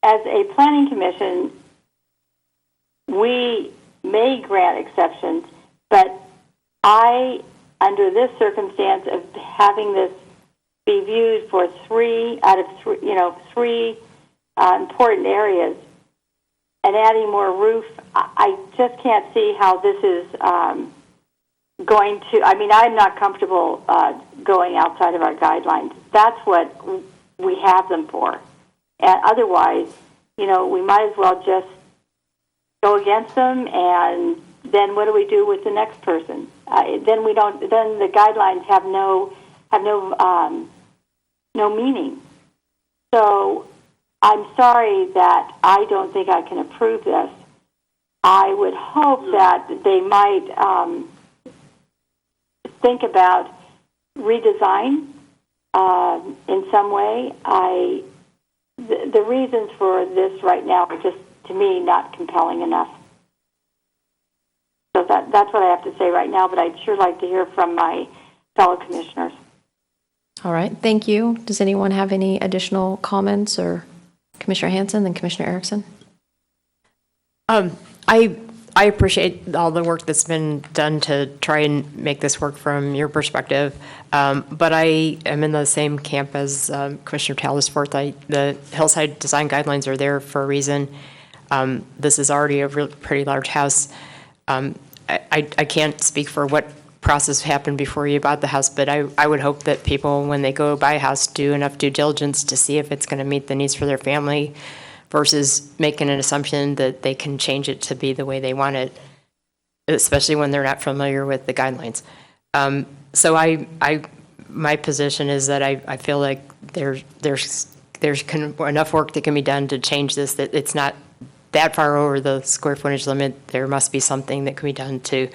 As a planning commission, we may grant exceptions, but under this circumstance of having this be viewed for 3 out of 3 important areas and adding more roof, I just can't see how this is going to, I'm not comfortable going outside of our guidelines. That's what we have them for. And otherwise, we might as well just go against them, and then what do we do with the next person? Then the guidelines have no meaning. So I'm sorry that I don't think I can approve this. I would hope that they might think about redesign in some way. The reasons for this right now are just, to me, not compelling enough. So that's what I have to say right now, but I'd sure like to hear from my fellow commissioners. All right, thank you. Does anyone have any additional comments, or Commissioner Hanson, then Commissioner Erickson? I appreciate all the work that's been done to try and make this work from your perspective, but I am in the same camp as Commissioner Tallisforth. The Hillside Design Guidelines are there for a reason. This is already a pretty large house. I can't speak for what process happened before you bought the house, but I would hope that people, when they go buy a house, do enough due diligence to see if it's going to meet the needs for their family, versus making an assumption that they can change it to be the way they want it, especially when they're not familiar with the guidelines. So my position is that I feel like there's enough work that can be done to change this, that it's not that far over the square footage limit. There must be something that can be done to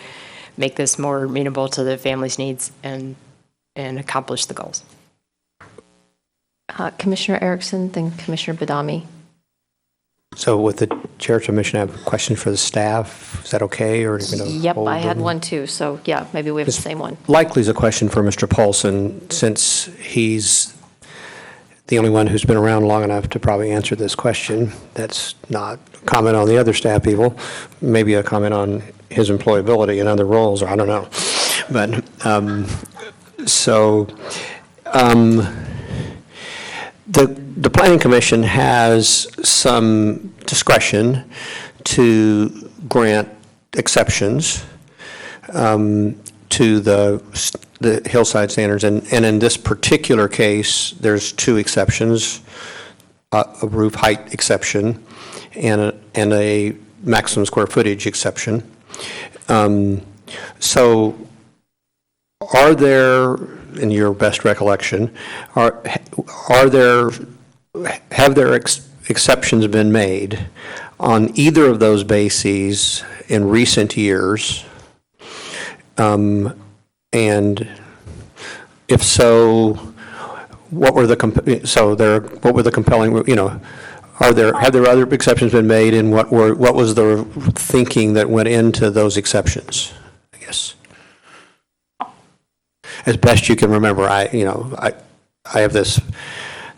make this more amenable to the family's needs and accomplish the goals. Commissioner Erickson, then Commissioner Badami. So with the chair's permission, I have a question for the staff. Is that okay? Or are you gonna Yep, hold I had them? one too, so yeah, maybe we have the same one. Likely is a question for Mr. Paulson, since he's the only one who's been around long enough to probably answer this question. That's not a comment on the other staff people, maybe a comment on his employability in other roles, or I don't know. But, the Planning Commission has some discretion to grant exceptions to the hillside standards, and in this particular case, there's two exceptions: a roof height exception and a maximum square footage exception. So, are there, in your best recollection, have there exceptions been made on either of those bases in recent years? And if so, what were the compelling? You know, have there other exceptions been made, and what was the thinking that went into those exceptions? I guess, as best you can remember, I have this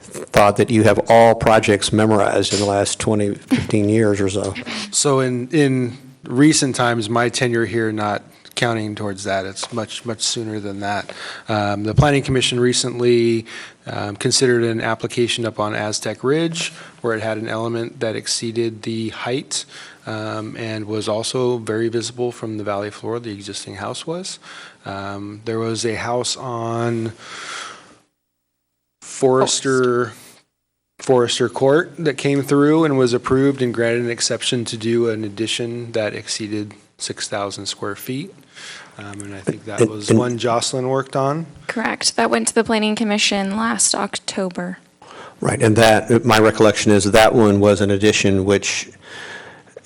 thought that you have all projects memorized in the last 20, 15 years or so. So in recent times, my tenure here, not counting towards that, it's much sooner than that. The Planning Commission recently considered an application up on Aztec Ridge where it had an element that exceeded the height and was also very visible from the valley floor, the existing house was. There was a house on Forester Court that came through and was approved and granted an exception to do an addition that exceeded 6,000 square feet. And I think that was one Jocelyn worked on. Correct. That went to the Planning Commission last October. Right, and that, my recollection is that one was an addition which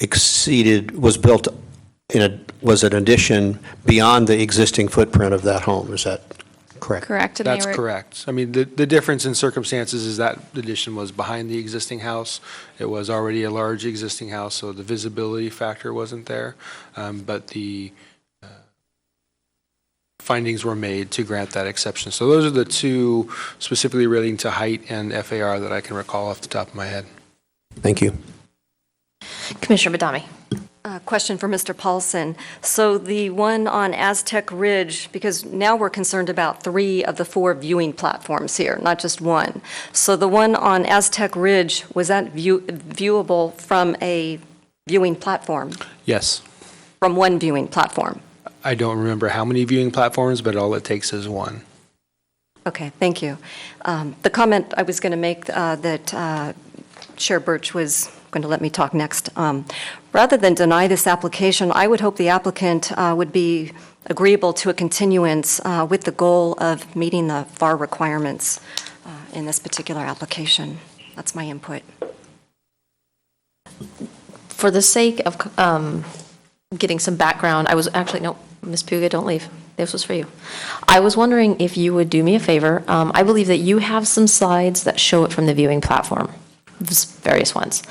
was built was an addition beyond the existing footprint of that home. Is that correct? Correct. That's correct. I mean, the difference in circumstances is that addition was behind the existing house. It was already a large existing house, so the visibility factor wasn't there. But the findings were made to grant that exception. So those are the two specifically relating to height and FAR that I can recall off the top of my head. Thank you. Commissioner Badami. Question for Mr. Paulson. So the one on Aztec Ridge, because now we're concerned about 3 of the 4 viewing platforms here, not just one. So the one on Aztec Ridge, was that viewable from a viewing platform? Yes. From one viewing platform? I don't remember how many viewing platforms, but all it takes is one. Okay, thank you. The comment I was going to make that Chair Birch was going to let me talk next. Rather than deny this application, I would hope the applicant would be agreeable to a continuance with the goal of meeting the FAR requirements in this particular application. That's my input. For the sake of getting some background, I was actually, no, Ms. Puga, don't leave. This was for you. I was wondering if you would do me a favor. I believe that you have some slides that show it from the viewing platform, various ones.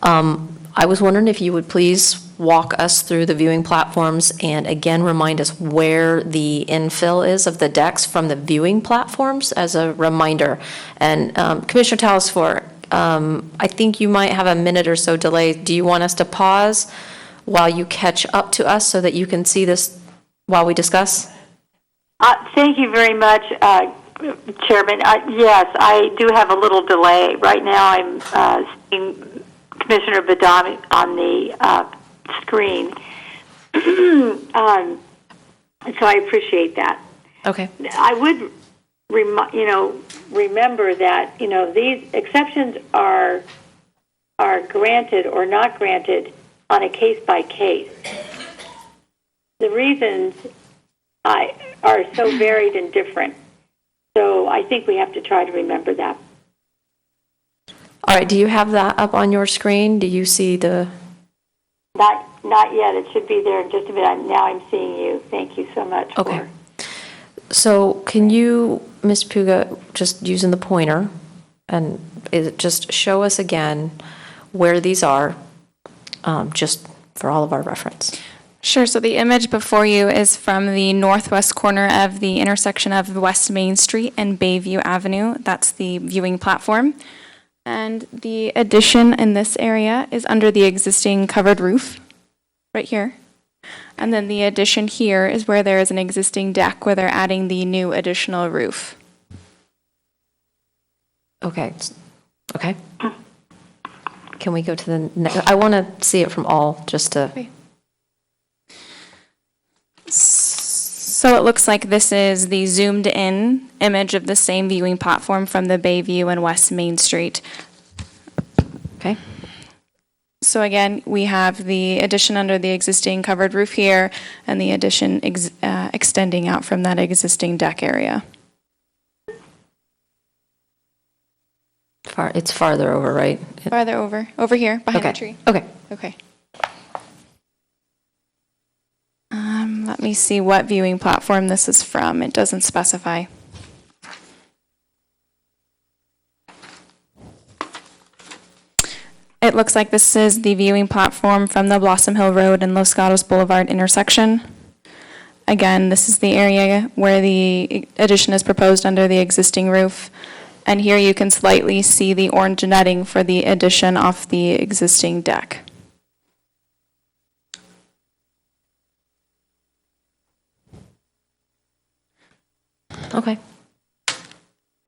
I was wondering if you would please walk us through the viewing platforms and again remind us where the infill is of the decks from the viewing platforms as a reminder. And Commissioner Talasfor, I think you might have a minute or so delay. Do you want us to pause while you catch up to us so that you can see this while we discuss? Thank you very much, Chairman. Yes, I do have a little delay. Right now I'm seeing Commissioner Badami on the screen. So I appreciate that. Okay. I would remember that, these exceptions are granted or not granted on a case-by-case. The reasons are so varied and different. So I think we have to try to remember that. All right, do you have that up on your screen? Do you see the... Not yet. It should be there in just a minute. Now I'm seeing you. Thank you so much. Okay. So can you, Ms. Puga, just using the pointer, and just show us again where these are, just for all of our reference? Sure. So the image before you is from the northwest corner of the intersection of West Main Street and Bayview Avenue. That's the viewing platform. And the addition in this area is under the existing covered roof, right here. And then the addition here is where there is an existing deck where they're adding the new additional roof. Okay. Okay. Can we go to the next? I want to see it from all, just to... Okay. So it looks like this is the zoomed in image of the same viewing platform from the Bayview and West Main Street. Okay. So again, we have the addition under the existing covered roof here and the addition extending out from that existing deck area. It's farther over, right? Farther over here, behind the tree. Okay. Okay. Let me see what viewing platform this is from. It doesn't specify. It looks like this is the viewing platform from the Blossom Hill Road and Los Gatos Boulevard intersection. Again, this is the area where the addition is proposed under the existing roof. And here you can slightly see the orange netting for the addition off the existing deck. Okay.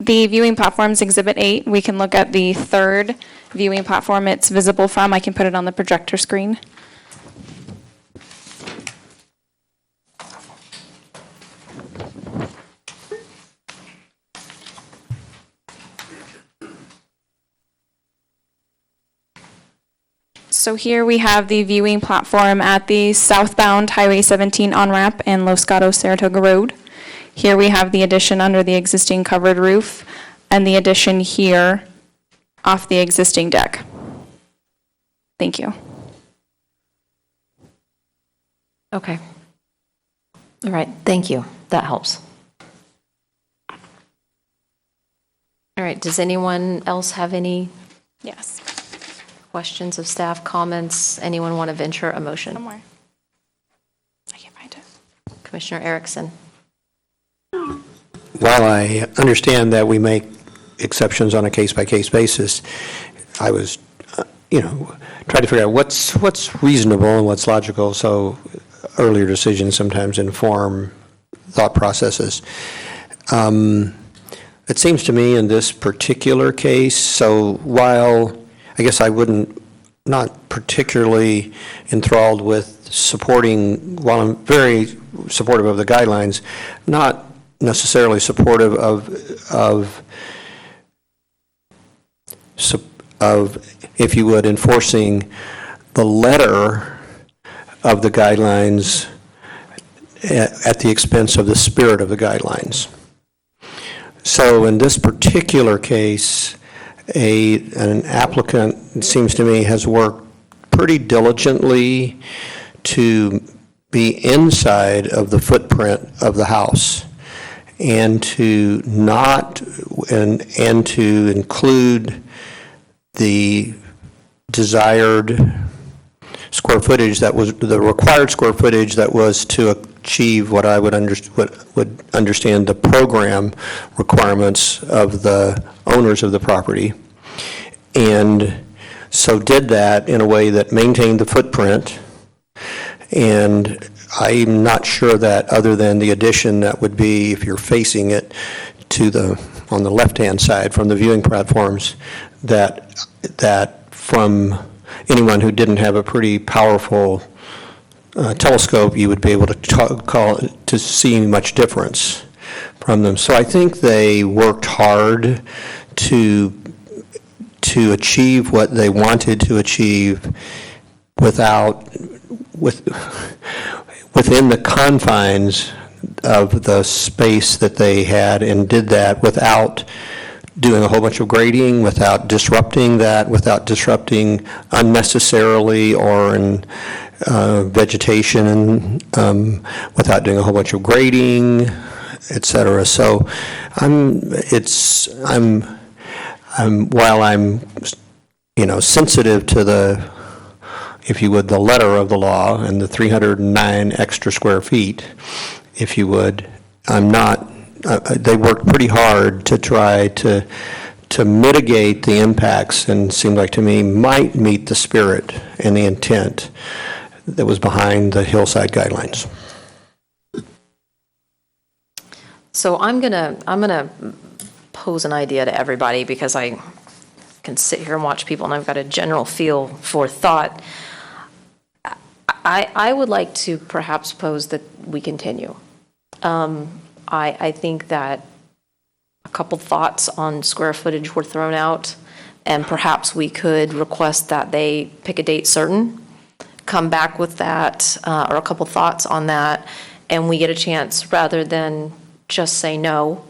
The viewing platform's Exhibit 8. We can look at the third viewing platform it's visible from. I can put it on the projector screen. So here we have the viewing platform at the southbound Highway 17 on-ramp and Los Gatos Saratoga Road. Here we have the addition under the existing covered roof and the addition here off the existing deck. Thank you. Okay. All right, thank you. That helps. All right, does anyone else have any Yes. questions of staff, comments? Anyone want to venture a motion? Somewhere. I can't find it. Commissioner Erickson. While I understand that we make exceptions on a case-by-case basis, I was, trying to figure out what's reasonable and what's logical, so earlier decisions sometimes inform thought processes. It seems to me in this particular case, so while I guess I not particularly enthralled with supporting, while I'm very supportive of the guidelines, not necessarily supportive of, if you would, enforcing the letter of the guidelines at the expense of the spirit of the guidelines. So in this particular case, an applicant, it seems to me, has worked pretty diligently to be inside of the footprint of the house and to not, and to include the desired square footage that was, the required square footage that was to achieve what I would understand the program requirements of the owners of the property. And so did that in a way that maintained the footprint. And I'm not sure that, other than the addition that would be if you're facing it to the, on the left-hand side from the viewing platforms, that from anyone who didn't have a pretty powerful telescope, you would be able to see much difference from them. So I think they worked hard to achieve what they wanted to achieve within the confines of the space that they had, and did that without doing a whole bunch of grading, without disrupting unnecessarily or in vegetation, without doing a whole bunch of grading, et cetera. So while I'm sensitive to the, if you would, the letter of the law and the 309 extra square feet, if you would, I'm not, they worked pretty hard to try to mitigate the impacts, and seemed like to me might meet the spirit and the intent that was behind the hillside guidelines. So I'm gonna pose an idea to everybody, because I can sit here and watch people and I've got a general feel for thought. I would like to perhaps pose that we continue. I think that a couple thoughts on square footage were thrown out, and perhaps we could request that they pick a date certain, come back with that, or a couple thoughts on that, and we get a chance, rather than just say no,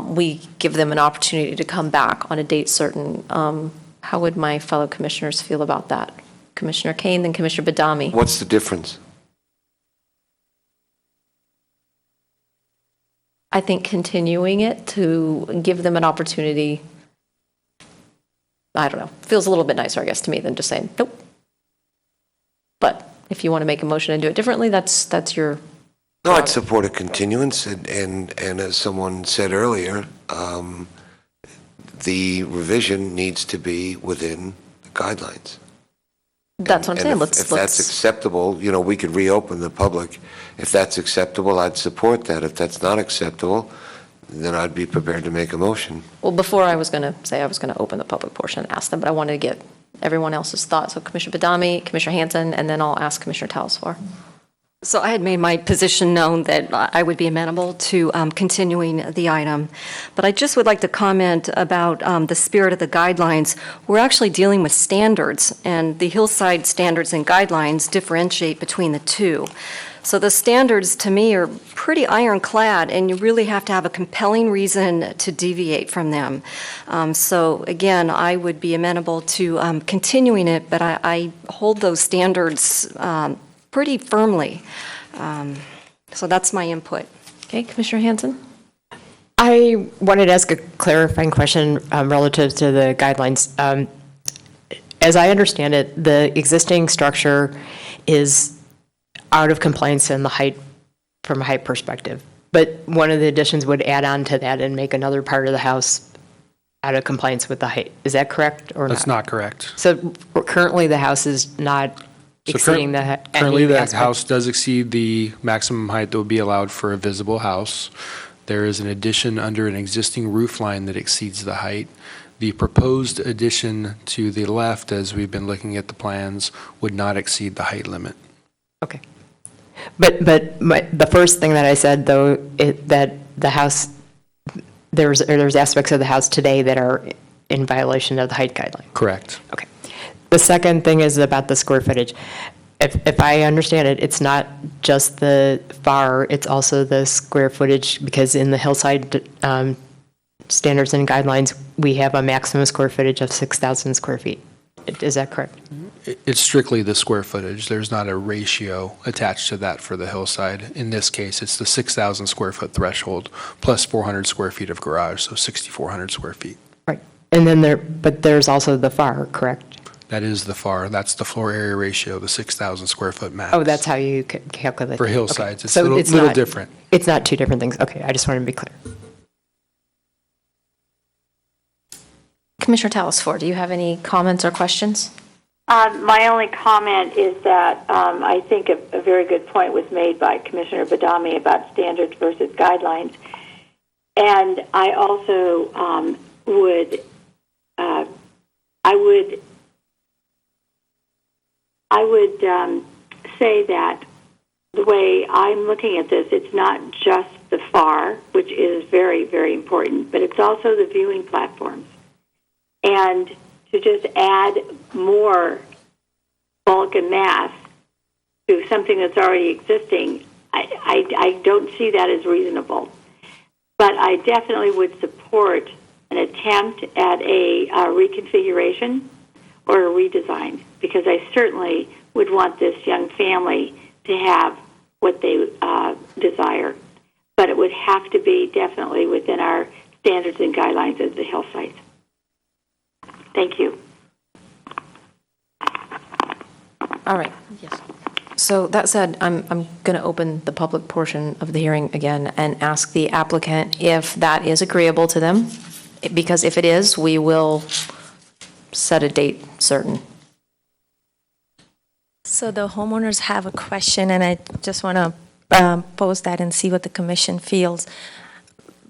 we give them an opportunity to come back on a date certain. How would my fellow commissioners feel about that? Commissioner Kane, then Commissioner Badami. What's the difference? I think continuing it to give them an opportunity, I don't know, feels a little bit nicer, I guess, to me, than just saying, nope. But if you want to make a motion and do it differently, that's your... No, I'd support a continuance, and as someone said earlier, the revision needs to be within the guidelines. That's what I'm saying. If that's acceptable, we could reopen the public. If that's acceptable, I'd support that. If that's not acceptable, then I'd be prepared to make a motion. Well, before I was going to say I was going to open the public portion and ask them, but I wanted to get everyone else's thoughts. So Commissioner Badami, Commissioner Hanson, and then I'll ask Commissioner Telesfor. So I had made my position known that I would be amenable to continuing the item. But I just would like to comment about the spirit of the guidelines. We're actually dealing with standards, and the hillside standards and guidelines differentiate between the two. So the standards, to me, are pretty ironclad, and you really have to have a compelling reason to deviate from them. So again, I would be amenable to continuing it, but I hold those standards pretty firmly. So that's my input. Okay, Commissioner Hanson? I wanted to ask a clarifying question relative to the guidelines. As I understand it, the existing structure is out of compliance in the height, from a height perspective. But one of the additions would add on to that and make another part of the house out of compliance with the height. Is that correct or not? That's not correct. So currently the house is not exceeding the... Currently, the house does exceed the maximum height that would be allowed for a visible house. There is an addition under an existing roof line that exceeds the height. The proposed addition to the left, as we've been looking at the plans, would not exceed the height limit. Okay. But the first thing that I said, though, that the house, there's aspects of the house today that are in violation of the height guideline. Correct. Okay. The second thing is about the square footage. If I understand it, it's not just the FAR, it's also the square footage, because in the hillside standards and guidelines, we have a maximum square footage of 6,000 square feet. Is that correct? It's strictly the square footage. There's not a ratio attached to that for the hillside. In this case, it's the 6,000 square foot threshold plus 400 square feet of garage, so 6,400 square feet. Right. And then but there's also the FAR, correct? That is the FAR. That's the floor area ratio, the 6,000 square foot max. Oh, that's how you calculate For it. hillsides. Okay. It's So a little different. It's not two different things. Okay, I just wanted to be clear. Commissioner Talasford, do you have any comments or questions? My only comment is that I think a very good point was made by Commissioner Badami about standards versus guidelines. And I also would say that the way I'm looking at this, it's not just the FAR, which is very, very important, but it's also the viewing platforms. And to just add more bulk and mass to something that's already existing, I don't see that as reasonable. But I definitely would support an attempt at a reconfiguration or a redesign, because I certainly would want this young family to have what they desire. But it would have to be definitely within our standards and guidelines of the hillsites. Thank you. All right. Yes. So that said, I'm going to open the public portion of the hearing again and ask the applicant if that is agreeable to them, because if it is, we will set a date certain. So the homeowners have a question, and I just want to pose that and see what the commission feels.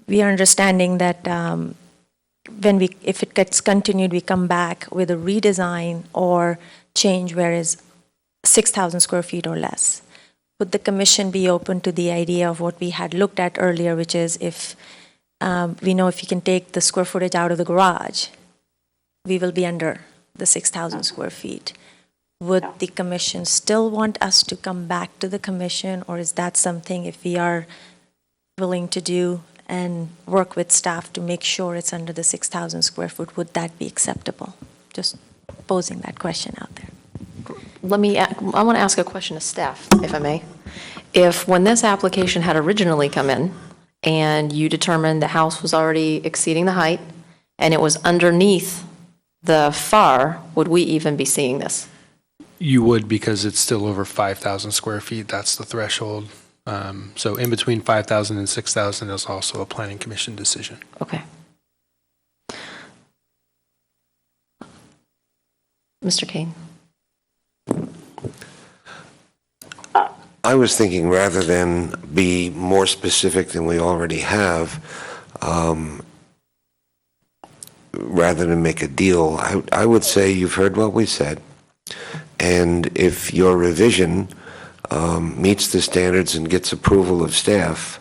We are understanding that if it gets continued, we come back with a redesign or change where it's 6,000 square feet or less. Would the commission be open to the idea of what we had looked at earlier, which is if we know if you can take the square footage out of the garage, we will be under the 6,000 square feet. Would the commission still want us to come back to the commission, or is that something if we are willing to do and work with staff to make sure it's under the 6,000 square foot, would that be acceptable? Just posing that question out there. I want to ask a question of staff, if I may. If when this application had originally come in and you determined the house was already exceeding the height and it was underneath the FAR, would we even be seeing this? You would, because it's still over 5,000 square feet. That's the threshold. So in between 5,000 and 6,000 is also a planning commission decision. Okay. Mr. Kane. I was thinking rather than be more specific than we already have, rather than make a deal, I would say you've heard what we said. And if your revision meets the standards and gets approval of staff,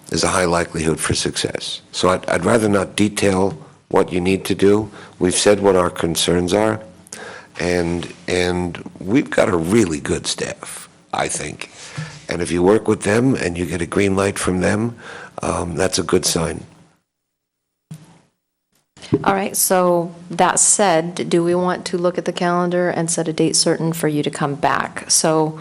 there's a high likelihood for success. So I'd rather not detail what you need to do. We've said what our concerns are, and we've got a really good staff, I think. And if you work with them and you get a green light from them, that's a good sign. All right, so that said, do we want to look at the calendar and set a date certain for you to come back? So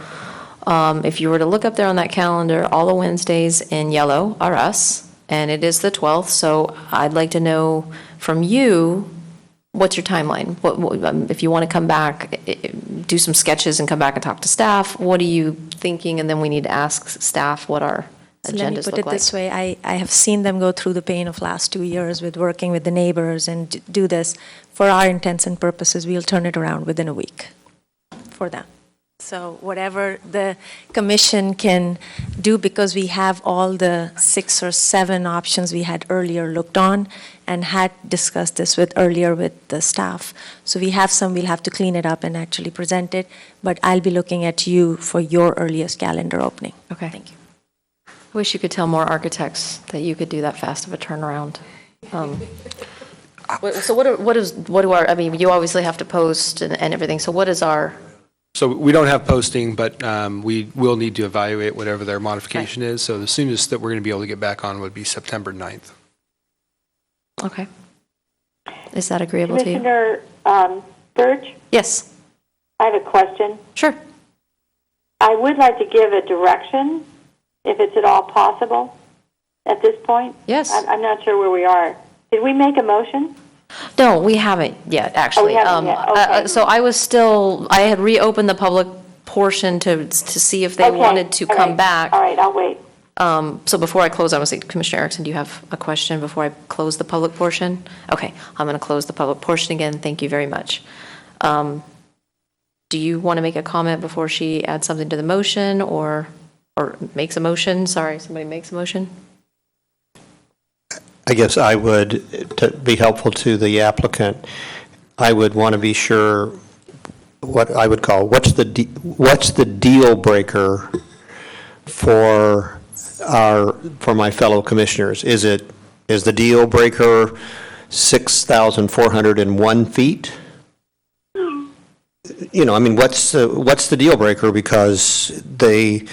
if you were to look up there on that calendar, all the Wednesdays in yellow are us, and it is the 12th, so I'd like to know from you, what's your timeline? If you want to come back, do some sketches and come back and talk to staff, what are you thinking? And then we need to ask staff what our So let me agendas put look it like. this way. I have seen them go through the pain of last 2 years with working with the neighbors and do this. For our intents and purposes, we'll turn it around within a week for them. So whatever the commission can do, because we have all the 6 or 7 options we had earlier looked on and had discussed this earlier with the staff. So we have some, we'll have to clean it up and actually present it, but I'll be looking at you for your earliest calendar opening. Okay. Thank you. I wish you could tell more architects that you could do that fast of a turnaround. So what do our, I mean, you obviously have to post and everything, so what is our? So we don't have posting, but we will need to evaluate whatever their modification is. So the soonest that we're going to be able to get back on would be September 9th. Okay. Is that agreeable to you? Commissioner Birch, Yes. I have a question. Sure. I would like to give a direction, if it's at all possible, at this point. Yes. I'm not sure where we are. Did we make a motion? No, we haven't yet, actually. haven't yet. Okay. So I had reopened the public portion to see if they Okay. wanted to All come right. back. All right, I'll wait. So before I close, I want to say, Commissioner Erickson, do you have a question before I close the public portion? Okay, I'm going to close the public portion again. Thank you very much. Do you want to make a comment before she adds something to the motion or makes a motion? Sorry, somebody makes a motion? I guess I would, to be helpful to the applicant, I would want to be sure what I would call, what's the deal breaker for my fellow commissioners? Is the deal breaker 6,401 feet? You know, I mean, what's the deal breaker? Because I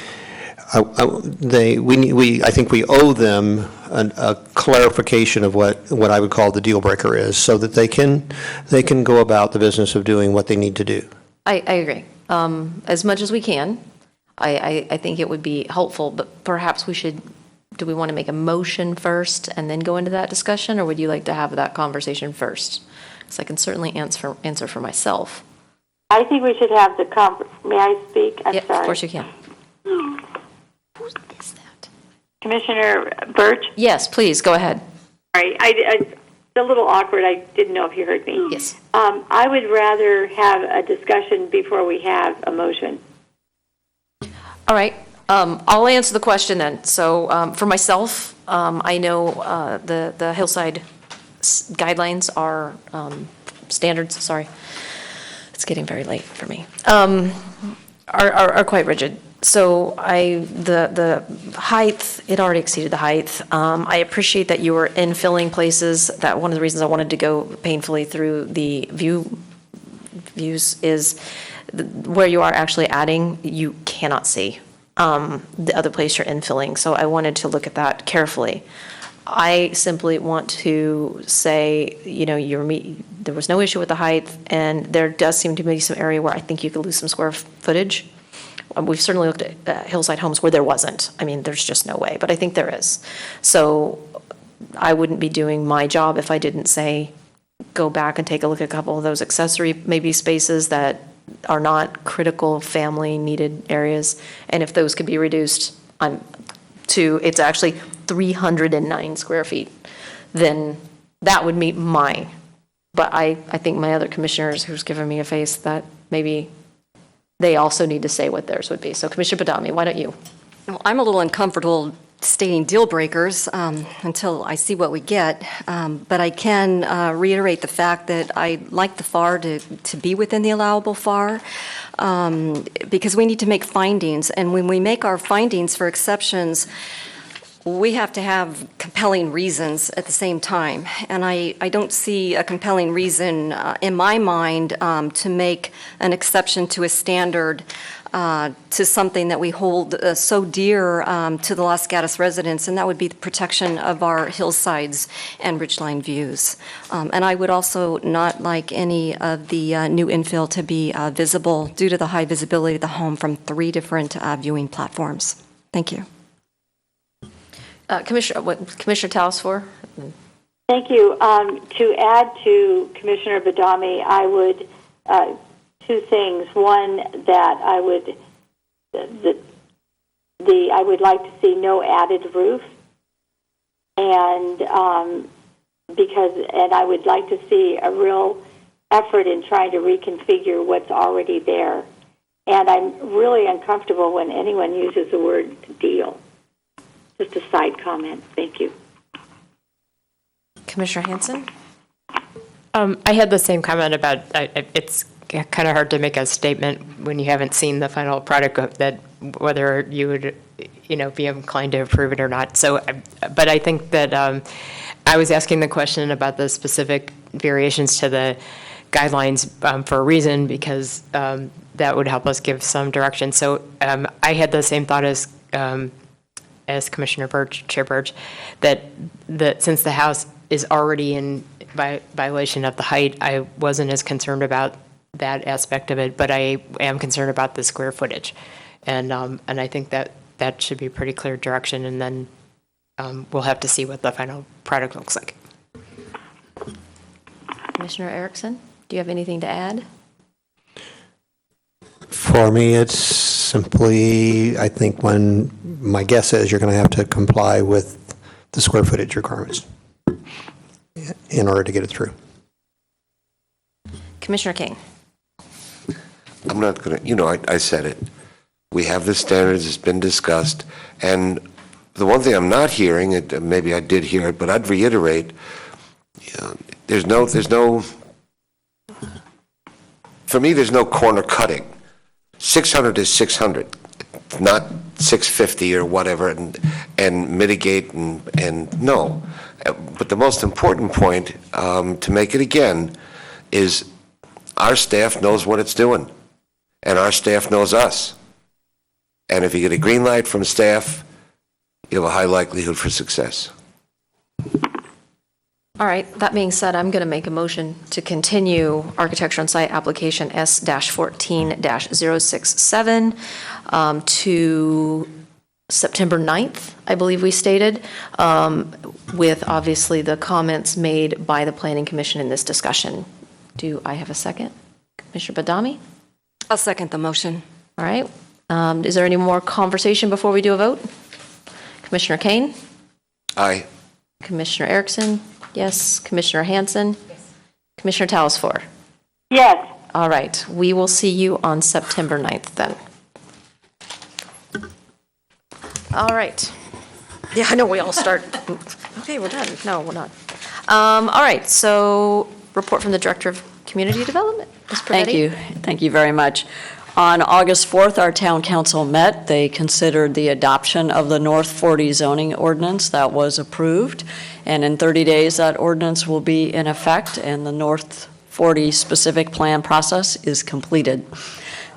think we owe them a clarification of what I would call the deal breaker is, so that they can go about the business of doing what they need to do. I agree. As much as we can. I think it would be helpful, but perhaps do we want to make a motion first and then go into that discussion, or would you like to have that conversation first? Because I can certainly answer for myself. I think we should have the May I speak? I'm sorry. Of course you can. Who is that? Commissioner Birch? Yes, please, go ahead. Sorry, it's a little awkward. I didn't know if you heard me. Yes. I would rather have a discussion before we have a motion. All right. I'll answer the question then. So for myself, I know the Hillside guidelines are standards. Sorry, it's getting very late for me. Are quite rigid. So the height, it already exceeded the height. I appreciate that you were infilling places. That one of the reasons I wanted to go painfully through the views is where you are actually adding, you cannot see the other place you're infilling. So I wanted to look at that carefully. I simply want to say, you know, there was no issue with the height, and there does seem to be some area where I think you could lose some square footage. We've certainly looked at hillside homes where there wasn't. I mean, there's just no way, but I think there is. So I wouldn't be doing my job if I didn't say, go back and take a look at a couple of those accessory maybe spaces that are not critical family needed areas. And if those could be reduced it's actually 309 square feet, then that would meet mine. But I think my other commissioners who's given me a face that maybe they also need to say what theirs would be. So Commissioner Badami, why don't you? Well, I'm a little uncomfortable stating deal breakers until I see what we get, but I can reiterate the fact that I like the FAR to be within the allowable FAR because we need to make findings, and when we make our findings for exceptions, we have to have compelling reasons at the same time, and I don't see a compelling reason in my mind to make an exception to a standard to something that we hold so dear to the Los Gatos residents, and that would be the protection of our hillsides and ridgeline views. And I would also not like any of the new infill to be visible due to the high visibility of the home from 3 different viewing platforms. Thank you. Commissioner Talasfor? Thank you. To add to Commissioner Badami, I would, 2 things. One, that I would like to see no added roof, and I would like to see a real effort in trying to reconfigure what's already there. And I'm really uncomfortable when anyone uses the word deal. Just a side comment. Thank you. Commissioner Hanson? I had the same comment about it's kind of hard to make a statement when you haven't seen the final product of that, whether you would, be inclined to approve it or not. So, but I think that I was asking the question about the specific variations to the guidelines for a reason, because that would help us give some direction. So I had the same thought as Commissioner Birch, Chair Birch, that since the house is already in violation of the height, I wasn't as concerned about that aspect of it, but I am concerned about the square footage. And I think that should be pretty clear direction, and then we'll have to see what the final product looks like. Commissioner Erickson, do you have anything to add? For me, it's simply, I think my guess is you're going to have to comply with the square footage requirements in order to get it through. Commissioner King. I'm not going to, I said it. We have the standards, it's been discussed, and the one thing I'm not hearing, maybe I did hear it, but I'd reiterate, there's no, for me, there's no corner cutting. 600 is 600, not 650 or whatever, and mitigate and no. But the most important point, to make it again, is our staff knows what it's doing, and our staff knows us. And if you get a green light from staff, you have a high likelihood for success. All right, that being said, I'm going to make a motion to continue architecture on site application S-14-067 to September 9th, I believe we stated, with obviously the comments made by the Planning Commission in this discussion. Do I have a second? Commissioner Badami? I'll second the motion. All right. Is there any more conversation before we do a vote? Commissioner Kane? Aye. Commissioner Erickson? Yes. Commissioner Hanson? Yes. Commissioner Talasfor? Yes. All right. We will see you on September 9th then. All right. Yeah, I know we all start. Okay, we're done. No, we're not. All right. So report from the Director of Community Development. Ms. Pravetti? Thank you. Thank you very much. On August 4th, our town council met. They considered the adoption of the North 40 zoning ordinance that was approved. And in 30 days, that ordinance will be in effect, and the North 40 specific plan process is completed.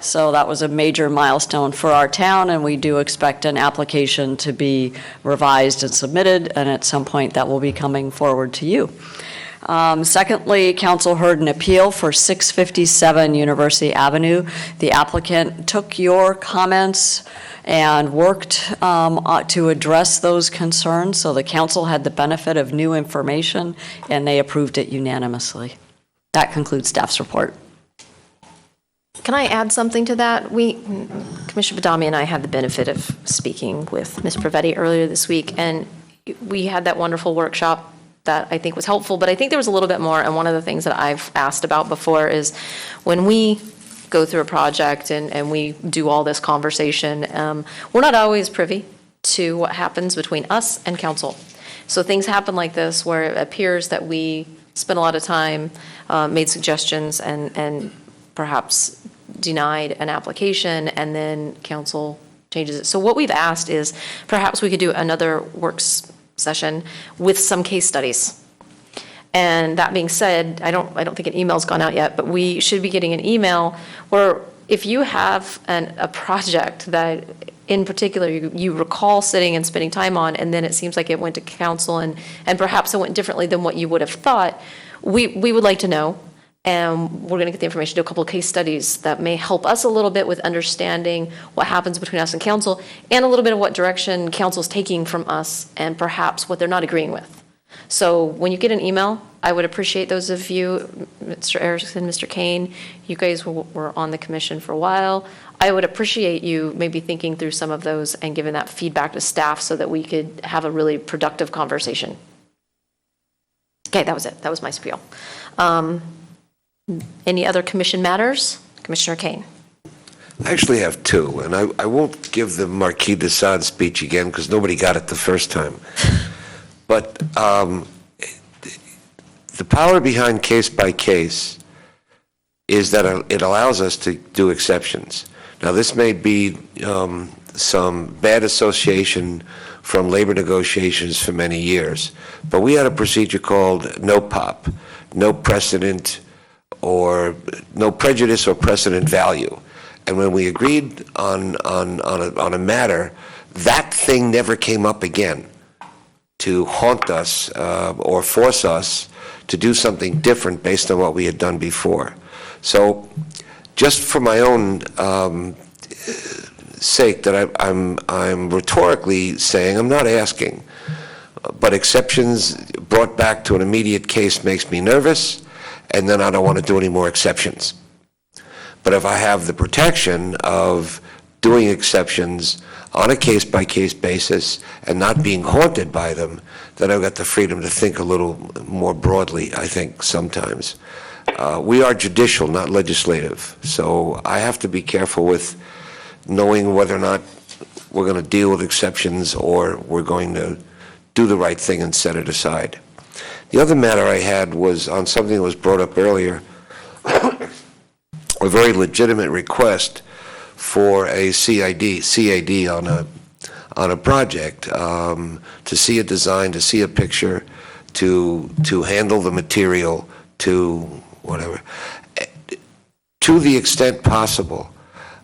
So that was a major milestone for our town, and we do expect an application to be revised and submitted, and at some point that will be coming forward to you. Secondly, council heard an appeal for 657 University Avenue. The applicant took your comments and worked to address those concerns, so the council had the benefit of new information, and they approved it unanimously. That concludes staff's report. Can I add something to that? Commissioner Badami and I had the benefit of speaking with Ms. Pravetti earlier this week, and we had that wonderful workshop that I think was helpful, but I think there was a little bit more, and one of the things that I've asked about before is when we go through a project and we do all this conversation, we're not always privy to what happens between us and council. So things happen like this where it appears that we spent a lot of time, made suggestions, and perhaps denied an application, and then council changes it. So what we've asked is perhaps we could do another works session with some case studies. And that being said, I don't think an email's gone out yet, but we should be getting an email where if you have a project that in particular you recall sitting and spending time on, and then it seems like it went to council and perhaps it went differently than what you would have thought, we would like to know. And we're going to get the information to a couple of case studies that may help us a little bit with understanding what happens between us and council, and a little bit of what direction council's taking from us, and perhaps what they're not agreeing with. So when you get an email, I would appreciate those of you, Mr. Erickson, Mr. Kane, you guys were on the commission for a while. I would appreciate you maybe thinking through some of those and giving that feedback to staff so that we could have a really productive conversation. Okay, that was it. That was my spiel. Any other commission matters? Commissioner Kane. I actually have two, and I won't give the Marquis de Sade speech again because nobody got it the first time. But the power behind case by case is that it allows us to do exceptions. Now, this may be some bad association from labor negotiations for many years, but we had a procedure called no POP, no precedent, or no prejudice or precedent value. And when we agreed on a matter, that thing never came up again to haunt us or force us to do something different based on what we had done before. So just for my own sake, that I'm rhetorically saying, I'm not asking, but exceptions brought back to an immediate case makes me nervous, and then I don't want to do any more exceptions. But if I have the protection of doing exceptions on a case-by-case basis and not being haunted by them, then I've got the freedom to think a little more broadly, I think, sometimes. We are judicial, not legislative, so I have to be careful with knowing whether or not we're going to deal with exceptions or we're going to do the right thing and set it aside. The other matter I had was on something that was brought up earlier, a very legitimate request for a CAD on a project, to see a design, to see a picture, to handle the material, to whatever. To the extent possible,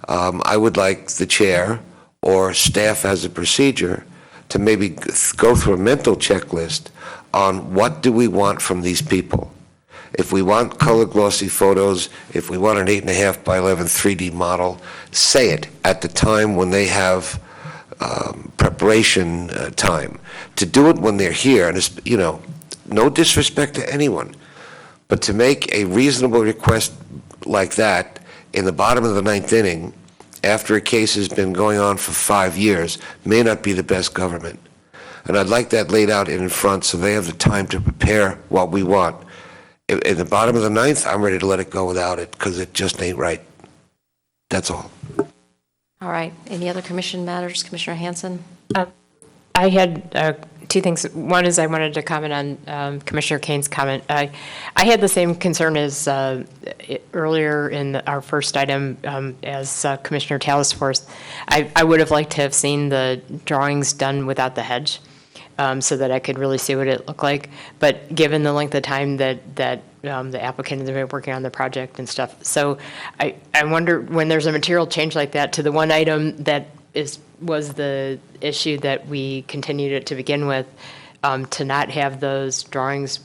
I would like the chair or staff as a procedure to maybe go through a mental checklist on what do we want from these people. If we want color glossy photos, if we want an 8.5 by 11 3D model, say it at the time when they have preparation time. To do it when they're here, and it's, you know, no disrespect to anyone, but to make a reasonable request like that in the bottom of the ninth inning, after a case has been going on for 5 years, may not be the best government. And I'd like that laid out in front so they have the time to prepare what we want. In the bottom of the ninth, I'm ready to let it go without it because it just ain't right. That's all. All right. Any other commission matters? Commissioner Hanson? I had two things. One is I wanted to comment on Commissioner Kane's comment. I had the same concern as earlier in our first item as Commissioner Talasforth. I would have liked to have seen the drawings done without the hedge so that I could really see what it looked like. But given the length of time that the applicant has been working on the project and stuff. So I wonder when there's a material change like that to the one item that was the issue that we continued it to begin with, to not have those drawings.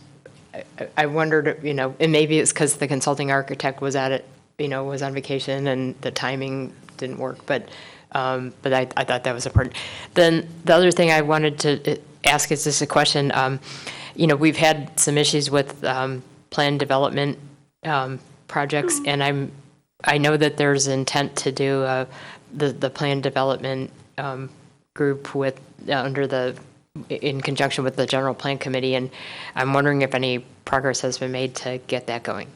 I wondered, you know, and maybe it's because the consulting architect was at it, you know, was on vacation and the timing didn't work, but I thought that was important. Then the other thing I wanted to ask is just a question. You know, we've had some issues with planned development projects, and I know that there's intent to do the planned development group with in conjunction with the general plan committee, and I'm wondering if any progress has been made to get that going.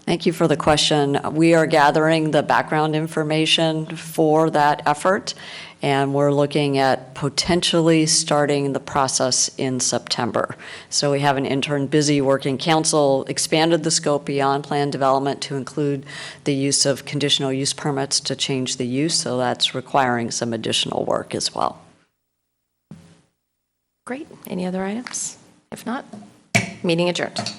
Thank you for the question. We are gathering the background information for that effort, and we're looking at potentially starting the process in September. So we have an intern busy working. Council expanded the scope beyond planned development to include the use of conditional use permits to change the use, so that's requiring some additional work as well. Great. Any other items? If not, meeting adjourned.